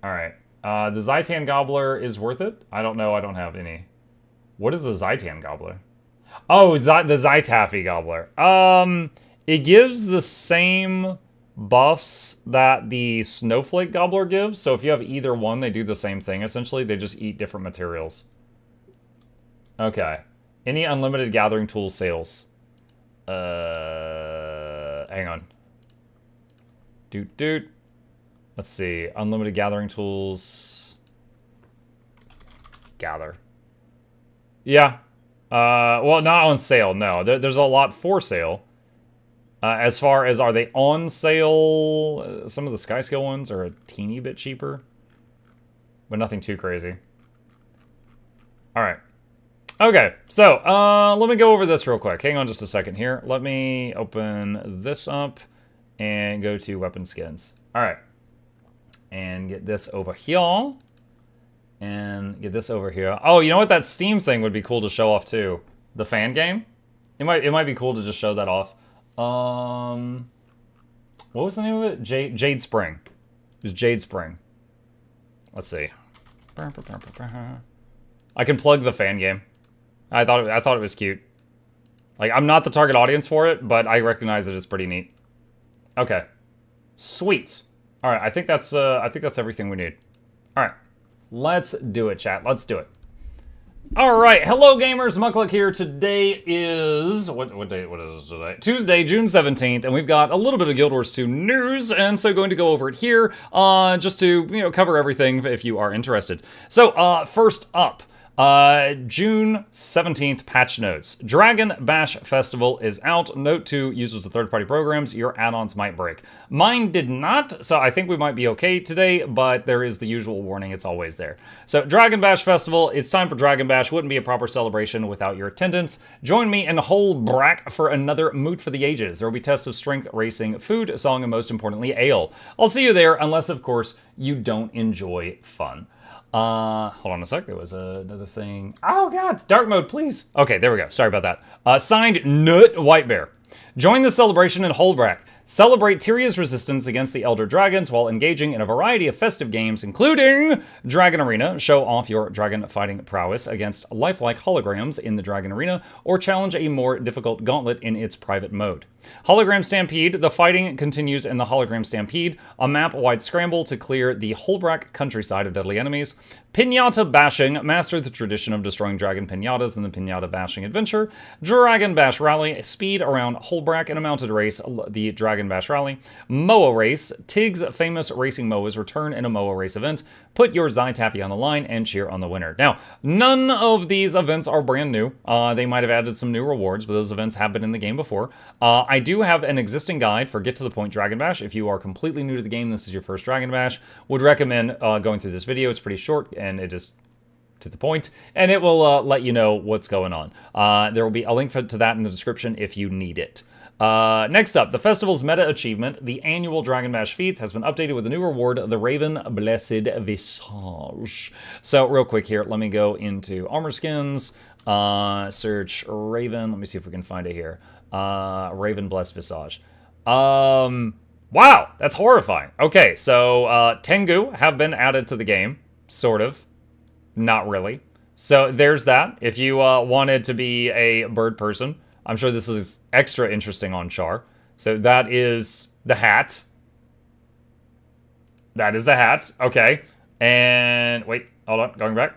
Alright. The Zaitan Gobbler is worth it? I don't know, I don't have any. What is the Zaitan Gobbler? Oh, the Zaitaffy Gobbler. It gives the same buffs that the Snowflake Gobbler gives, so if you have either one, they do the same thing, essentially. They just eat different materials. Okay. Any unlimited gathering tools sales? Hang on. Doot. Let's see. Unlimited gathering tools. Gather. Yeah. Well, not on sale, no. There's a lot for sale. As far as are they on sale, some of the Skyscale ones are a teeny bit cheaper. But nothing too crazy. Alright. Okay, so, let me go over this real quick. Hang on just a second here. Let me open this up and go to weapon skins. Alright. And get this over here. And get this over here. Oh, you know what? That Steam thing would be cool to show off too. The fan game? It might be cool to just show that off. What was the name of it? Jade Spring. It was Jade Spring. Let's see. I can plug the fan game. I thought it was cute. Like, I'm not the target audience for it, but I recognize that it's pretty neat. Okay. Sweet. All right, I think that's everything we need. All right. Let's do it, chat. Let's do it. All right, hello gamers, Mukluk here. Today is what day? What is today? Tuesday, June 17th, and we've got a little bit of Guild Wars 2 news, and so going to go over it here, just to cover everything if you are interested. So first up. June 17th patch notes. Dragon Bash Festival is out. Note to users of third-party programs, your add-ons might break. Mine did not, so I think we might be okay today, but there is the usual warning, it's always there. So, Dragon Bash Festival, it's time for Dragon Bash. Wouldn't be a proper celebration without your attendance. Join me in Holbrack for another Moot for the Ages. There will be tests of strength, racing, food, song, and most importantly, ale. I'll see you there, unless, of course, you don't enjoy fun. Hold on a sec, there was another thing. Oh god, dark mode, please. Okay, there we go, sorry about that. Signed, Nut White Bear. Join the celebration in Holbrack. Celebrate Tyria's resistance against the Elder Dragons while engaging in a variety of festive games, including Dragon Arena. Show off your dragon fighting prowess against lifelike holograms in the Dragon Arena, or challenge a more difficult gauntlet in its private mode. Hologram Stampede. The fighting continues in the Hologram Stampede, a map-wide scramble to clear the Holbrack countryside of deadly enemies. Pinata Bashing. Master the tradition of destroying dragon pinatas in the Pinata Bashing Adventure. Dragon Bash Rally. Speed around Holbrack in a mounted race, the Dragon Bash Rally. Moa Race. Tig's famous racing Moas return in a Moa Race event. Put your Zytaffy on the line and cheer on the winner. Now, none of these events are brand new. They might have added some new rewards, but those events have been in the game before. I do have an existing guide for Get to the Point Dragon Bash. If you are completely new to the game, this is your first Dragon Bash, would recommend going through this video. It's pretty short and it is to the point, and it will let you know what's going on. There will be a link to that in the description if you need it. Next up, the festival's meta achievement, the annual Dragon Bash feats, has been updated with a new reward, the Raven Blessed Visage. So real quick here, let me go into armor skins, search Raven. Let me see if we can find it here. Raven Blessed Visage. Wow, that's horrifying. Okay, so Tengu have been added to the game, sort of. Not really. So there's that. If you wanted to be a bird person, I'm sure this is extra interesting on Char. So that is the hat. That is the hat. Okay. And wait, hold on, going back.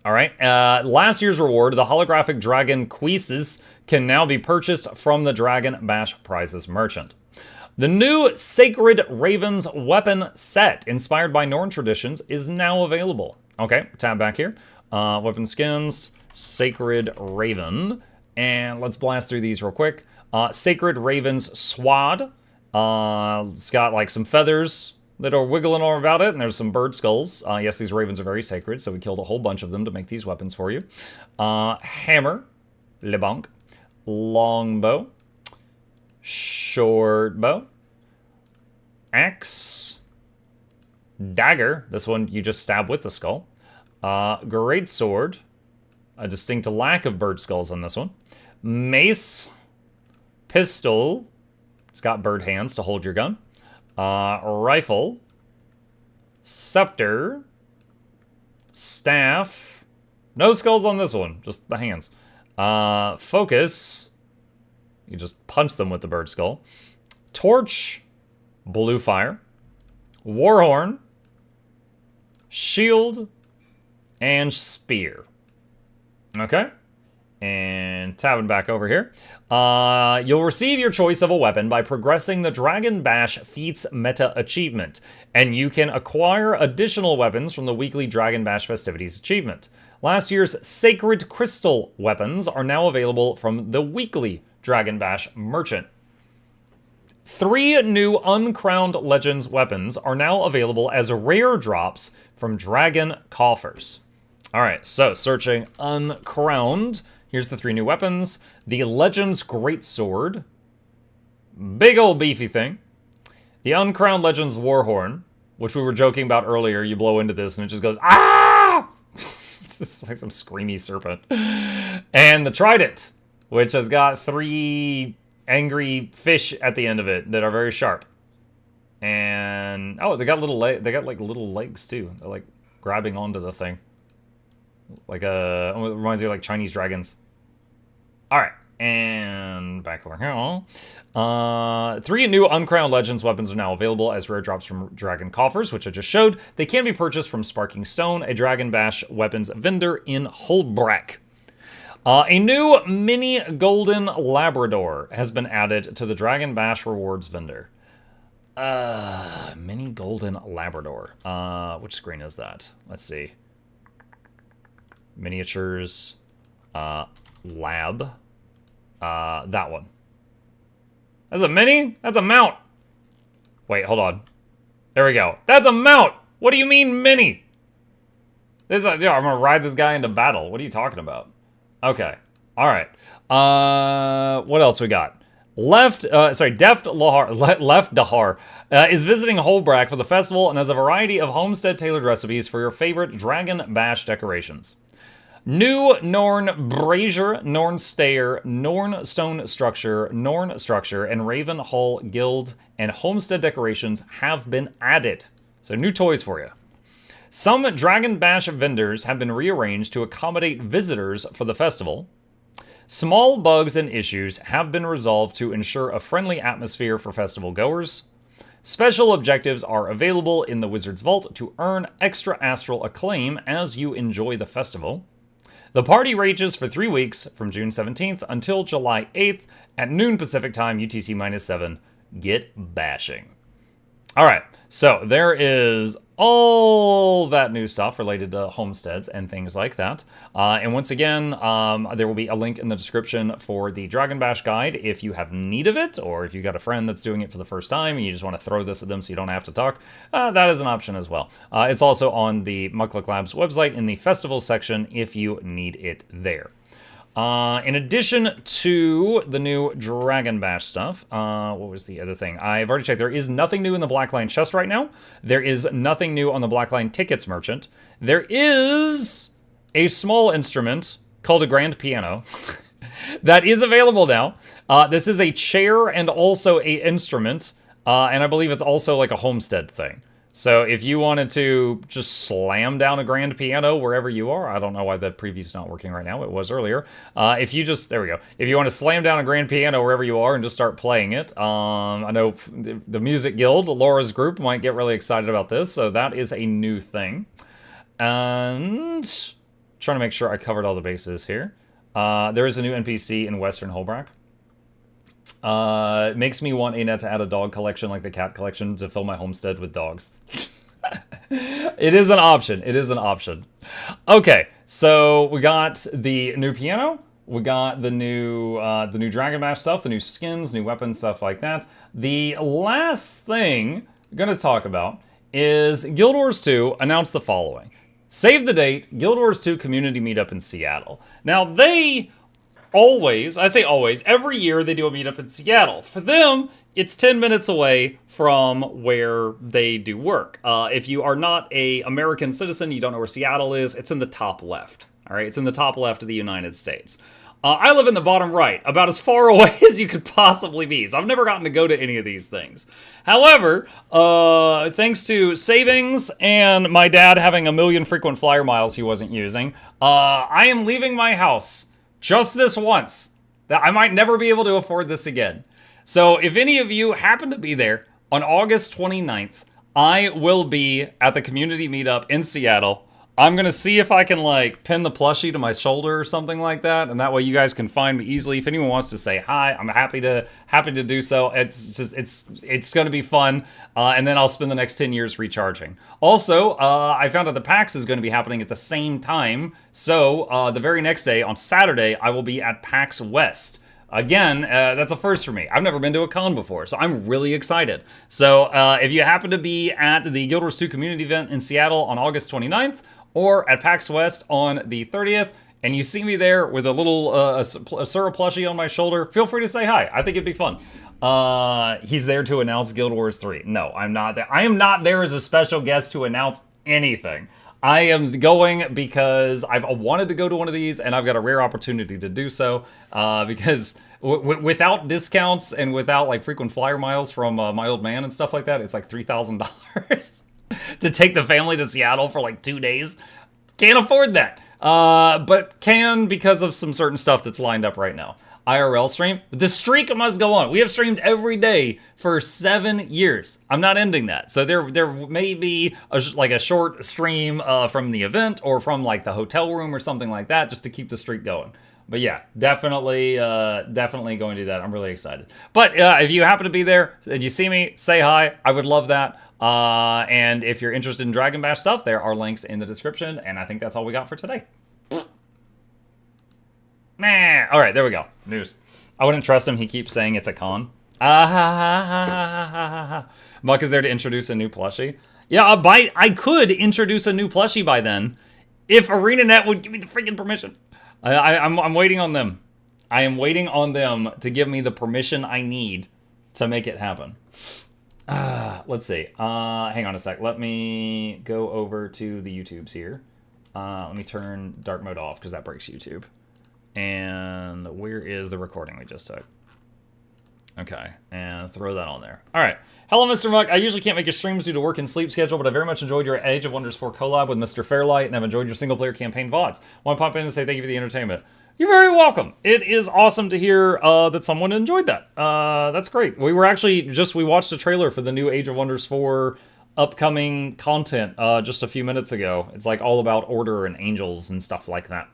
All right. Last year's reward, the holographic dragon Quises, can now be purchased from the Dragon Bash Prizes merchant. The new Sacred Ravens weapon set, inspired by Norn traditions, is now available. Okay, tab back here. Weapon skins, Sacred Raven. And let's blast through these real quick. Sacred Raven's Swad. It's got like some feathers that are wiggling all about it, and there's some bird skulls. Yes, these ravens are very sacred, so we killed a whole bunch of them to make these weapons for you. Hammer, Le Banc, Longbow, Short Bow, Axe, Dagger. This one you just stab with the skull. Great Sword. A distinct lack of bird skulls on this one. Mace. Pistol. It's got bird hands to hold your gun. Rifle. Scepter. Staff. No skulls on this one, just the hands. Focus. You just punch them with the bird skull. Torch. Blue fire. Warhorn. Shield. And spear. Okay. And tabbing back over here. You'll receive your choice of a weapon by progressing the Dragon Bash Feats meta achievement, and you can acquire additional weapons from the weekly Dragon Bash Festivities achievement. Last year's Sacred Crystal weapons are now available from the weekly Dragon Bash merchant. 3 new Uncrowned Legends weapons are now available as rare drops from Dragon Coffers. Alright, so searching Uncrowned. Here's the 3 new weapons. The Legends Greatsword. Big old beefy thing. The Uncrowned Legends Warhorn, which we were joking about earlier. You blow into this and it just goes, ah! It's just like some screamy serpent. And the Trident, which has got 3 angry fish at the end of it that are very sharp. And, oh, they got like little legs too. They're like grabbing onto the thing. Like it reminds me of like Chinese dragons. All right, and back over here. 3 new Uncrowned Legends weapons are now available as rare drops from Dragon Coffers, which I just showed. They can be purchased from Sparking Stone, a Dragon Bash weapons vendor in Holbrack. A new mini golden Labrador has been added to the Dragon Bash rewards vendor. Mini golden Labrador. Which screen is that? Let's see. Miniatures, lab, that one. That's a mini? That's a mount. Wait, hold on. There we go. That's a mount. What do you mean mini? I'm gonna ride this guy into battle. What are you talking about? Okay. All right. What else we got? Left Dahar is visiting Holbrack for the festival and has a variety of homestead tailored recipes for your favorite Dragon Bash decorations. New Norn Brazier, Norn Stair, Norn Stone Structure, Norn Structure, and Raven Hall Guild and Homestead decorations have been added. So new toys for you. Some Dragon Bash vendors have been rearranged to accommodate visitors for the festival. Small bugs and issues have been resolved to ensure a friendly atmosphere for festival goers. Special objectives are available in the Wizard's Vault to earn extra astral acclaim as you enjoy the festival. The party rages for 3 weeks from June 17th until July 8th at noon Pacific time, UTC-7. Get bashing. All right, so there is all that new stuff related to homesteads and things like that. And once again, there will be a link in the description for the Dragon Bash guide if you have need of it, or if you got a friend that's doing it for the first time and you just want to throw this at them so you don't have to talk, that is an option as well. It's also on the Mukluk Labs website in the festival section if you need it there. In addition to the new Dragon Bash stuff, what was the other thing? I've already checked. There is nothing new in the Blackline chest right now. There is nothing new on the Blackline tickets merchant. There is a small instrument called a grand piano that is available now. This is a chair and also a instrument, and I believe it's also like a homestead thing. So if you wanted to just slam down a grand piano wherever you are, I don't know why the preview's not working right now, it was earlier. If you just, there we go. If you want to slam down a grand piano wherever you are and just start playing it, I know the Music Guild, Laura's group, might get really excited about this, so that is a new thing. And trying to make sure I covered all the bases here. There is a new NPC in Western Holbrack. It makes me want Annette to add a dog collection like the cat collection to fill my homestead with dogs. It is an option. It is an option. Okay, so we got the new piano. We got the new Dragon Bash stuff, the new skins, new weapons, stuff like that. The last thing we're going to talk about is Guild Wars 2 announced the following. Save the date, Guild Wars 2 community meetup in Seattle. Now, they always, I say always, every year they do a meetup in Seattle. For them, it's 10 minutes away from where they do work. If you are not an American citizen, you don't know where Seattle is, it's in the top left. All right, it's in the top left of the United States. I live in the bottom right, about as far away as you could possibly be, so I've never gotten to go to any of these things. However, thanks to savings and my dad having 1 million frequent flyer miles he wasn't using, I am leaving my house just this once. That I might never be able to afford this again. So if any of you happen to be there on August 29th, I will be at the community meetup in Seattle. I'm going to see if I can like pin the plushie to my shoulder or something like that, and that way you guys can find me easily. If anyone wants to say hi, I'm happy to do so. It's going to be fun, and then I'll spend the next 10 years recharging. Also, I found out the PAX is going to be happening at the same time, so the very next day, on Saturday, I will be at PAX West. Again, that's a first for me. I've never been to a con before, so I'm really excited. So if you happen to be at the Guild Wars 2 community event in Seattle on August 29th, or at PAX West on the 30th, and you see me there with a little a Sura plushie on my shoulder, feel free to say hi. I think it'd be fun. He's there to announce Guild Wars 3. No, I'm not there. I am not there as a special guest to announce anything. I am going because I've wanted to go to one of these, and I've got a rare opportunity to do so, because without discounts and without like frequent flyer miles from my old man and stuff like that, it's like $3,000 to take the family to Seattle for like 2 days. Can't afford that, but can because of some certain stuff that's lined up right now. IRL stream. The streak must go on. We have streamed every day for 7 years. I'm not ending that. So there may be like a short stream from the event or from like the hotel room or something like that, just to keep the streak going. But yeah, definitely going to do that. I'm really excited. But if you happen to be there, and you see me, say hi. I would love that. And if you're interested in Dragon Bash stuff, there are links in the description. And I think that's all we got for today. Nah. All right, there we go. News. I wouldn't trust him. He keeps saying it's a con. Muck is there to introduce a new plushie. Yeah, I could introduce a new plushie by then, if ArenaNet would give me the freaking permission. I'm waiting on them. I am waiting on them to give me the permission I need to make it happen. Let's see. Hang on a sec. Let me go over to the YouTubes here. Let me turn dark mode off because that breaks YouTube. And where is the recording we just took? Okay, and throw that on there. All right. Hello, Mr. Muck. I usually can't make your streams due to work and sleep schedule, but I very much enjoyed your Age of Wonders 4 collab with Mr. Fairlight, and I've enjoyed your single-player campaign VODs. Want to pop in and say thank you for the entertainment. You're very welcome. It is awesome to hear that someone enjoyed that. That's great. We were actually we watched a trailer for the new Age of Wonders 4 upcoming content just a few minutes ago. It's like all about order and angels and stuff like that.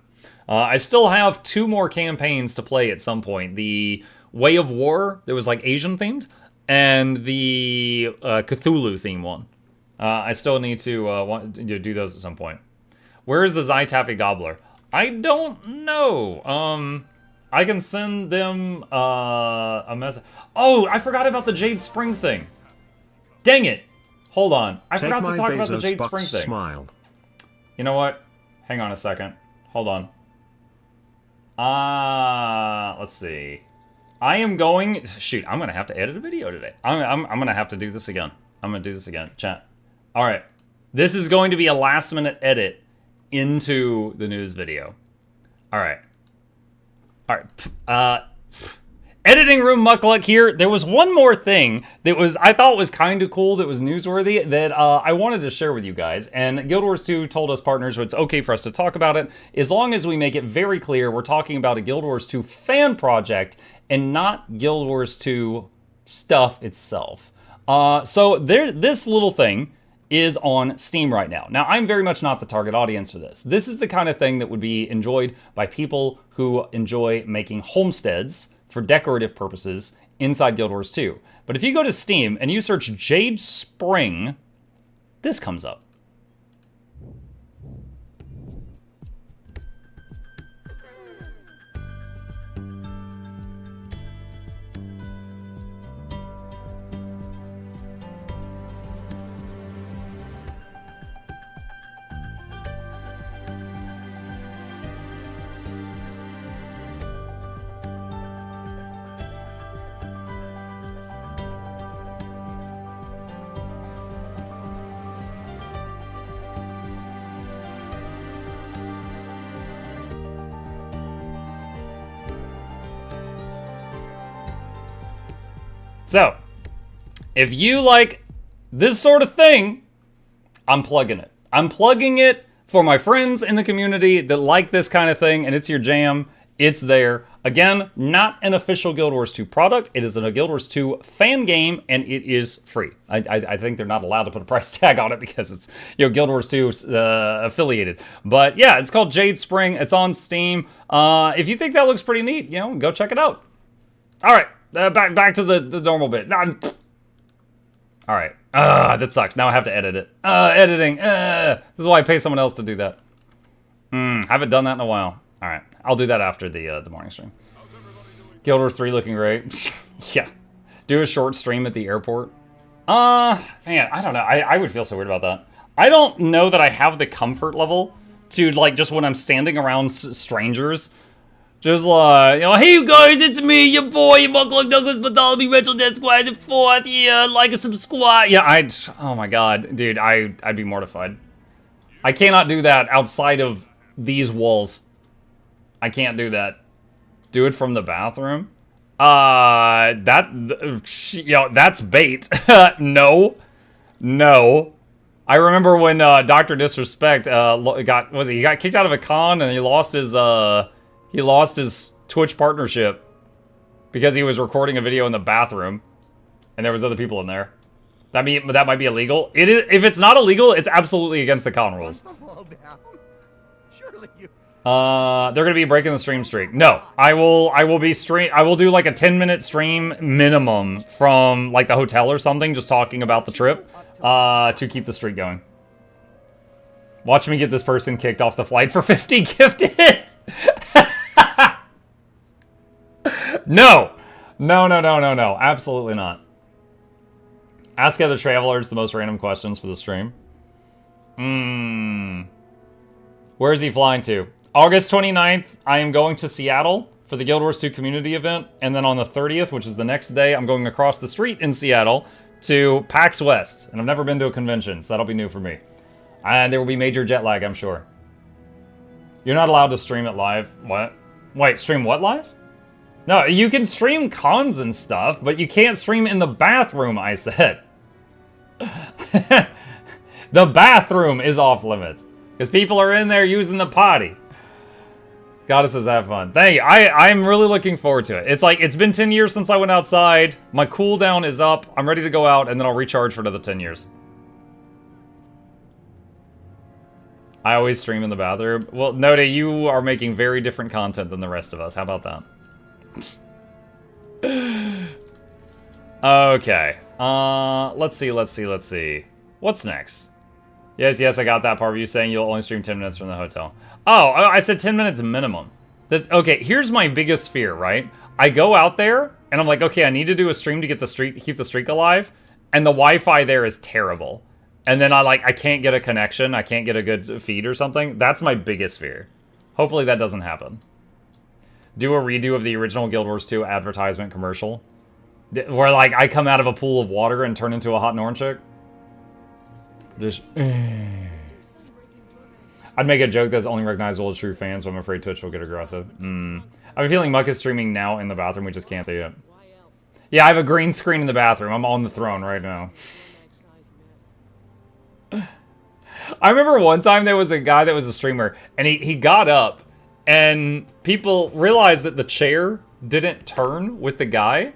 I still have 2 more campaigns to play at some point. The Way of War, that was like Asian themed, and the Cthulhu theme one. I still need to do those at some point. Where is the Zytaffy Gobbler? I don't know. I can send them a message. Oh, I forgot about the Jade Spring thing. Dang it. Hold on. I forgot to talk about the Jade Spring thing. Smile. You know what? Hang on a second. Hold on. Let's see. I am going... Shoot, I'm going to have to edit a video today. I'm going to have to do this again. I'm going to do this again. Chat. All right. This is going to be a last-minute edit into the news video. All right. All right. Editing room muckluck here. There was one more thing that I thought was kind of cool, that was newsworthy, that I wanted to share with you guys. And Guild Wars 2 told us partners it's okay for us to talk about it, as long as we make it very clear we're talking about a Guild Wars 2 fan project and not Guild Wars 2 stuff itself. So this little thing is on Steam right now. Now, I'm very much not the target audience for this. This is the kind of thing that would be enjoyed by people who enjoy making homesteads for decorative purposes inside Guild Wars 2. But if you go to Steam and you search Jade Spring, this comes up. So, if you like this sort of thing, I'm plugging it. I'm plugging it for my friends in the community that like this kind of thing, and it's your jam. It's there. Again, not an official Guild Wars 2 product. It is a Guild Wars 2 fan game, and it is free. I think they're not allowed to put a price tag on it because it's Guild Wars 2 affiliated. But yeah, it's called Jade Spring. It's on Steam. If you think that looks pretty neat, go check it out. All right. Back to the normal bit. All right. That sucks. Now I have to edit it. Editing. This is why I pay someone else to do that. Haven't done that in a while. All right. I'll do that after the morning stream. Guild Wars 3 looking great. Yeah. Do a short stream at the airport. Man, I don't know. I would feel so weird about that. I don't know that I have the comfort level to, like, just when I'm standing around strangers, just like, hey guys, it's me, your boy, your Mukluk Douglas Bartholomew, Retro Dead Squad, the 4th, yeah, like a subscribe. Yeah, oh my god, dude, I'd be mortified. I cannot do that outside of these walls. I can't do that. Do it from the bathroom? That's bait. No. I remember when Dr. Disrespect he got kicked out of a con and he lost his Twitch partnership because he was recording a video in the bathroom and there was other people in there. That might be illegal. It is, if it's not illegal, it's absolutely against the con rules. They're gonna be breaking the stream streak. No, I will do like a 10-minute stream minimum from like the hotel or something, just talking about the trip, to keep the streak going. Watch me get this person kicked off the flight for 50 gifted. No, absolutely not. Ask other travelers the most random questions for the stream. Where is he flying to? August 29th, I am going to Seattle for the Guild Wars 2 community event. And then on the 30th, which is the next day, I'm going across the street in Seattle to PAX West. And I've never been to a convention, so that'll be new for me. And there will be major jet lag, I'm sure. You're not allowed to stream it live. What? Wait, stream what live? No, you can stream cons and stuff, but you can't stream in the bathroom, I said. The bathroom is off limits. Because people are in there using the potty. Goddesses have fun. Thank you. I'm really looking forward to it. It's like, it's been 10 years since I went outside. My cooldown is up. I'm ready to go out, and then I'll recharge for another 10 years. I always stream in the bathroom. Well, Noda, you are making very different content than the rest of us. How about that? Okay. Let's see. What's next? Yes, I got that part of you saying you'll only stream 10 minutes from the hotel. Oh, I said 10 minutes minimum. Okay, here's my biggest fear, right? I go out there, and I'm like, okay, I need to do a stream to get keep the streak alive, and the Wi-Fi there is terrible. And then I can't get a connection, I can't get a good feed or something. That's my biggest fear. Hopefully that doesn't happen. Do a redo of the original Guild Wars 2 advertisement commercial. Where, like, I come out of a pool of water and turn into a hot and orange chick. Just... I'd make a joke that's only recognizable to true fans, but I'm afraid Twitch will get aggressive. I have a feeling Muck is streaming now in the bathroom, we just can't see it. Yeah, I have a green screen in the bathroom. I'm on the throne right now. I remember one time there was a guy that was a streamer, and he got up, and people realized that the chair didn't turn with the guy,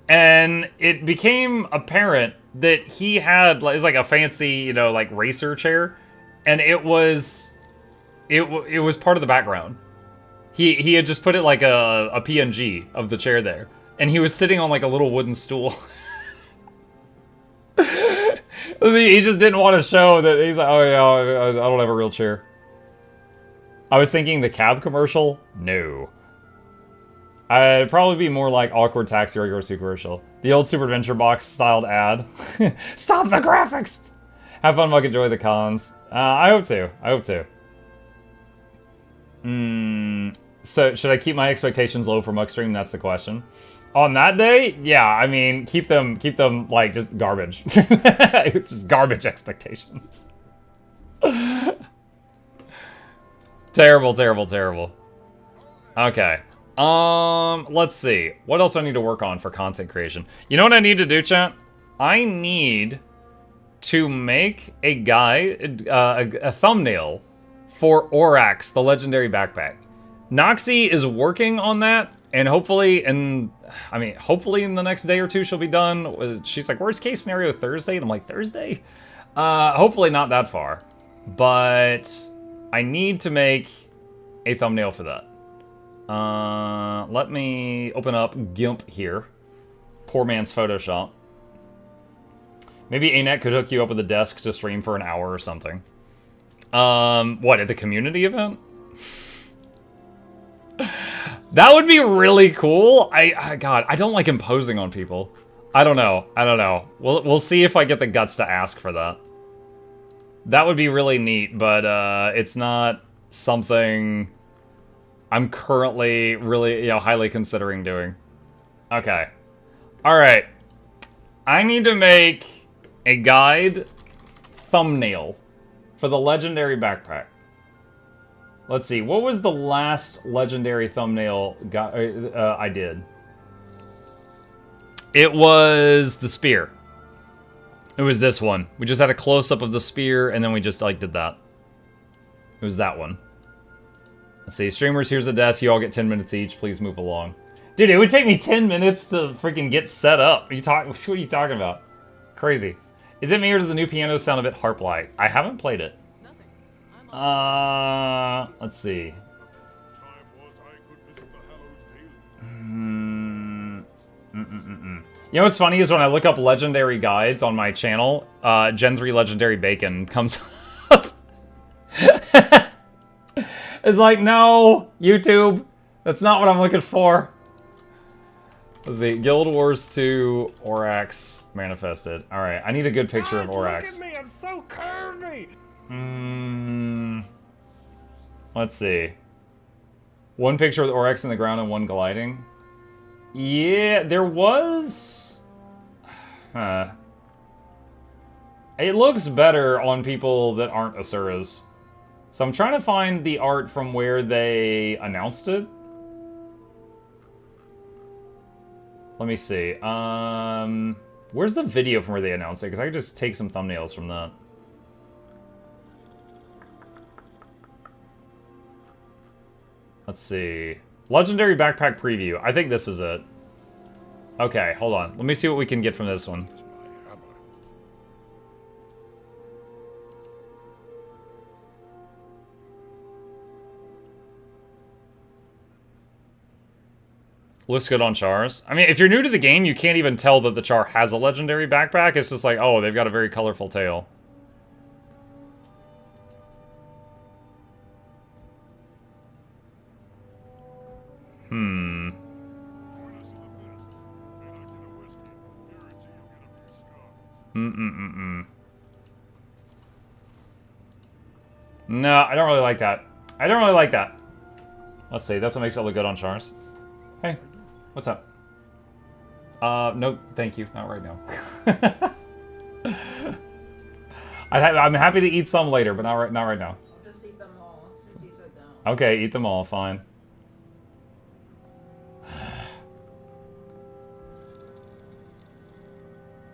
and it became apparent that he had, it was like a fancy, you know, like racer chair, and it was part of the background. He had just put it like a PNG of the chair there, and he was sitting on like a little wooden stool. He just didn't want to show that he's like, oh yeah, I don't have a real chair. I was thinking the cab commercial? No. It'd probably be more like awkward taxi regular super commercial. The old Super Adventure Box styled ad. Stop the graphics! Have fun, Muck, enjoy the cons. I hope to. So, should I keep my expectations low for Muck Stream? That's the question. On that day, yeah, I mean, keep them, like, just garbage. It's just garbage expectations. Terrible. Okay. Let's see. What else do I need to work on for content creation? You know what I need to do, chat? I need to make a guide, a thumbnail for Orax, the legendary backpack. Noxxi is working on that, and hopefully in the next day or two she'll be done. She's like, worst case scenario Thursday, and I'm like, Thursday? Hopefully not that far, but I need to make a thumbnail for that. Let me open up GIMP here. Poor man's Photoshop. Maybe ANET could hook you up with a desk to stream for an hour or something. What, at the community event? That would be really cool. God, I don't like imposing on people. I don't know. We'll see if I get the guts to ask for that. That would be really neat, but it's not something I'm currently really, highly considering doing. Okay. Alright. I need to make a guide thumbnail for the legendary backpack. Let's see, what was the last legendary thumbnail I did? It was the spear. It was this one. We just had a close-up of the spear, and then we just, did that. It was that one. Let's see, streamers, here's a desk. You all get 10 minutes each. Please move along. Dude, it would take me 10 minutes to freaking get set up. What are you talking about? Crazy. Is it me, or does the new piano sound a bit harp-like? I haven't played it. Let's see. You know what's funny is when I look up legendary guides on my channel, Gen 3 Legendary Bacon comes up. It's like, no, YouTube, that's not what I'm looking for. Let's see, Guild Wars 2, Orax manifested. All right, I need a good picture of Orax. Look at me, I'm so curvy. Let's see. One picture with Orax in the ground and one gliding. Yeah, there was... It looks better on people that aren't Asuras. So I'm trying to find the art from where they announced it. Let me see. Where's the video from where they announced it? Because I could just take some thumbnails from that. Let's see. Legendary Backpack Preview. I think this is it. Okay, hold on. Let me see what we can get from this one. Looks good on Chars. I mean, if you're new to the game, you can't even tell that the Char has a legendary backpack. It's just like, oh, they've got a very colorful tail. No, I don't really like that. I don't really like that. Let's see. That's what makes it look good on Chars. Hey, what's up? No, thank you. Not right now. I'm happy to eat some later, but not right now. I'll just eat them all, since you said no. Okay, eat them all. Fine.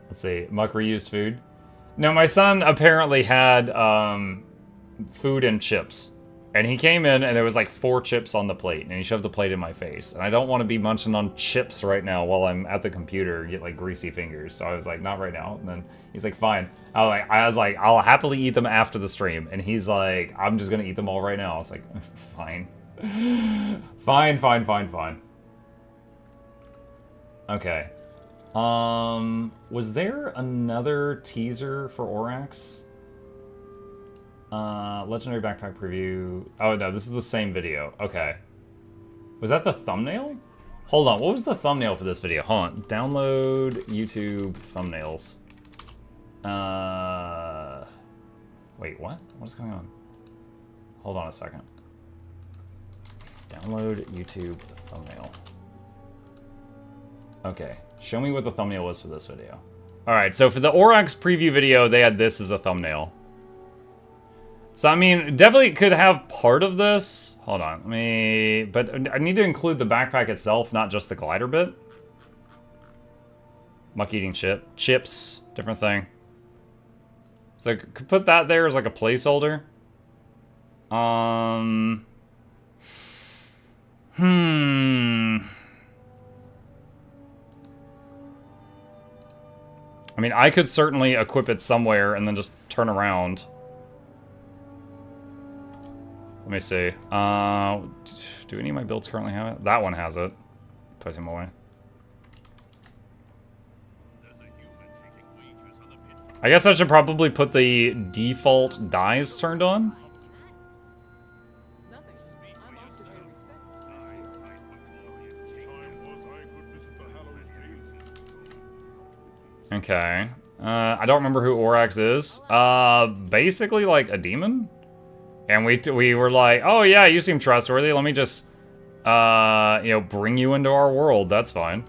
Let's see. Muck reused food. No, my son apparently had food and chips. And he came in and there was like 4 chips on the plate. And he shoved the plate in my face. And I don't want to be munching on chips right now while I'm at the computer and get like greasy fingers. So I was like, not right now. And then he's like, fine. I was like, I'll happily eat them after the stream. And he's like, I'm just going to eat them all right now. I was like, fine. Fine. Okay. Was there another teaser for Orax? Legendary Backpack Preview. Oh, no, this is the same video. Okay. Was that the thumbnail? Hold on, what was the thumbnail for this video? Hold on. Download YouTube thumbnails. Wait, what? What's going on? Hold on a second. Download YouTube thumbnail. Okay, show me what the thumbnail was for this video. Alright, so for the Orax preview video, they had this as a thumbnail. So, I mean, definitely could have part of this. Hold on, but I need to include the backpack itself, not just the glider bit. Muck eating chips, different thing. So I could put that there as like a placeholder. I mean, I could certainly equip it somewhere and then just turn around. Let me see. Do any of my builds currently have it? That one has it. Put him away. I guess I should probably put the default dies turned on. Okay. I don't remember who Orax is. Basically like a demon. And we were like, oh yeah, you seem trustworthy. Let me just, you know, bring you into our world. That's fine.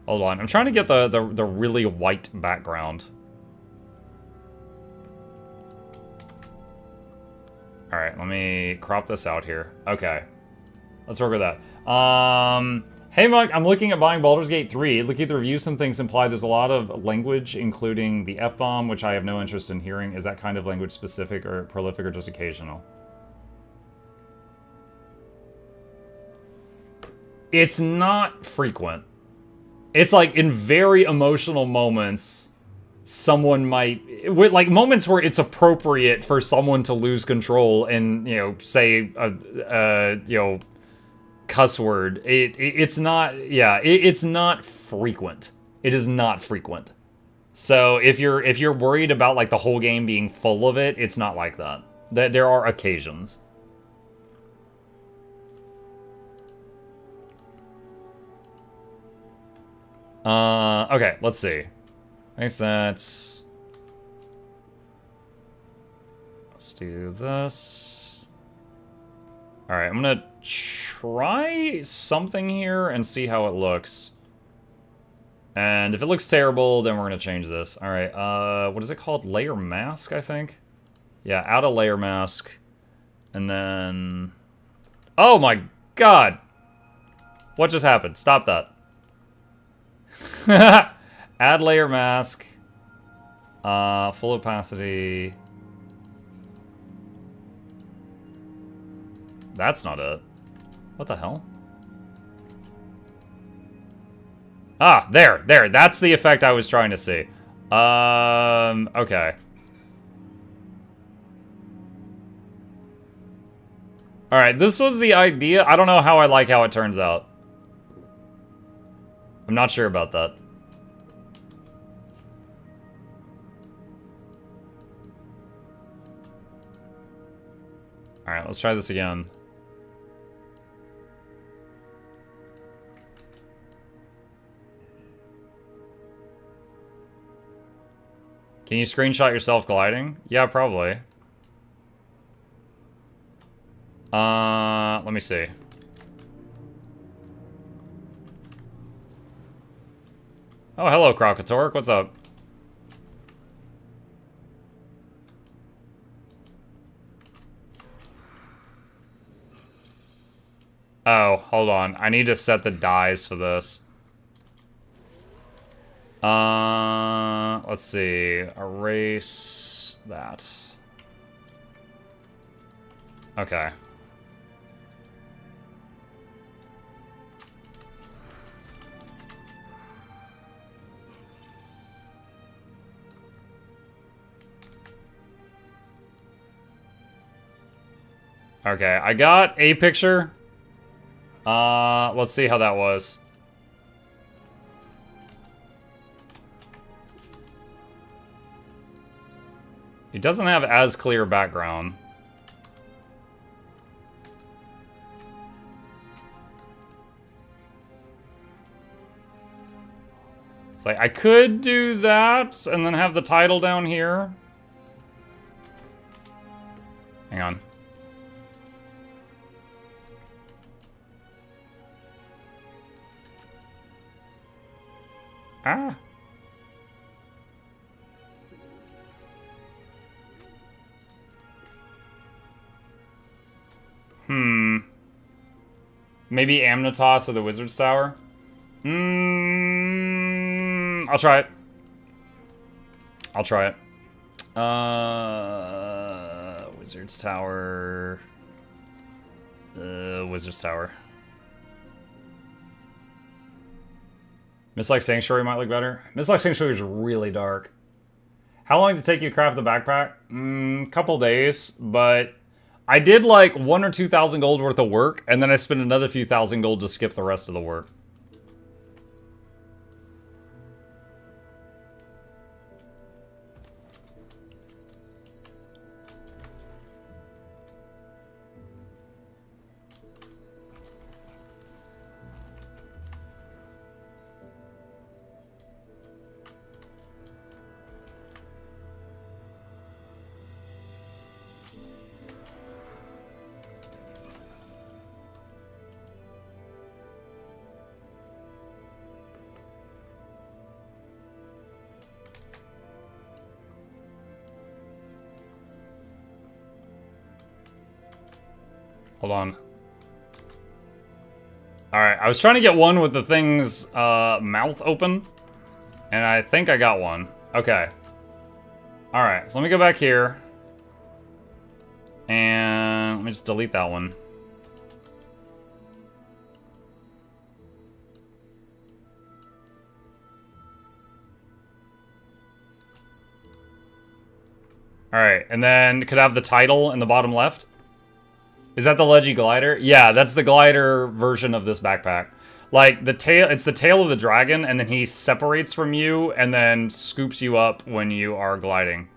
Hold on, I'm trying to get the really white background. All right, let me crop this out here. Okay, let's work with that. Hey Muck, I'm looking at buying Baldur's Gate 3. Looking at the reviews, some things imply there's a lot of language, including the F-bomb, which I have no interest in hearing. Is that kind of language specific or prolific or just occasional? It's not frequent. It's like in very emotional moments, someone might, like moments where it's appropriate for someone to lose control and, you know, say, you know, cuss word. It's not, yeah, it's not frequent. It is not frequent. So if you're worried about like the whole game being full of it, it's not like that. There are occasions. Okay, let's see. I guess that's, let's do this. All right, I'm gonna try something here and see how it looks. And if it looks terrible, then we're gonna change this. All right, what is it called? Layer mask, I think. Yeah, add a layer mask. And then... Oh my god! What just happened? Stop that. Add layer mask. Full opacity. That's not it. What the hell? Ah, there. That's the effect I was trying to see. Okay. Alright, this was the idea. I don't know how I like how it turns out. I'm not sure about that. Alright, let's try this again. Can you screenshot yourself gliding? Yeah, probably. Let me see. Oh, hello, Crocotork. What's up? Oh, hold on. I need to set the dies for this. Let's see. Erase that. Okay. Okay, I got a picture. Let's see how that was. It doesn't have as clear background. It's like, I could do that and then have the title down here. Hang on. Ah. Maybe Amnatos or the Wizard's Tower? I'll try it. I'll try it. Wizard's Tower. Wizard's Tower. Mistlike Sanctuary might look better. Mistlike Sanctuary is really dark. How long did it take you to craft the backpack? Couple days, but I did like 1,000 or 2,000 gold worth of work, and then I spent another few thousand gold to skip the rest of the work. Hold on. Alright, I was trying to get one with the thing's mouth open. And I think I got one. Okay. Alright, so let me go back here. And let me just delete that one. Alright, and then could I have the title in the bottom left? Is that the Leggy glider? Yeah, that's the glider version of this backpack. Like, the tail, it's the tail of the dragon, and then he separates from you, and then scoops you up when you are gliding.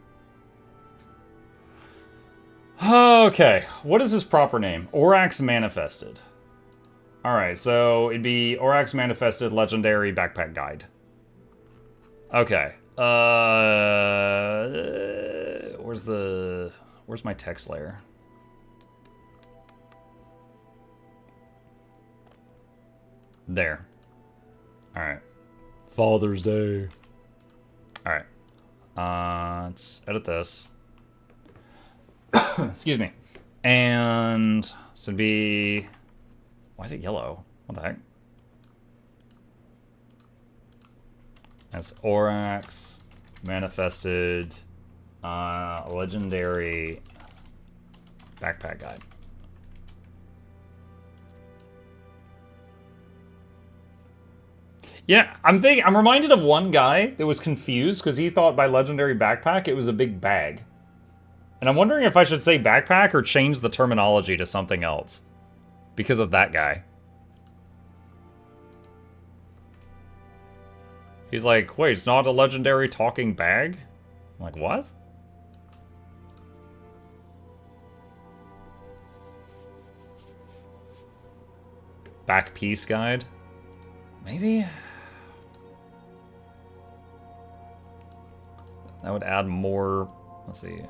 Okay, what is his proper name? Orax Manifested. Alright, so it'd be Orax Manifested Legendary Backpack Guide. Okay. Where's my text layer? There. Alright. Father's Day. Alright. Let's edit this. Excuse me. And this would be... Why is it yellow? What the heck? That's Orax, Manifested, Legendary Backpack Guide. Yeah, I'm reminded of one guy that was confused because he thought by Legendary Backpack it was a big bag. And I'm wondering if I should say backpack or change the terminology to something else. Because of that guy. He's like, wait, it's not a legendary talking bag? I'm like, what? Back piece guide? Maybe? That would add more, let's see.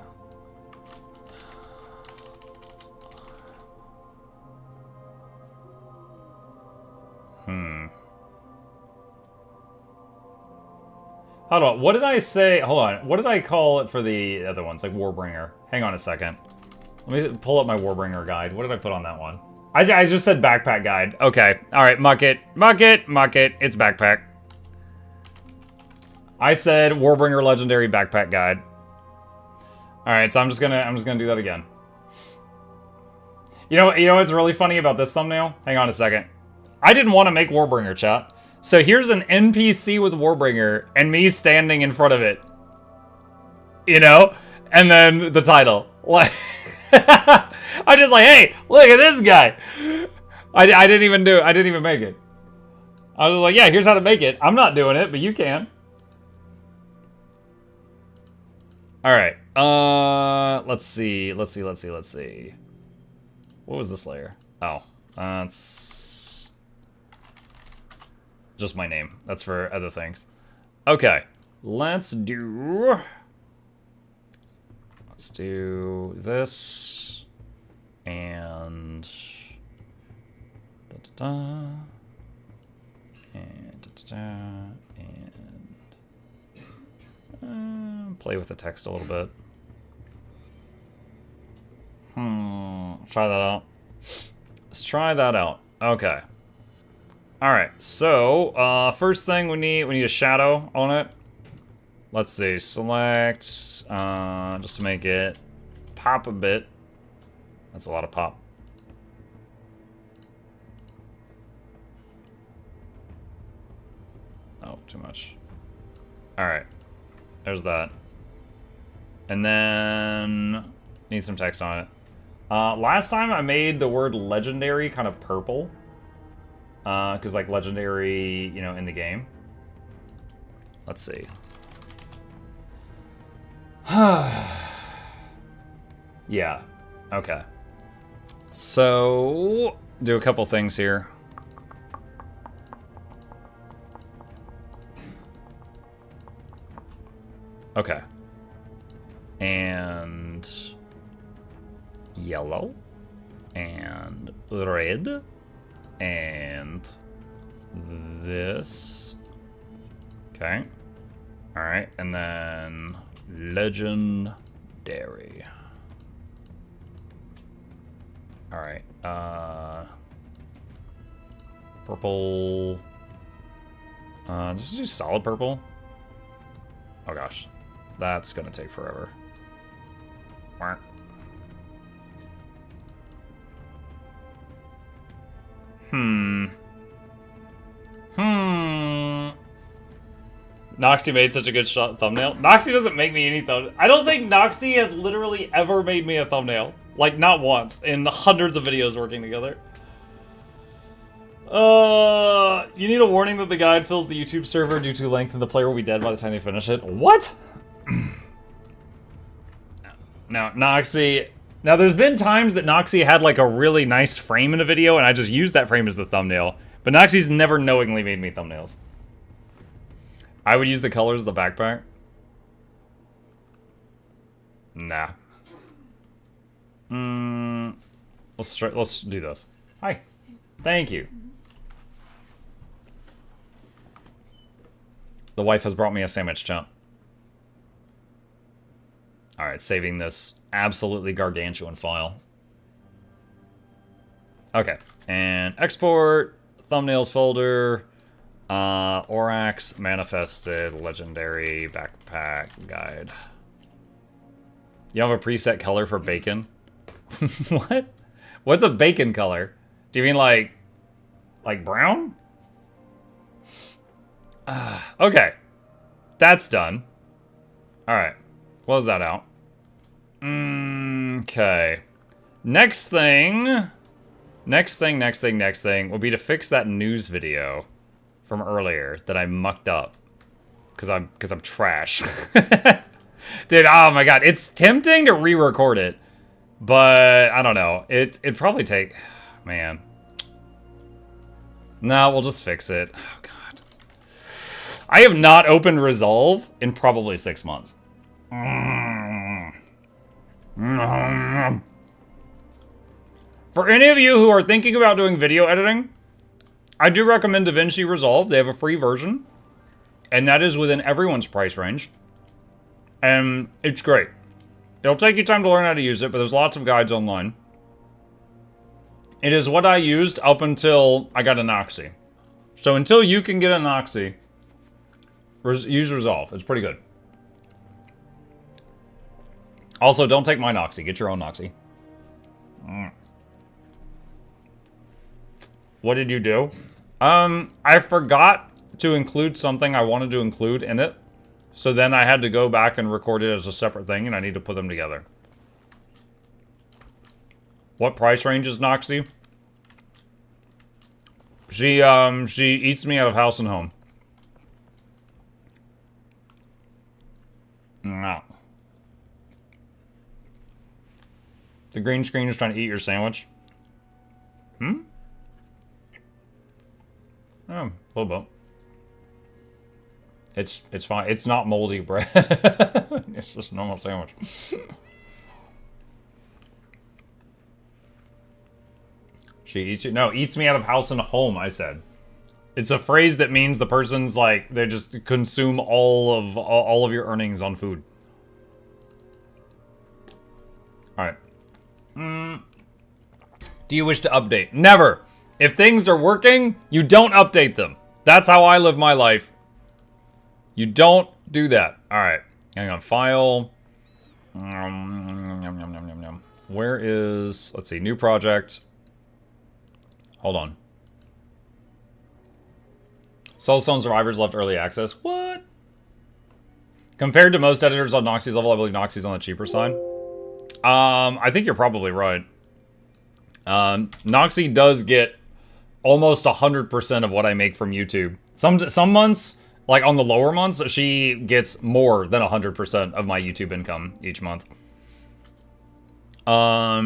Hold on, what did I say? Hold on, what did I call it for the other ones, like Warbringer? Hang on a second. Let me pull up my Warbringer guide. What did I put on that one? I just said backpack guide. Okay, alright, muck it, it's backpack. I said Warbringer Legendary Backpack Guide. Alright, so I'm just gonna do that again. You know what's really funny about this thumbnail? Hang on a second. I didn't want to make Warbringer, chat. So here's an NPC with Warbringer, and me standing in front of it. You know? And then the title. Like, I'm just like, hey, look at this guy. I didn't even make it. I was like, yeah, here's how to make it. I'm not doing it, but you can. Alright, let's see. What was this layer? Oh, it's just my name. That's for other things. Okay, let's do this, and play with the text a little bit. Let's try that out. Let's try that out. Okay. Alright, so, first thing we need a shadow on it. Let's see, select, just to make it pop a bit. That's a lot of pop. Oh, too much. Alright, there's that. And then, need some text on it. Last time I made the word legendary kind of purple. Because like legendary, you know, in the game. Let's see. Yeah, okay. So, do a couple things here. Okay. And yellow and red and this. Okay. All right, and then legendary. All right. Purple. Just do solid purple. Oh gosh, that's gonna take forever. Noxxi made such a good thumbnail. Noxxi doesn't make me any thumbnail. I don't think Noxxi has literally ever made me a thumbnail. Like, not once, in hundreds of videos working together. You need a warning that the guide fills the YouTube server due to length and the player will be dead by the time they finish it. What? Now, Noxxi... Now, there's been times that Noxxi had, like, a really nice frame in a video, and I just used that frame as the thumbnail. But Noxxi's never knowingly made me thumbnails. I would use the colors of the backpack. Nah. Let's do this. Hi. Thank you. The wife has brought me a sandwich, chump. Alright, saving this absolutely gargantuan file. Okay, and export, thumbnails folder, Orax, manifested, legendary, backpack, guide. You have a preset color for bacon? What? What's a bacon color? Do you mean like brown? Okay, that's done. All right, close that out. Okay, next thing will be to fix that news video from earlier that I mucked up because I'm trash. Dude, oh my god, it's tempting to re-record it, but I don't know. It'd probably take, man. No, we'll just fix it. Oh god. I have not opened Resolve in probably 6 months. For any of you who are thinking about doing video editing, I do recommend DaVinci Resolve. They have a free version, and that is within everyone's price range. And it's great. It'll take you time to learn how to use it, but there's lots of guides online. It is what I used up until I got a Noxxi. So until you can get a Noxxi, use Resolve. It's pretty good. Also, don't take my Noxxi. Get your own Noxxi. What did you do? I forgot to include something I wanted to include in it. So then I had to go back and record it as a separate thing, and I need to put them together. What price range is Noxxi? She eats me out of house and home. No. The green screen is trying to eat your sandwich. Oh, a little bit. It's fine. It's not moldy bread. It's just a normal sandwich. She eats you? No, eats me out of house and home, I said. It's a phrase that means the person's like, they just consume all of your earnings on food. Alright. Do you wish to update? Never! If things are working, you don't update them. That's how I live my life. You don't do that. Alright. Hang on. File. Where is... Let's see. New project. Hold on. Soulstone Survivors left early access. What? Compared to most editors on Noxxi's level, I believe Noxxi's on the cheaper side. I think you're probably right. Noxxi does get almost 100% of what I make from YouTube. Some months... Like, on the lower months, she gets more than 100% of my YouTube income each month. Let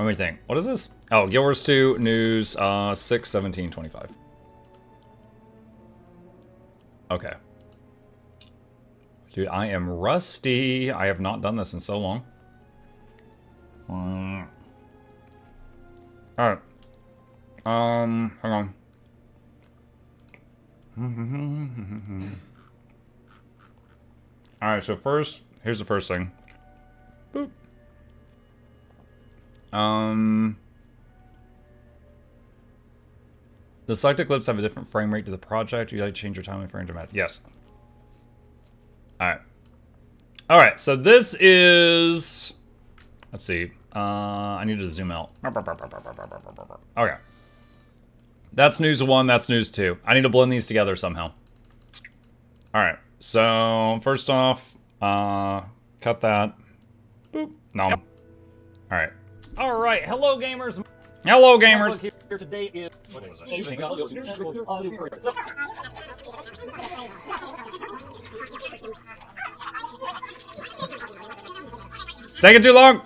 me think. What is this? Oh, Guild Wars 2 news, 6/17/25. Okay. Dude, I am rusty. I have not done this in so long. Alright. Hang on. Alright, so first, here's the first thing. Boop. The selected clips have a different frame rate to the project. You like to change your timing frame to match? Yes. Alright. Alright, so this is... Let's see. I need to zoom out. Okay. That's news 1, that's news 2. I need to blend these together somehow. Alright, so first off, cut that. Boop. No. Alright. Alright, hello gamers. Hello gamers. Here today is... What is it? Taking too long.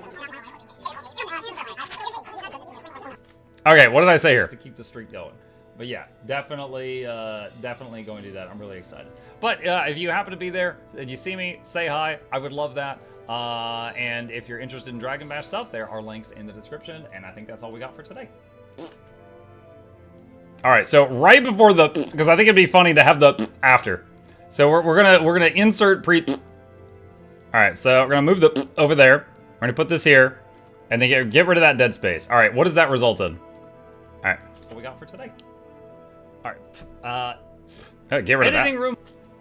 Okay, what did I say here? Just to keep the streak going. But yeah, definitely going to do that. I'm really excited. But if you happen to be there, and you see me, say hi. I would love that. And if you're interested in Dragon Bash stuff, there are links in the description. And I think that's all we got for today. All right, so right before the, because I think it'd be funny to have the after. So we're gonna insert pre. All right, so we're gonna move the over there. We're gonna put this here, and then get rid of that dead space. All right, what does that result in? All right, what we got for today? All right, get rid of that. Editing room.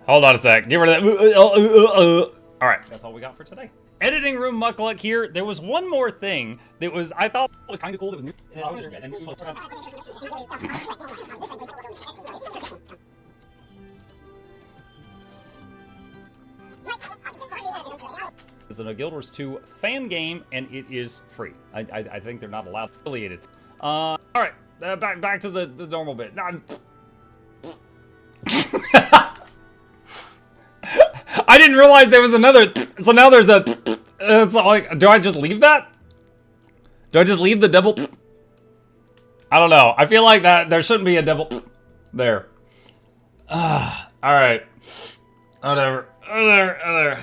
Hold on a sec. Get rid of that. All right, that's all we got for today. Editing room mukluk here. There was one more thing that I thought was kind of cool. That was new. This is a Guild Wars 2 fan game, and it is free. I think they're not allowed affiliated. All right, back to the normal bit. I didn't realize there was another. So now there's a. It's like, do I just leave that? Do I just leave the double? I don't know. I feel like that there shouldn't be a double there. All right. Whatever.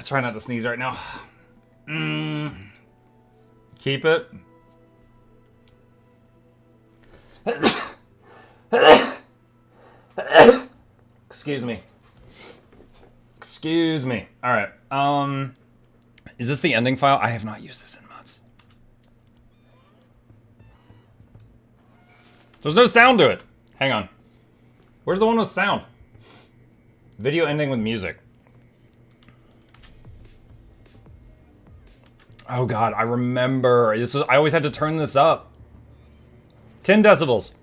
Try not to sneeze right now. Keep it. Excuse me. Excuse me. All right. Is this the ending file? I have not used this in months. There's no sound to it. Hang on. Where's the one with sound? Video ending with music. Oh God, I remember. I always had to turn this up. 10 decibels.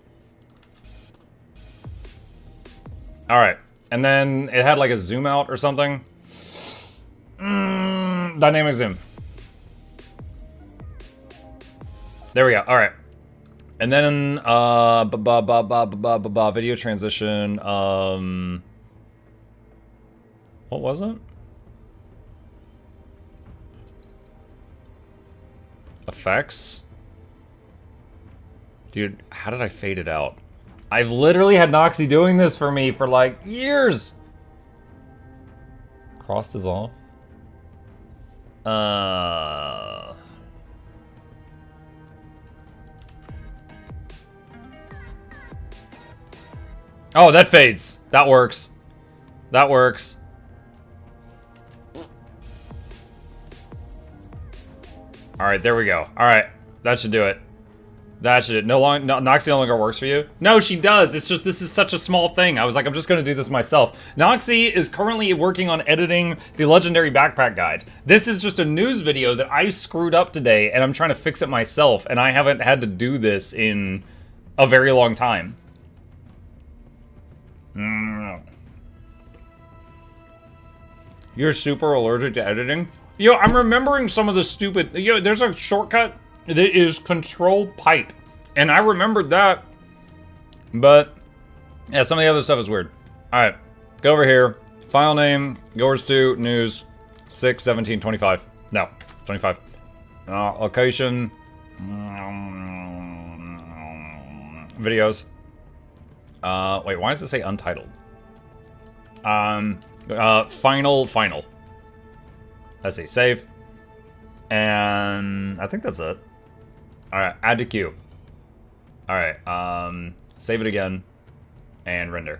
All right. And then it had like a zoom out or something. Dynamic zoom. There we go. All right. And then video transition. What was it? Effects. Dude, how did I fade it out? I've literally had Noxxi doing this for me for like years. Crossed is off. Oh, that fades. That works. That works. All right, there we go. All right, that should do it. That should Noxxi no longer works for you? No, she does. It's just this is such a small thing. I was like, I'm just gonna do this myself. Noxxi is currently working on editing the Legendary Backpack Guide. This is just a news video that I screwed up today, and I'm trying to fix it myself, and I haven't had to do this in a very long time. You're super allergic to editing? Yo, I'm remembering some of the stupid... Yo, there's a shortcut that is Control Pipe. And I remembered that. But, yeah, some of the other stuff is weird. Alright, go over here. File name, Guild Wars 2, news, 6/17/25. No, 25. Location. Videos. Wait, why does it say untitled? Final. Let's see, save. And I think that's it. Alright, add to queue. Alright, save it again. And render.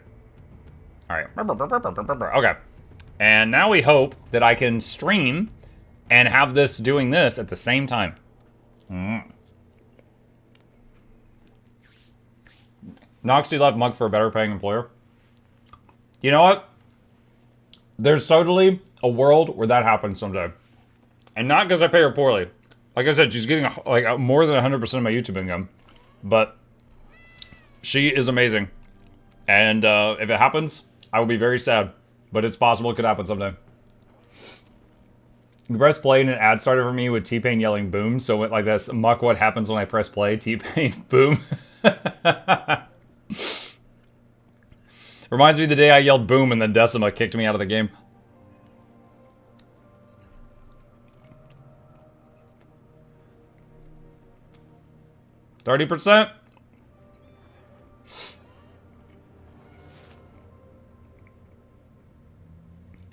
Alright. Okay. And now we hope that I can stream and have this doing this at the same time. Noxxi left Mug for a better paying employer. You know what? There's totally a world where that happens someday. And not because I pay her poorly. Like I said, she's getting more than 100% of my YouTube income. But she is amazing. And if it happens, I will be very sad. But it's possible it could happen someday. You press play and an ad started for me with T-Pain yelling boom. So it like this, Muck, what happens when I press play? T-Pain, boom. Reminds me of the day I yelled boom and then Decima kicked me out of the game. %30?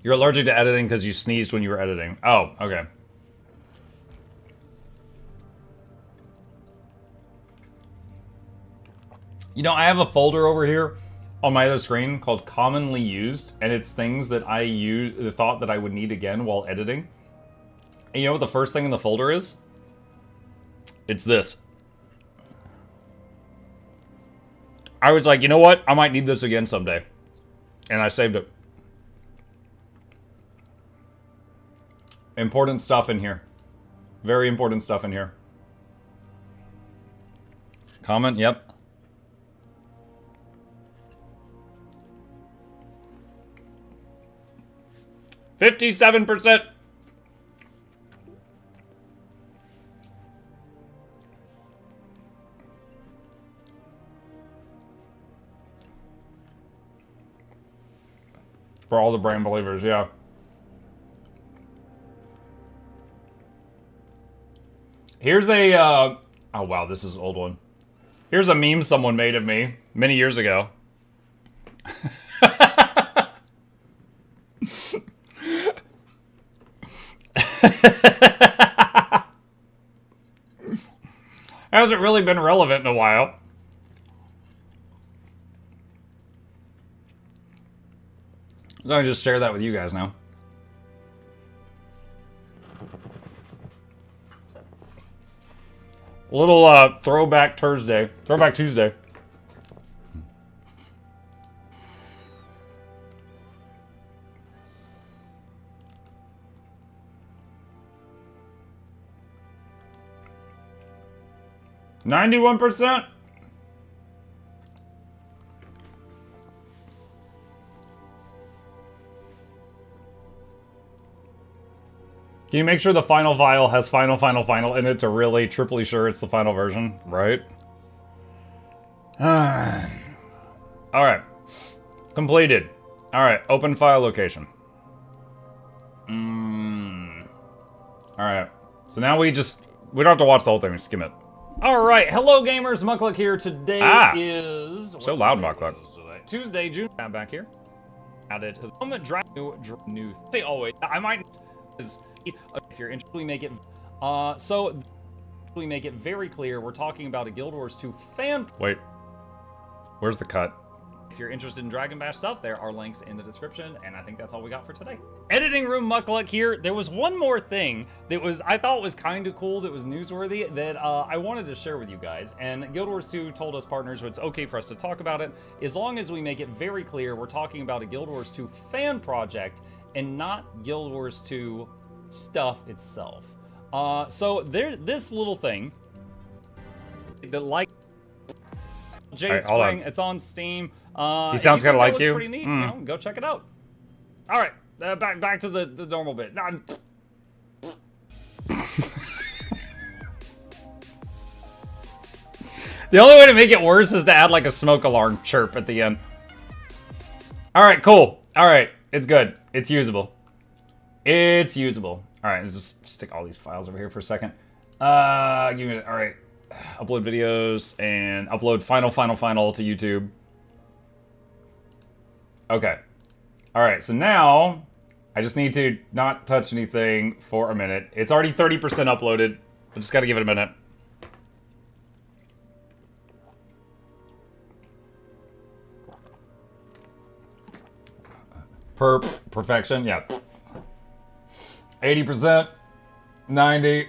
You're allergic to editing because you sneezed when you were editing. Oh, okay. You know, I have a folder over here on my other screen called commonly used, and it's things that I thought that I would need again while editing. And you know what the first thing in the folder is? It's this. I was like, you know what? I might need this again someday. And I saved it. Important stuff in here. Very important stuff in here. Comment, yep. $57%. For all the brand believers, yeah. Here's a, oh wow, this is an old one. Here's a meme someone made of me many years ago. Hasn't really been relevant in a while. I'm gonna just share that with you guys now. A little throwback Tuesday. Throwback Tuesday. $91%. Can you make sure the final file has final in it to really triply sure it's the final version, right? Alright. Completed. Alright, open file location. Alright. So now we don't have to watch the whole thing, we skim it. Alright, hello gamers, Mukluk here. Today is... So loud, Mukluk. Tuesday, June. I'm back here. Added to the moment, new. Say always. I might... If you're interested, we make it... so... We make it very clear we're talking about a Guild Wars 2 fan... Wait. Where's the cut? If you're interested in Dragon Bash stuff, there are links in the description, and I think that's all we got for today. Editing room Mukluk here. There was one more thing that I thought was kind of cool, that was newsworthy, that I wanted to share with you guys. And Guild Wars 2 told us partners it's okay for us to talk about it, as long as we make it very clear we're talking about a Guild Wars 2 fan project, and not Guild Wars 2 stuff itself. So this little thing, that Jade Spring, it's on Steam. He sounds kind of like you. Pretty neat. You know, go check it out. All right, back to the normal bit. The only way to make it worse is to add like a smoke alarm chirp at the end. All right, cool. All right, it's good. It's usable. It's usable. All right, let's just stick all these files over here for a second. Give me a minute. All right, upload videos and upload final to YouTube. Okay. All right, so now I just need to not touch anything for a minute. It's already 30% uploaded. I just got to give it a minute. Perfection, yeah. 80%, 90,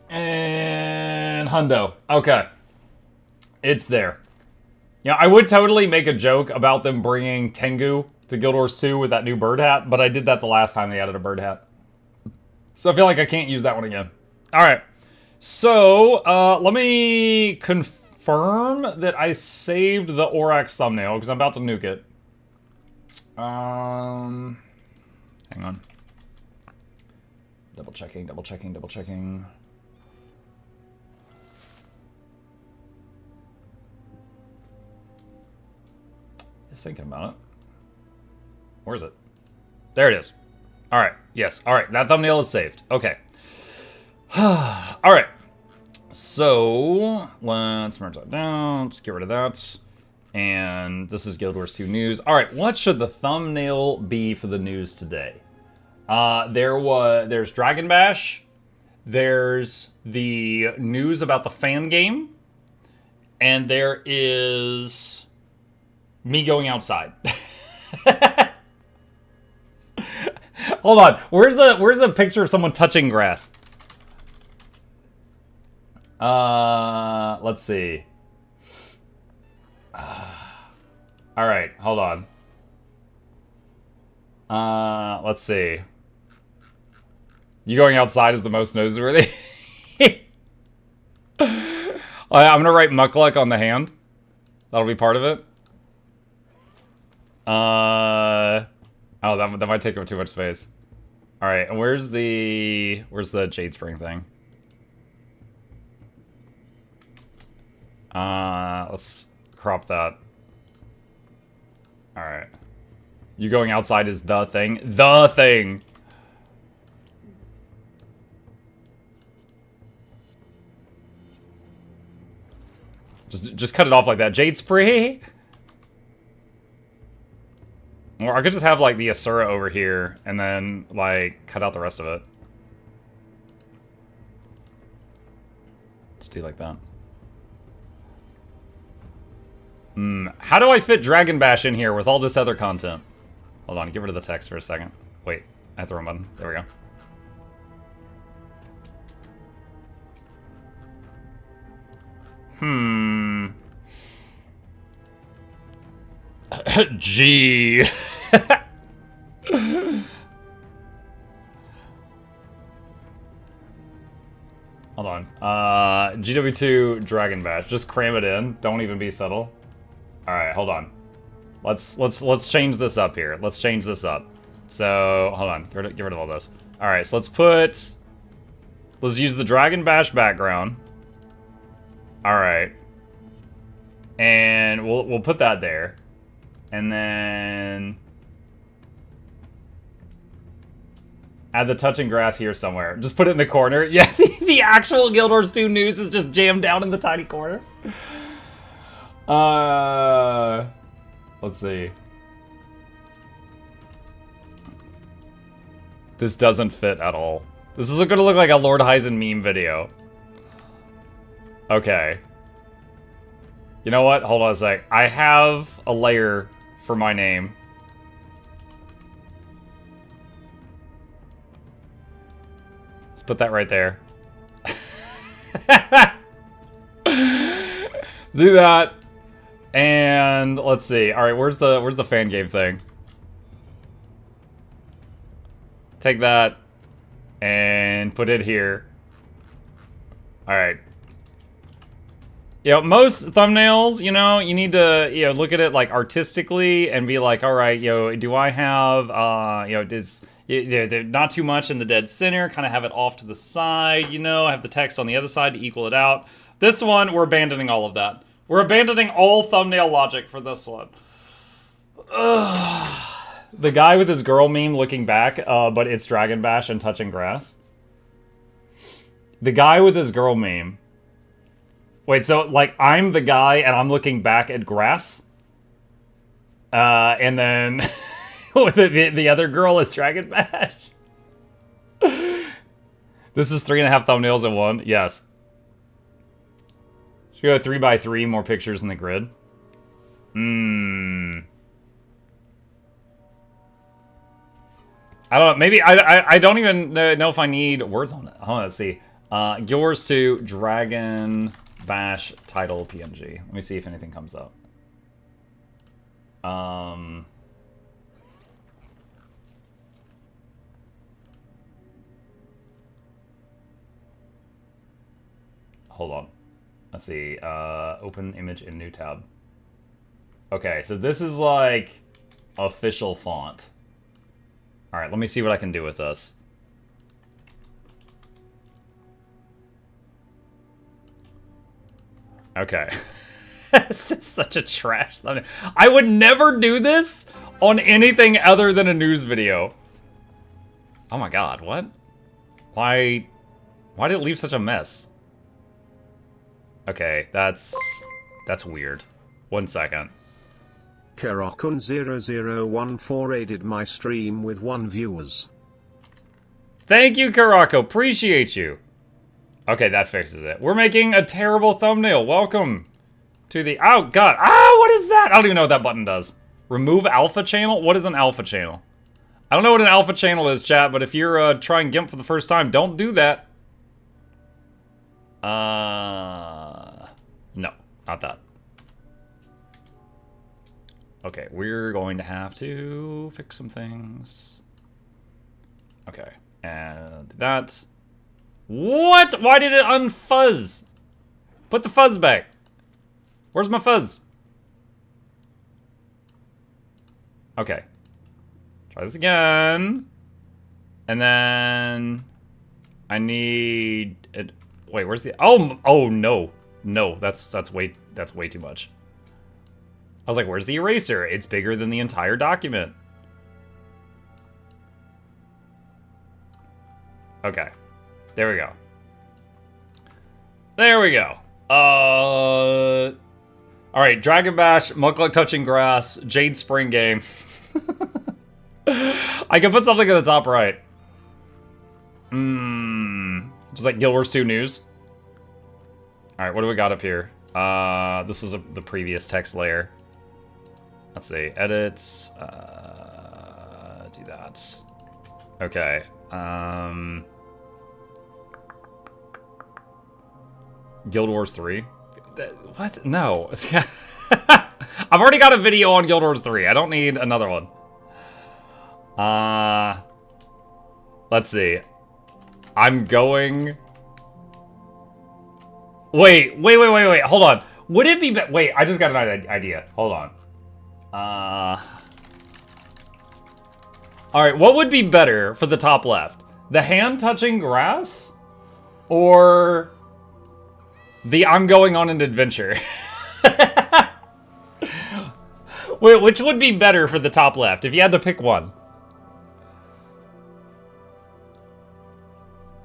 and hundo. Okay. It's there. Yeah, I would totally make a joke about them bringing Tengu to Guild Wars 2 with that new bird hat, but I did that the last time they added a bird hat. So I feel like I can't use that one again. All right. So, let me confirm that I saved the Orax thumbnail, because I'm about to nuke it. Hang on. Double checking. Just thinking about it. Where is it? There it is. All right. Yes. All right. That thumbnail is saved. Okay. All right. So let's merge that down. Let's get rid of that. And this is Guild Wars 2 news. All right. What should the thumbnail be for the news today? There's Dragon Bash. There's the news about the fan game. And there is me going outside. Hold on. Where's a picture of someone touching grass? Let's see. All right, hold on. Let's see. You going outside is the most newsworthy. I'm gonna write Mukluk on the hand. That'll be part of it. Oh, that might take up too much space. All right, and where's the Jade Spring thing? Let's crop that. All right. You going outside is the thing. The thing. Just cut it off like that. Jade Spray. Or I could just have like the Asura over here and then like cut out the rest of it. Let's do like that. How do I fit Dragon Bash in here with all this other content? Hold on, get rid of the text for a second. Wait, I hit the wrong button. There we go. G. Hold on. GW2 Dragon Bash. Just cram it in. Don't even be subtle. All right, hold on. Let's change this up here. Let's change this up. So hold on. Get rid of all this. All right, so let's use the Dragon Bash background. All right, and we'll put that there, and then add the touching grass here somewhere. Just put it in the corner. Yeah, the actual Guild Wars 2 news is just jammed down in the tiny corner. Let's see. This doesn't fit at all. This is gonna look like a Lord Heisen meme video. Okay. You know what? Hold on a sec. I have a layer for my name. Let's put that right there. Do that. And let's see. All right, where's the fan game thing? Take that and put it here. All right. You know, most thumbnails, you know, you need to, you know, look at it like artistically and be like, all right, you know, do I have, you know, not too much in the dead center, kind of have it off to the side, you know, have the text on the other side to equal it out. This one, we're abandoning all of that. We're abandoning all thumbnail logic for this one. Ugh. The guy with his girl meme looking back, but it's Dragon Bash and touching grass. The guy with his girl meme. Wait, so, like, I'm the guy and I'm looking back at grass? And then the other girl is Dragon Bash? This is 3.5 thumbnails in one? Yes. Should we go 3x3, more pictures in the grid? I don't know, maybe, I don't even know if I need words on it. Hold on, let's see. Guild Wars 2 Dragon Bash title PNG. Let me see if anything comes up. Hold on. Let's see. Open image in new tab. Okay, so this is like official font. All right, let me see what I can do with this. Okay. This is such a trash thumbnail. I would never do this on anything other than a news video. Oh my god, what? Why did it leave such a mess? Okay, that's weird. 1 second. Karakun0014 aided my stream with 1 viewers. Thank you, Karako. Appreciate you. Okay, that fixes it. We're making a terrible thumbnail. Welcome to the... Oh, God. Ah, what is that? I don't even know what that button does. Remove alpha channel? What is an alpha channel? I don't know what an alpha channel is, chat, but if you're trying GIMP for the first time, don't do that. No, not that. Okay, we're going to have to fix some things. Okay, and that. What? Why did it unfuzz? Put the fuzz back. Where's my fuzz? Okay. Try this again. And then I need it. Wait, where's the oh no. No, that's way too much. I was like, where's the eraser? It's bigger than the entire document. Okay. There we go. There we go. Alright, Dragon Bash, Mukluk touching grass, Jade Spring game. I can put something at the top right. Just like Guild Wars 2 news. Alright, what do we got up here? This was the previous text layer. Let's see, edit, do that. Okay, Guild Wars 3? What? No. I've already got a video on Guild Wars 3. I don't need another one. Let's see. I'm going... Wait. Hold on. Would it be... Wait, I just got an idea. Hold on. Alright, what would be better for the top left? The hand touching grass? Or... the I'm going on an adventure? Wait, which would be better for the top left, if you had to pick one?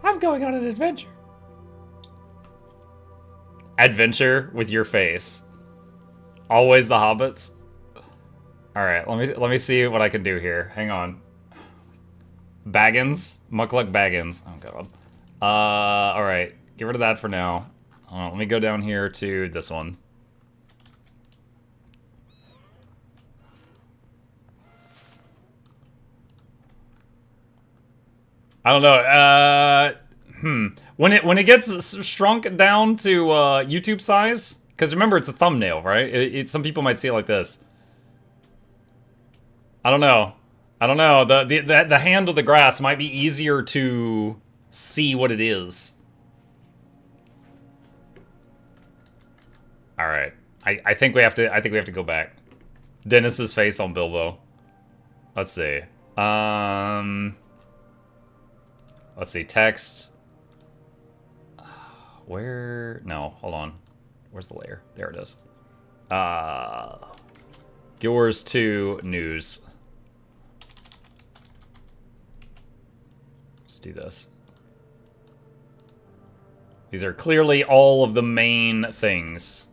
I'm going on an adventure. Adventure with your face. Always the hobbits. Alright, let me see what I can do here. Hang on. Baggins? Mukluk Baggins. Oh god. Alright. Get rid of that for now. Let me go down here to this one. I don't know. When it gets shrunk down to YouTube size, because remember it's a thumbnail, right? Some people might see it like this. I don't know. The hand of the grass might be easier to see what it is. All right. I think we have to go back. Dennis's face on Bilbo. Let's see. Let's see, text. Where? No, hold on. Where's the layer? There it is. Guild Wars 2 news. Let's do this. These are clearly all of the main things.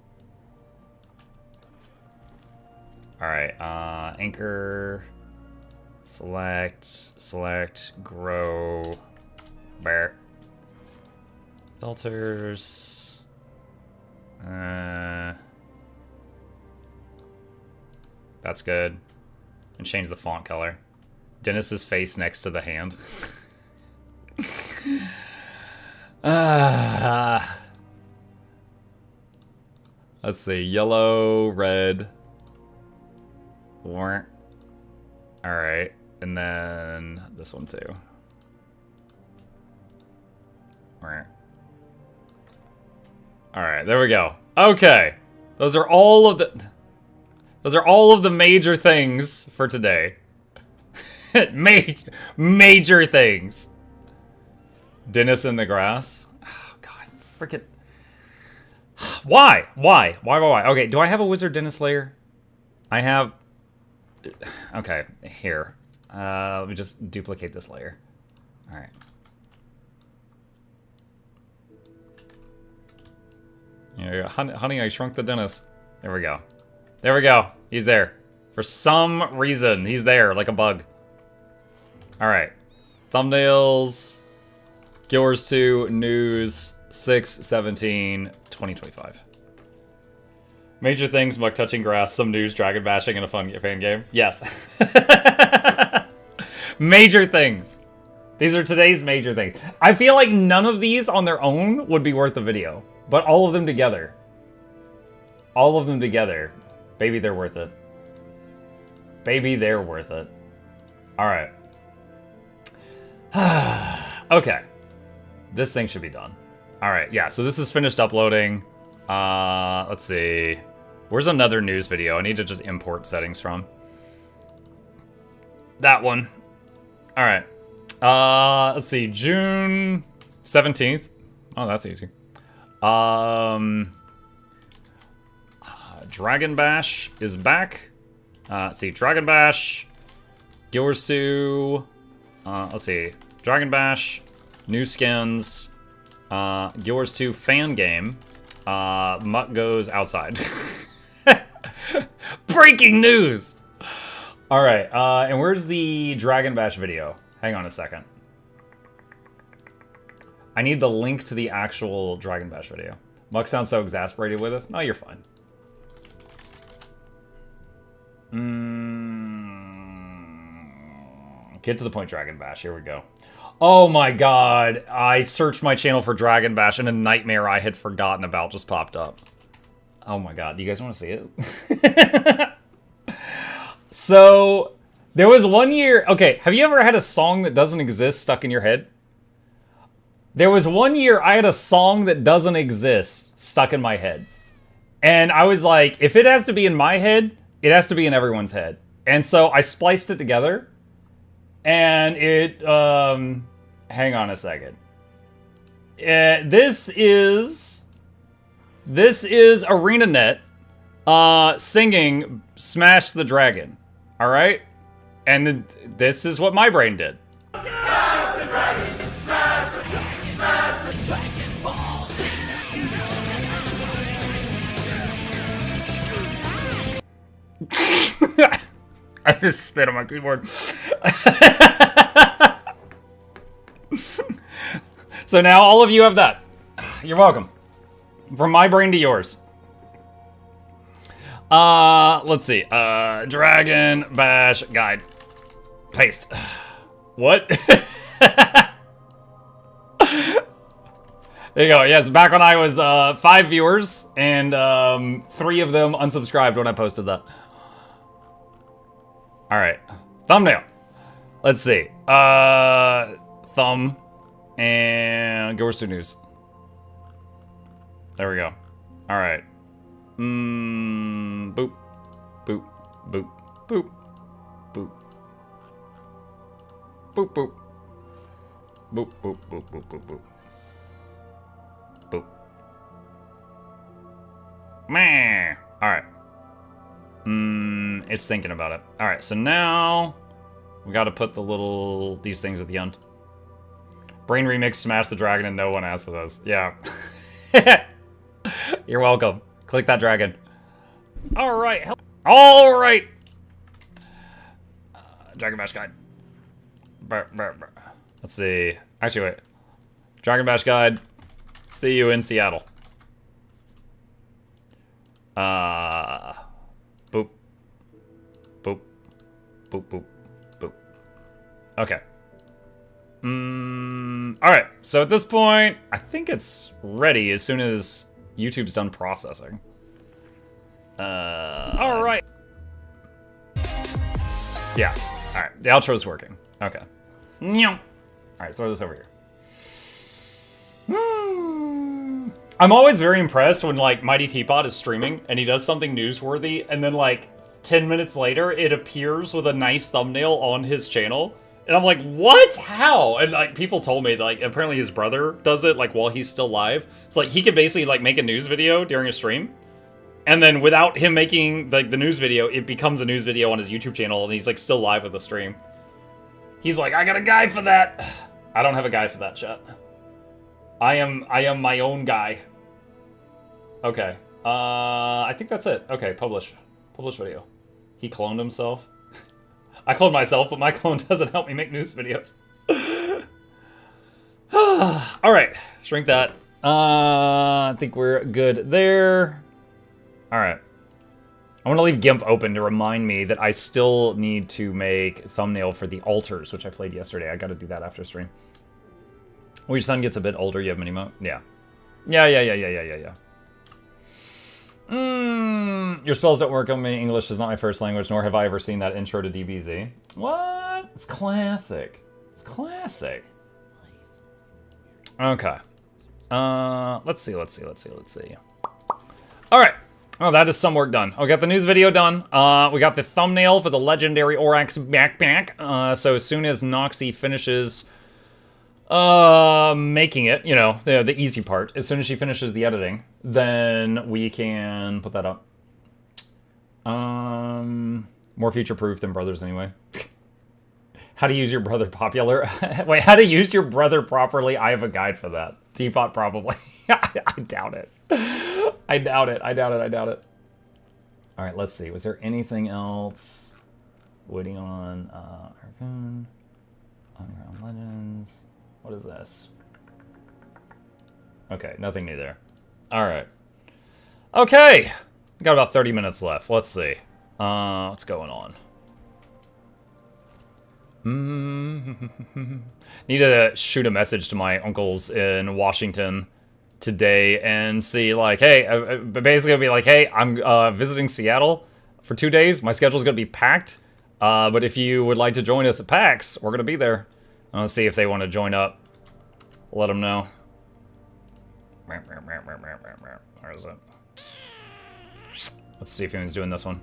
Alright, anchor, select, grow, bear, filters, that's good, and change the font color. Dennis's face next to the hand. Let's see, yellow, red. Alright, and then this one too. Alright, there we go. Okay. Those are all of the major things for today. Major things. Dennis in the grass. Oh god, freaking. Why? Okay, do I have a Wizard Dennis layer? I have. Okay, here. Let me just duplicate this layer. Alright. Here, honey, I shrunk the Dennis. There we go. There we go. He's there. For some reason, he's there, like a bug. Alright. Thumbnails. Guild Wars 2 news. 6/17/2025. Major things, Muck touching grass, some news, dragon bashing, and a fun fan game. Yes. Major things. These are today's major things. I feel like none of these on their own would be worth the video. But all of them together. All of them together. Baby, they're worth it. Baby, they're worth it. Alright. Okay. This thing should be done. Alright, yeah, so this is finished uploading. Let's see. Where's another news video? I need to just import settings from. That one. Alright. Let's see. June 17th. Oh, that's easy. Dragon Bash is back. Let's see. Dragon Bash. Guild Wars 2. Let's see. Dragon Bash. New skins. Guild Wars 2 fan game. Mutt goes outside. Breaking news! Alright, and where's the Dragon Bash video? Hang on a second. I need the link to the actual Dragon Bash video. Muck sounds so exasperated with us. No, you're fine. Get to the point, Dragon Bash. Here we go. Oh my god. I searched my channel for Dragon Bash and a nightmare I had forgotten about just popped up. Oh my god. Do you guys want to see it? So, there was one year... Okay, have you ever had a song that doesn't exist stuck in your head? There was one year I had a song that doesn't exist stuck in my head. And I was like, if it has to be in my head, it has to be in everyone's head. And so I spliced it together. And it... hang on a second. This is ArenaNet singing Smash the Dragon. Alright? And this is what my brain did. Smash the dragon, smash the dragon, smash the dragon ball. I just spit on my keyboard. So now all of you have that. You're welcome. From my brain to yours. Let's see. Dragon Bash guide. Paste. What? There you go. Yes, back when I was 5 viewers and 3 of them unsubscribed when I posted that. All right. Thumbnail. Let's see. Thumb and Guild Wars 2 news. There we go. All right. Boop, boop, boop, boop, boop, boop, boop, boop, boop, boop, boop, boop, boop, boop. Meh. All right. It's thinking about it. All right. So now we got to put these things at the end. Brain remix, Smash the Dragon, and no one asked us. Yeah. You're welcome. Click that dragon. All right. All right. Dragon Bash guide. Let's see. Actually, wait. Dragon Bash guide. See you in Seattle. Boop. Boop. Boop, boop, boop. Okay. All right. So at this point, I think it's ready as soon as YouTube's done processing. All right. Yeah. All right. The outro's working. Okay. All right. Throw this over here. I'm always very impressed when like Mighty Teapot is streaming and he does something newsworthy, and then like 10 minutes later, it appears with a nice thumbnail on his channel. And I'm like, what? How? And like people told me like apparently his brother does it like while he's still live. So like he could basically like make a news video during a stream. And then without him making like the news video, it becomes a news video on his YouTube channel and he's like still live with the stream. He's like, I got a guy for that. I don't have a guy for that, chat. I am my own guy. Okay. I think that's it. Okay, publish. Publish video. He cloned himself. I cloned myself, but my clone doesn't help me make news videos. Alright, shrink that. I think we're good there. Alright. I want to leave GIMP open to remind me that I still need to make thumbnail for the altars, which I played yesterday. I got to do that after stream. When your son gets a bit older, you have mini mo. Yeah. Yeah. Your spells don't work on me. English is not my first language, nor have I ever seen that intro to DBZ. What? It's classic. It's classic. Okay. Let's see. All right. Oh, that is some work done. We got the news video done. We got the thumbnail for the legendary Oryx backpack. So as soon as Noxxi finishes making it, you know, the easy part, as soon as she finishes the editing, then we can put that up. More future-proof than brothers anyway. How to use your brother popular? Wait, how to use your brother properly? I have a guide for that. Teapot probably. I doubt it. I doubt it. All right, let's see. Was there anything else? Waiting on Harpoon, Underground Legends. What is this? Okay, nothing new there. All right. Okay. We got about 30 minutes left. Let's see. What's going on? Need to shoot a message to my uncles in Washington today and see, like, hey, basically I'll be like, hey, I'm visiting Seattle for 2 days. My schedule's gonna be packed, but if you would like to join us at PAX, we're gonna be there. I'll see if they want to join up. Let them know. Where is it? Let's see if anyone's doing this one.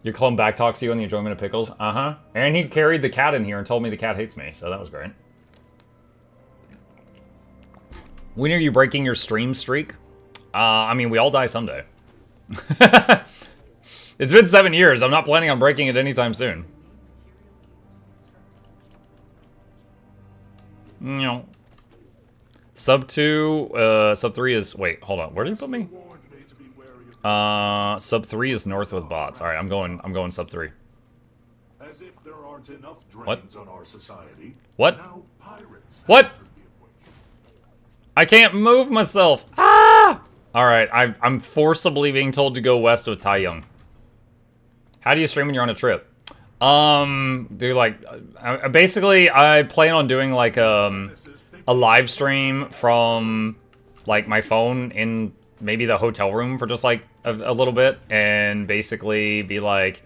Your clone backtalks you on the enjoyment of pickles? Uh-huh. And he carried the cat in here and told me the cat hates me, so that was great. When are you breaking your stream streak? I mean, we all die someday. It's been 7 years. I'm not planning on breaking it anytime soon. No. Sub 2, sub 3 is... Wait, hold on. Where did you put me? Sub 3 is north with bots. Alright, I'm going sub 3. As if there aren't enough What? On our society. What? Now pirates What? I can't move myself. Ah! Alright, I'm forcibly being told to go west with Tai Young. How do you stream when you're on a trip? Dude, like, basically, I plan on doing, like, a live stream from, like, my phone in maybe the hotel room for just, like, a little bit, and basically be like,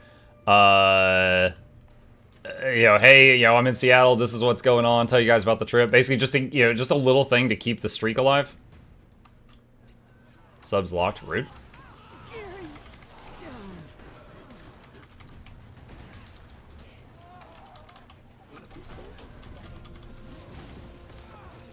you know, hey, you know, I'm in Seattle, this is what's going on, tell you guys about the trip. Basically, just, you know, just a little thing to keep the streak alive. Subs locked, rude.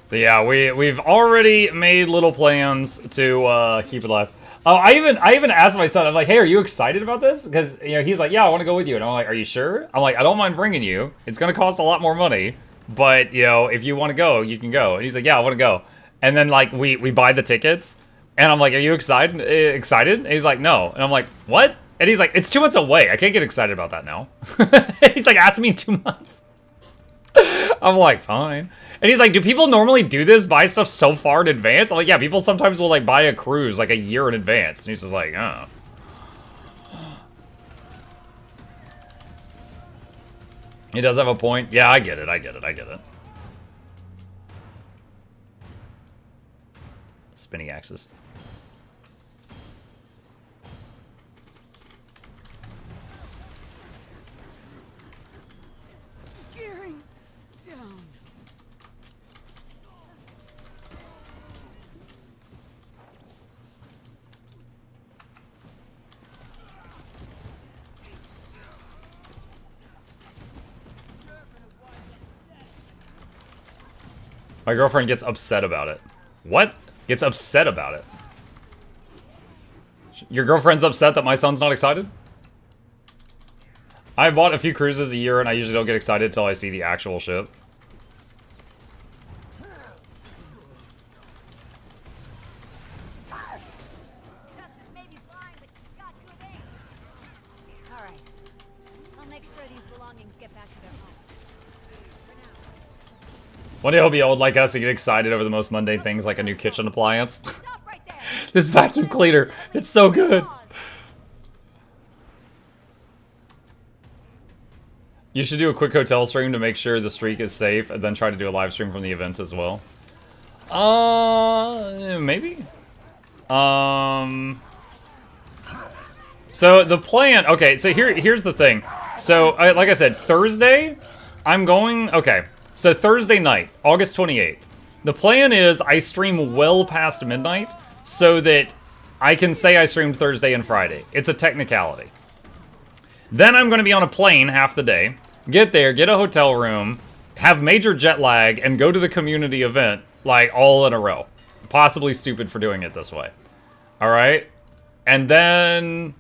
But yeah, we've already made little plans to keep it alive. Oh, I even asked my son, I'm like, hey, are you excited about this? Because, you know, he's like, yeah, I want to go with you. And I'm like, are you sure? I'm like, I don't mind bringing you. It's going to cost a lot more money. But, you know, if you want to go, you can go. And he's like, yeah, I want to go. And then, like, we buy the tickets. And I'm like, are you excited? And he's like, no. And I'm like, what? And he's like, it's 2 months away. I can't get excited about that now. He's like, ask me in 2 months. I'm like, fine. And he's like, do people normally do this, buy stuff so far in advance? I'm like, yeah, people sometimes will, like, buy a cruise, like, a year in advance. And he's just like, oh. He does have a point. Yeah, I get it. Spinning axes. Gearing down. My girlfriend gets upset about it. What? Gets upset about it? Your girlfriend's upset that my son's not excited? I bought a few cruises a year and I usually don't get excited until I see the actual ship. Alright. I'll make sure these belongings get back to their homes. One day he'll be old like us and get excited over the most mundane things like a new kitchen appliance. This vacuum cleaner, it's so good. You should do a quick hotel stream to make sure the streak is safe, and then try to do a live stream from the event as well. Maybe? So the plan, okay, so here's the thing. So, like I said, Thursday, I'm going, okay. So Thursday night, August 28th. The plan is I stream well past midnight so that I can say I streamed Thursday and Friday. It's a technicality. Then I'm going to be on a plane half the day, get there, get a hotel room, have major jet lag, and go to the community event, like, all in a row. Possibly stupid for doing it this way. Alright? And then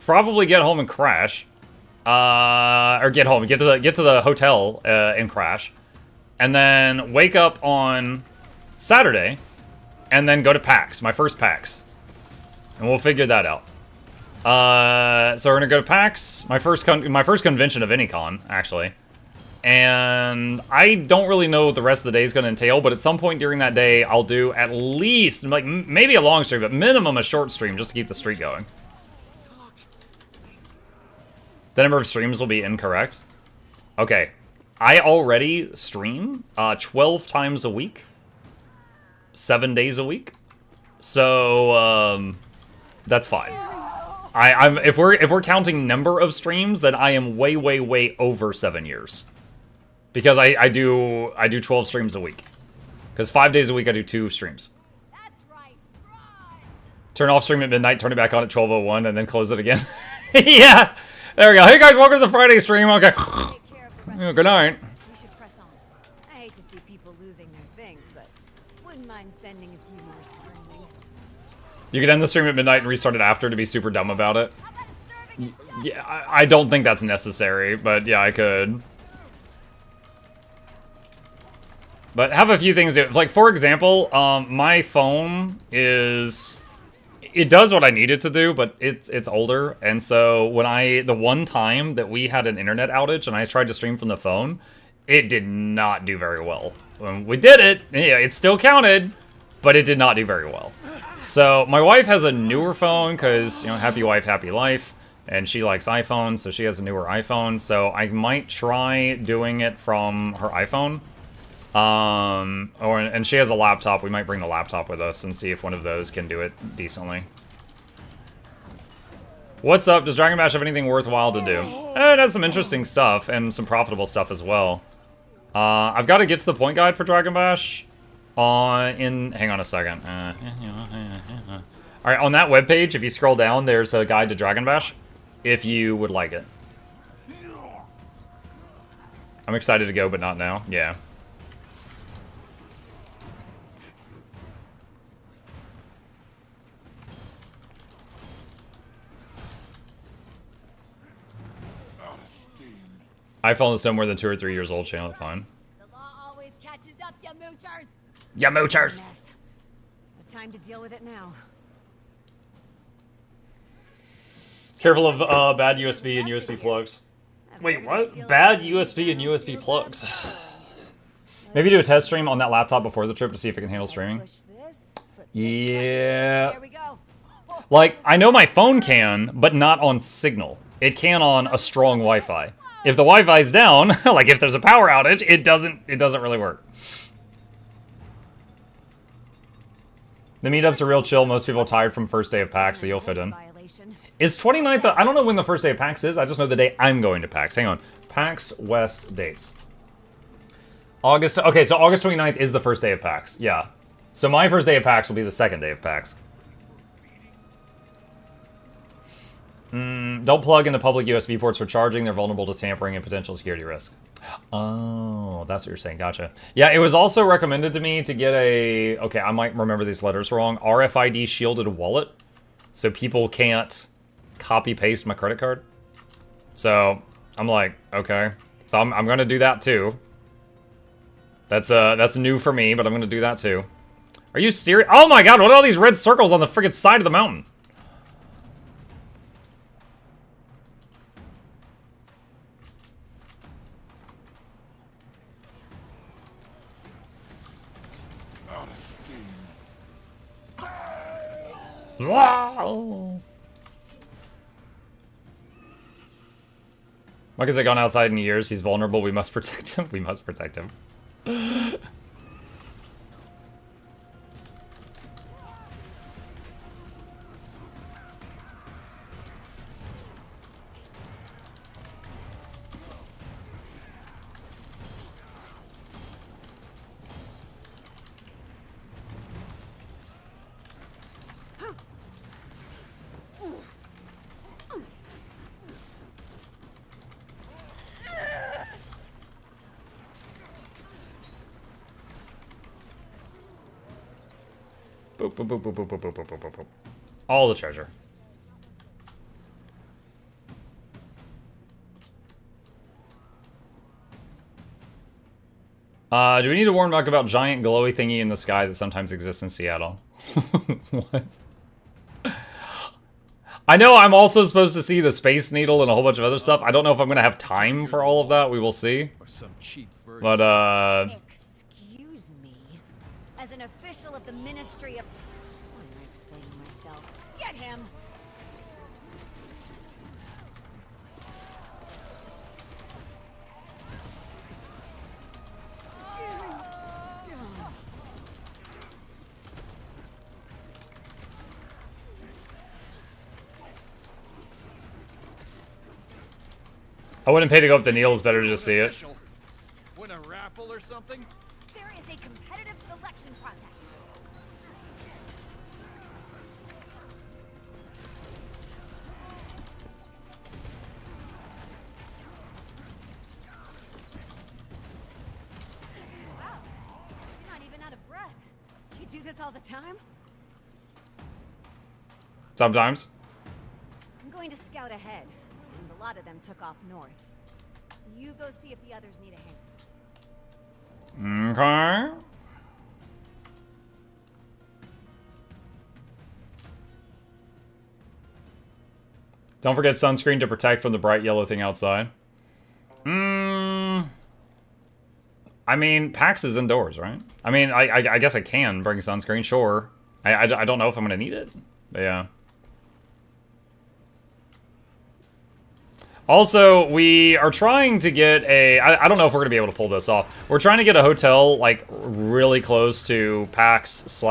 probably get home and crash. Or get home, get to the hotel and crash. And then wake up on Saturday, and then go to PAX, my first PAX. And we'll figure that out. So we're gonna go to PAX, my first convention of any con, actually. And I don't really know what the rest of the day is gonna entail, but at some point during that day, I'll do at least, like, maybe a long stream, but minimum a short stream, just to keep the streak going. The number of streams will be incorrect. Okay. I already stream 12 times a week. 7 days a week. So, that's fine. If we're counting number of streams, then I am way over 7 years. Because I do 12 streams a week. Because 5 days a week I do 2 streams. That's right. Turn off stream at midnight, turn it back on at 12:01, and then close it again. Yeah! There we go. Hey guys, welcome to the Friday stream. Okay. Good night. We should press on. I hate to see people losing their things, but wouldn't mind sending a few more screaming. You could end the stream at midnight and restart it after to be super dumb about it. Yeah, I don't think that's necessary, but yeah, I could. But have a few things to do. Like, for example, my phone is... It does what I need it to do, but it's older, and so when the one time that we had an internet outage and I tried to stream from the phone, it did not do very well. When we did it, yeah, it still counted, but it did not do very well. So my wife has a newer phone, because, you know, happy wife, happy life, and she likes iPhones, so she has a newer iPhone, so I might try doing it from her iPhone. And she has a laptop. We might bring the laptop with us and see if one of those can do it decently. What's up? Does Dragon Bash have anything worthwhile to do? It has some interesting stuff and some profitable stuff as well. I've got to get to the point guide for Dragon Bash. Hang on a second. Alright, on that webpage, if you scroll down, there's a guide to Dragon Bash, if you would like it. I'm excited to go, but not now. Yeah. iPhone is somewhere than 2 or 3 years old, channel, fine. The law always catches up, ya moochers. Ya moochers! What time to deal with it now? Careful of bad USB and USB plugs. Wait, what? Bad USB and USB plugs. Maybe do a test stream on that laptop before the trip to see if it can handle streaming. Yeah. Like, I know my phone can, but not on Signal. It can on a strong Wi-Fi. If the Wi-Fi's down, like if there's a power outage, it doesn't really work. The meetups are real chill. Most people are tired from first day of PAX, so you'll fit in. Is 29th, I don't know when the first day of PAX is. I just know the day I'm going to PAX. Hang on. PAX West dates. August, okay, so August 29th is the first day of PAX. Yeah. So my first day of PAX will be the second day of PAX. Don't plug into public USB ports for charging. They're vulnerable to tampering and potential security risk. Oh, that's what you're saying. Gotcha. Yeah, it was also recommended to me to get a... Okay, I might remember these letters wrong. RFID shielded wallet. So people can't copy-paste my credit card. So, I'm like, okay. So I'm going to do that too. That's new for me, but I'm going to do that too. Are you serious? Oh my god, what are all these red circles on the friggin' side of the mountain? Mike hasn't gone outside in years. He's vulnerable. We must protect him. We must protect him. Boop, boop, boop, boop, boop, boop, boop, boop, boop, boop. All the treasure. Do we need to warn Muck about giant glowy thingy in the sky that sometimes exists in Seattle? What? I know I'm also supposed to see the Space Needle and a whole bunch of other stuff. I don't know if I'm going to have time for all of that. We will see. But, Excuse me. As an official of the Ministry of... Why am I explaining myself? Get him! I wouldn't pay to go up the Needle. It's better to just see it. Win a raffle or something? There is a competitive selection process. Wow, you're not even out of breath. You do this all the time? Sometimes. I'm going to scout ahead. Seems a lot of them took off north. You go see if the others need a hand. Okay. Don't forget sunscreen to protect from the bright yellow thing outside. I mean, PAX is indoors, right? I mean, I guess I can bring sunscreen, sure. I don't know if I'm going to need it, but yeah. Also, we are trying to get a... I don't know if we're going to be able to pull this off. We're trying to get a hotel, like, really close to PAX /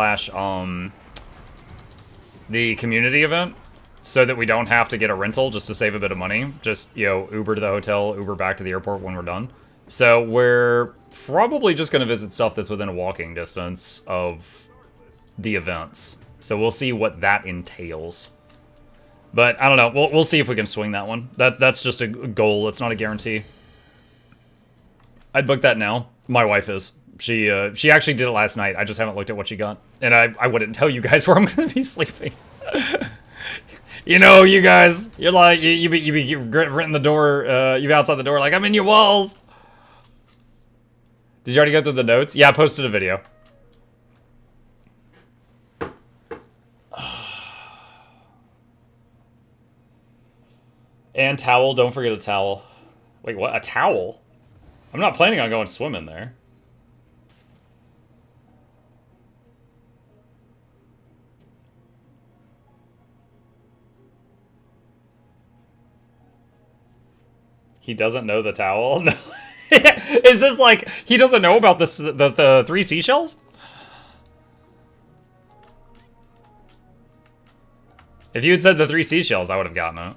the community event, so that we don't have to get a rental just to save a bit of money. Just, you know, Uber to the hotel, Uber back to the airport when we're done. So we're probably just going to visit stuff that's within a walking distance of the events. So we'll see what that entails. But I don't know. We'll see if we can swing that one. That's just a goal. It's not a guarantee. I'd book that now. My wife is. She actually did it last night. I just haven't looked at what she got, and I wouldn't tell you guys where I'm going to be sleeping. You know, you guys, you're like you be renting the door. You be outside the door like I'm in your walls. Did you already go through the notes? Yeah, I posted a video. And towel. Don't forget a towel. Wait, what? A towel? I'm not planning on going swimming there. He doesn't know the towel? No. Is this like, he doesn't know about this, the 3 seashells? If you had said the 3 seashells, I would have gotten it.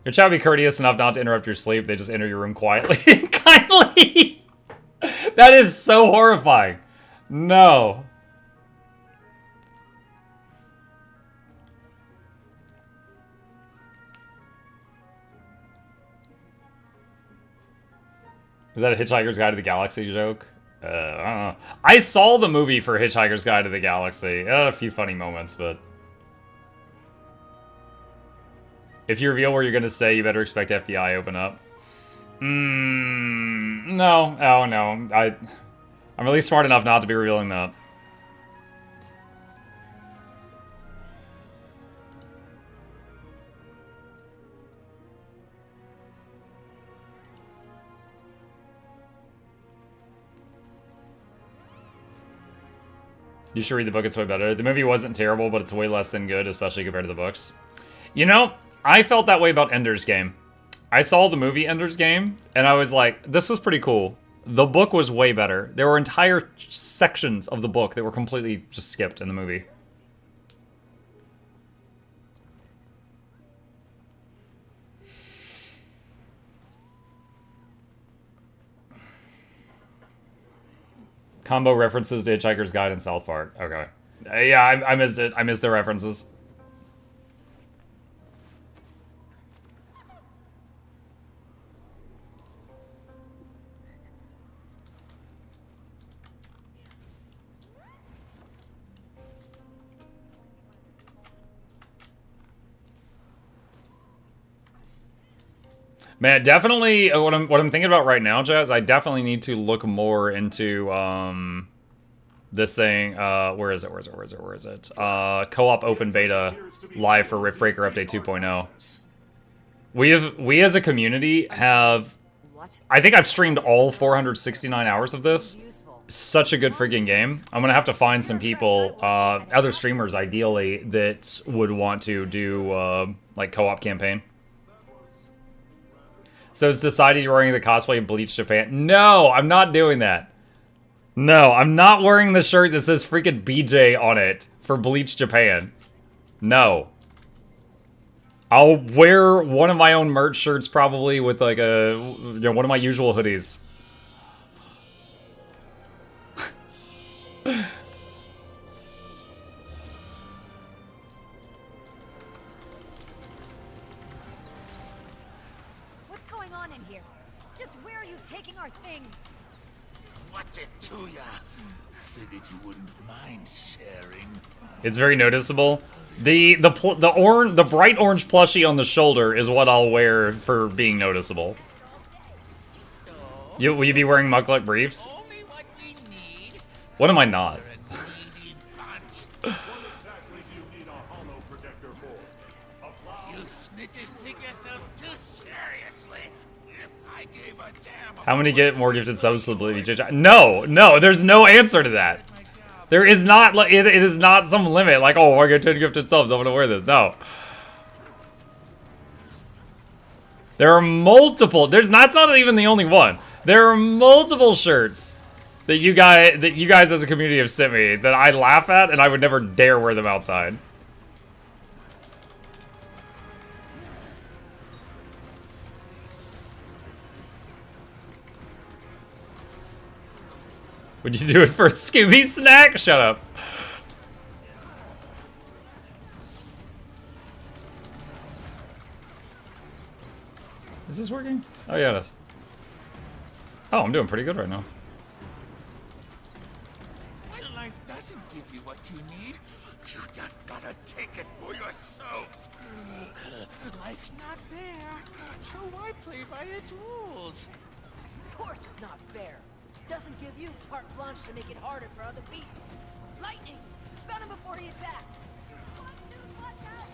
Your child be courteous enough not to interrupt your sleep. They just enter your room quietly and kindly. That is so horrifying. No. Is that a Hitchhiker's Guide to the Galaxy joke? I don't know. I saw the movie for Hitchhiker's Guide to the Galaxy. It had a few funny moments, but... If you reveal where you're going to stay, you better expect FBI open up. No. Oh, no. I'm at least smart enough not to be revealing that. You should read the book, it's way better. The movie wasn't terrible, but it's way less than good, especially compared to the books. You know, I felt that way about Ender's Game. I saw the movie Ender's Game, and I was like, this was pretty cool. The book was way better. There were entire sections of the book that were completely just skipped in the movie. Combo references to Hitchhiker's Guide in South Park. Okay. Yeah, I missed it. I missed the references. Man, definitely what I'm thinking about right now, Jazz, I definitely need to look more into this thing. Where is it? Co-op open beta live for Riftbreaker update 2.0. We as a community have, I think I've streamed all 469 hours of this. Such a good freaking game. I'm gonna have to find some people, other streamers ideally, that would want to do like co-op campaign. So it's decided you're wearing the cosplay of Bleach Japan. No, I'm not doing that. No, I'm not wearing the shirt that says freaking BJ on it for Bleach Japan. No. I'll wear one of my own merch shirts probably with like a, you know, one of my usual hoodies. It's very noticeable. The bright orange plushie on the shoulder is what I'll wear for being noticeable. Will you be wearing Mukluk briefs? What am I not? How many get more gifted subs to the Bleach? No, there's no answer to that. There is not, it is not some limit, like, oh, I get 10 gifted subs, I'm gonna wear this. No. There are multiple, that's not even the only one. There are multiple shirts that you guys as a community have sent me that I laugh at and I would never dare wear them outside. Would you do it for a Scooby snack? Shut up. Is this working? Oh yeah, it is. Oh, I'm doing pretty good right now. When life doesn't give you what you need, you just gotta take it for yourself. Life's not fair, so why play by its rules? Of course it's not fair. Doesn't give you carte blanche to make it harder for other people. Lightning! Stun him before he attacks! Watch out!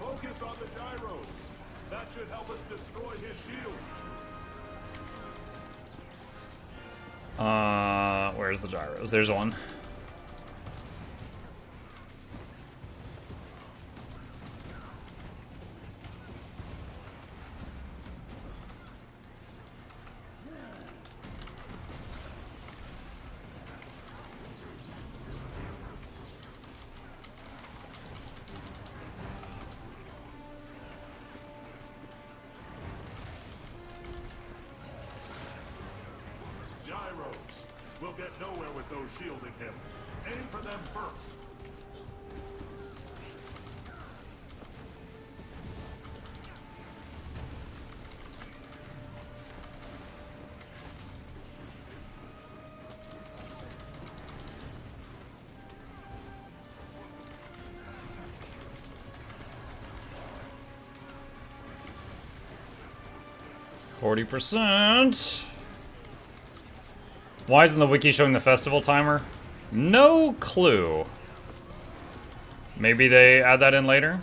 'Focus on the gyros. That should help us destroy his shield. Where's the gyros? There's one. We'll get nowhere with those shielding him. Aim for them first. %. Why isn't the wiki showing the festival timer? No clue. Maybe they add that in later?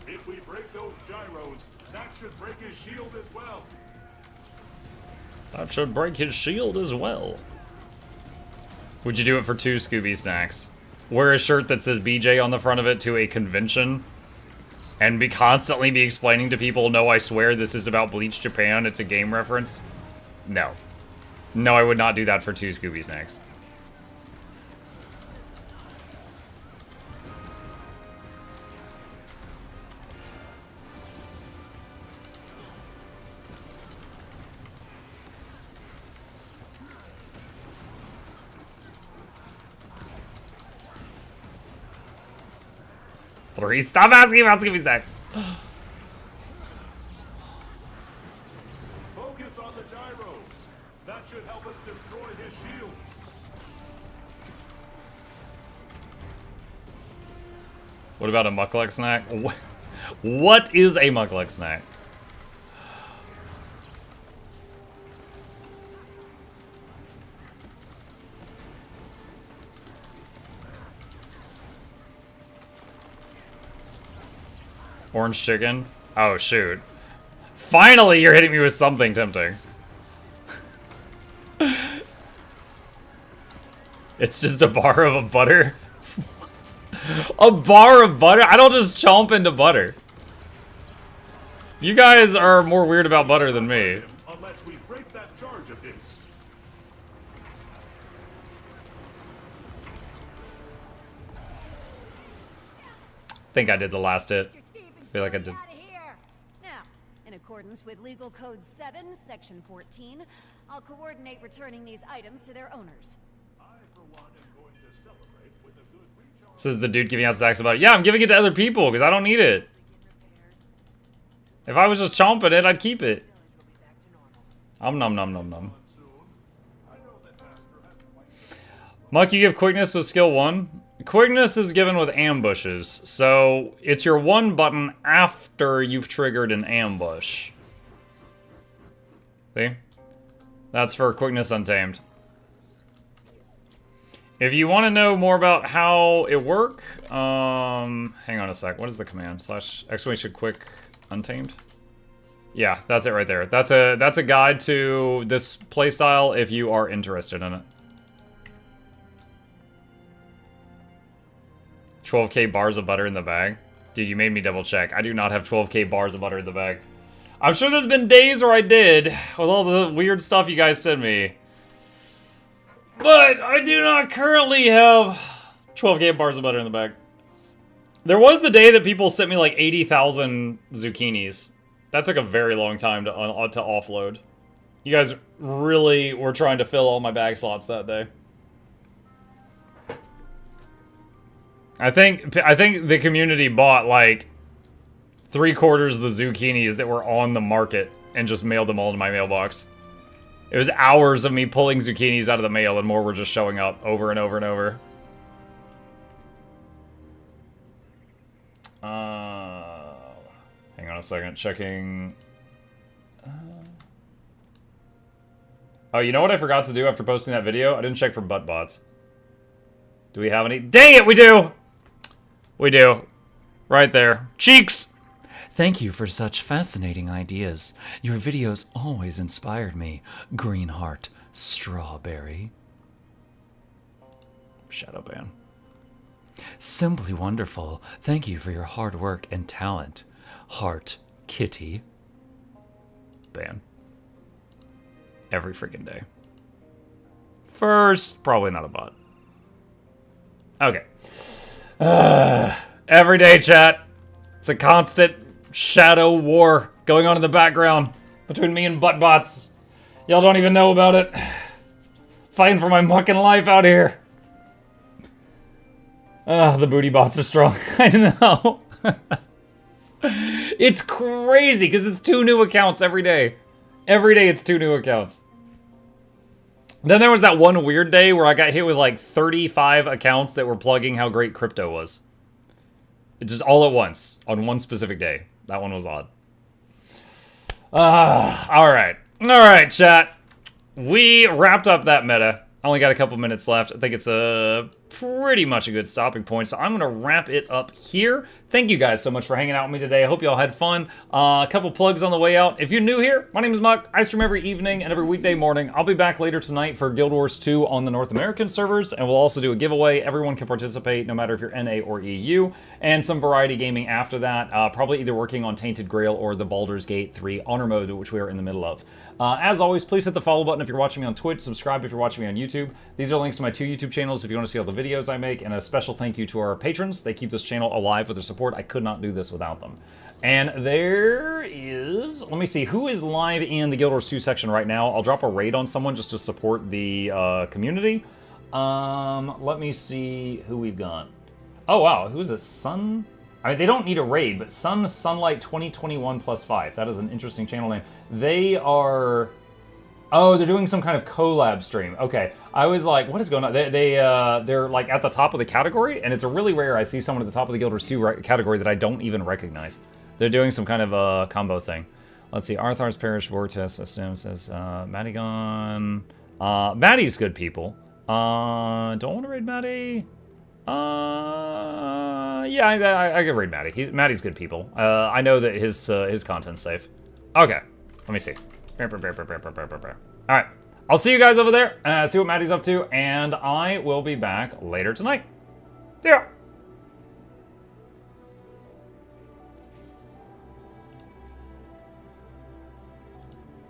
If we break those gyros, that should break his shield as well. That should break his shield as well. Would you do it for 2 Scooby snacks? Wear a shirt that says BJ on the front of it to a convention? And constantly be explaining to people, no, I swear this is about Bleach Japan, it's a game reference? No. No, I would not do that for 2 Scooby snacks. Stop asking about Scooby snacks. Focus on the gyros. That should help us destroy his shield. What about a Mukluk snack? What is a Mukluk snack? Orange chicken? Oh, shoot. Finally, you're hitting me with something tempting. It's just a bar of a butter? What? A bar of butter? I don't just chomp into butter. You guys are more weird about butter than me. Unless we break that charge of his. Think I did the last hit. Feel like I did. Now, in accordance with Legal Code 7, Section 14, I'll coordinate returning these items to their owners. This is the dude giving out stacks about it. Yeah, I'm giving it to other people because I don't need it. If I was just chomping it, I'd keep it. Nom nom nom nom nom. Muck, you give quickness with skill 1. Quickness is given with ambushes, so it's your 1 button after you've triggered an ambush. See? That's for quickness untamed. If you want to know more about how it works, hang on a sec. What is the command? / exclamation quick untamed? Yeah, that's it right there. That's a guide to this playstyle if you are interested in it. 12k bars of butter in the bag. Dude, you made me double check. I do not have 12k bars of butter in the bag. I'm sure there's been days where I did, with all the weird stuff you guys sent me. But I do not currently have 12k bars of butter in the bag. There was the day that people sent me like 80,000 zucchinis. That took a very long time to offload. You guys really were trying to fill all my bag slots that day. I think the community bought like 3/4 of the zucchinis that were on the market and just mailed them all to my mailbox. It was hours of me pulling zucchinis out of the mail and more were just showing up over and over and over. Hang on a second, checking. Oh, you know what I forgot to do after posting that video? I didn't check for butt bots. Do we have any? Dang it, we do! We do. Right there. Cheeks! Thank you for such fascinating ideas. Your videos always inspired me. Green heart, strawberry. Shadow ban. Simply wonderful. Thank you for your hard work and talent. Heart, kitty. Ban. Every freaking day. First, probably not a bot. Okay. Everyday chat. It's a constant shadow war going on in the background between me and butt bots. Y'all don't even know about it. Fighting for my mucking life out here. The booty bots are strong. I know. It's crazy because it's 2 new accounts every day. Every day it's 2 new accounts. Then there was that one weird day where I got hit with like 35 accounts that were plugging how great crypto was. It just all at once on one specific day. That one was odd. All right. All right, chat. We wrapped up that meta. Only got a couple minutes left. I think it's pretty much a good stopping point. So I'm going to wrap it up here. Thank you guys so much for hanging out with me today. I hope you all had fun. A couple plugs on the way out. If you're new here, my name is Muck. I stream every evening and every weekday morning. I'll be back later tonight for Guild Wars 2 on the North American servers. And we'll also do a giveaway. Everyone can participate, no matter if you're NA or EU. And some variety gaming after that. Probably either working on Tainted Grail or the Baldur's Gate 3 Honor Mode, which we are in the middle of. As always, please hit the follow button if you're watching me on Twitch. Subscribe if you're watching me on YouTube. These are links to my 2 YouTube channels if you want to see all the videos I make. And a special thank you to our patrons. They keep this channel alive with their support. I could not do this without them. And there is... Let me see. Who is live in the Guild Wars 2 section right now? I'll drop a raid on someone just to support the community. Let me see who we've got. Oh, wow. Who is it? Sun... I mean, they don't need a raid, but Sunlight 2021 plus 5. That is an interesting channel name. They are... Oh, they're doing some kind of collab stream. Okay, I was like, what is going on? They're like at the top of the category, and it's really rare I see someone at the top of the Guild Wars 2 category that I don't even recognize. They're doing some kind of a combo thing. Let's see, Arthar's Parish Vortex System says, Madigon... Maddie's good people. Don't want to raid Maddie. Yeah, I can raid Maddie. Maddie's good people. I know that his content's safe. Okay, let me see. Alright, I'll see you guys over there, see what Maddie's up to, and I will be back later tonight. See ya!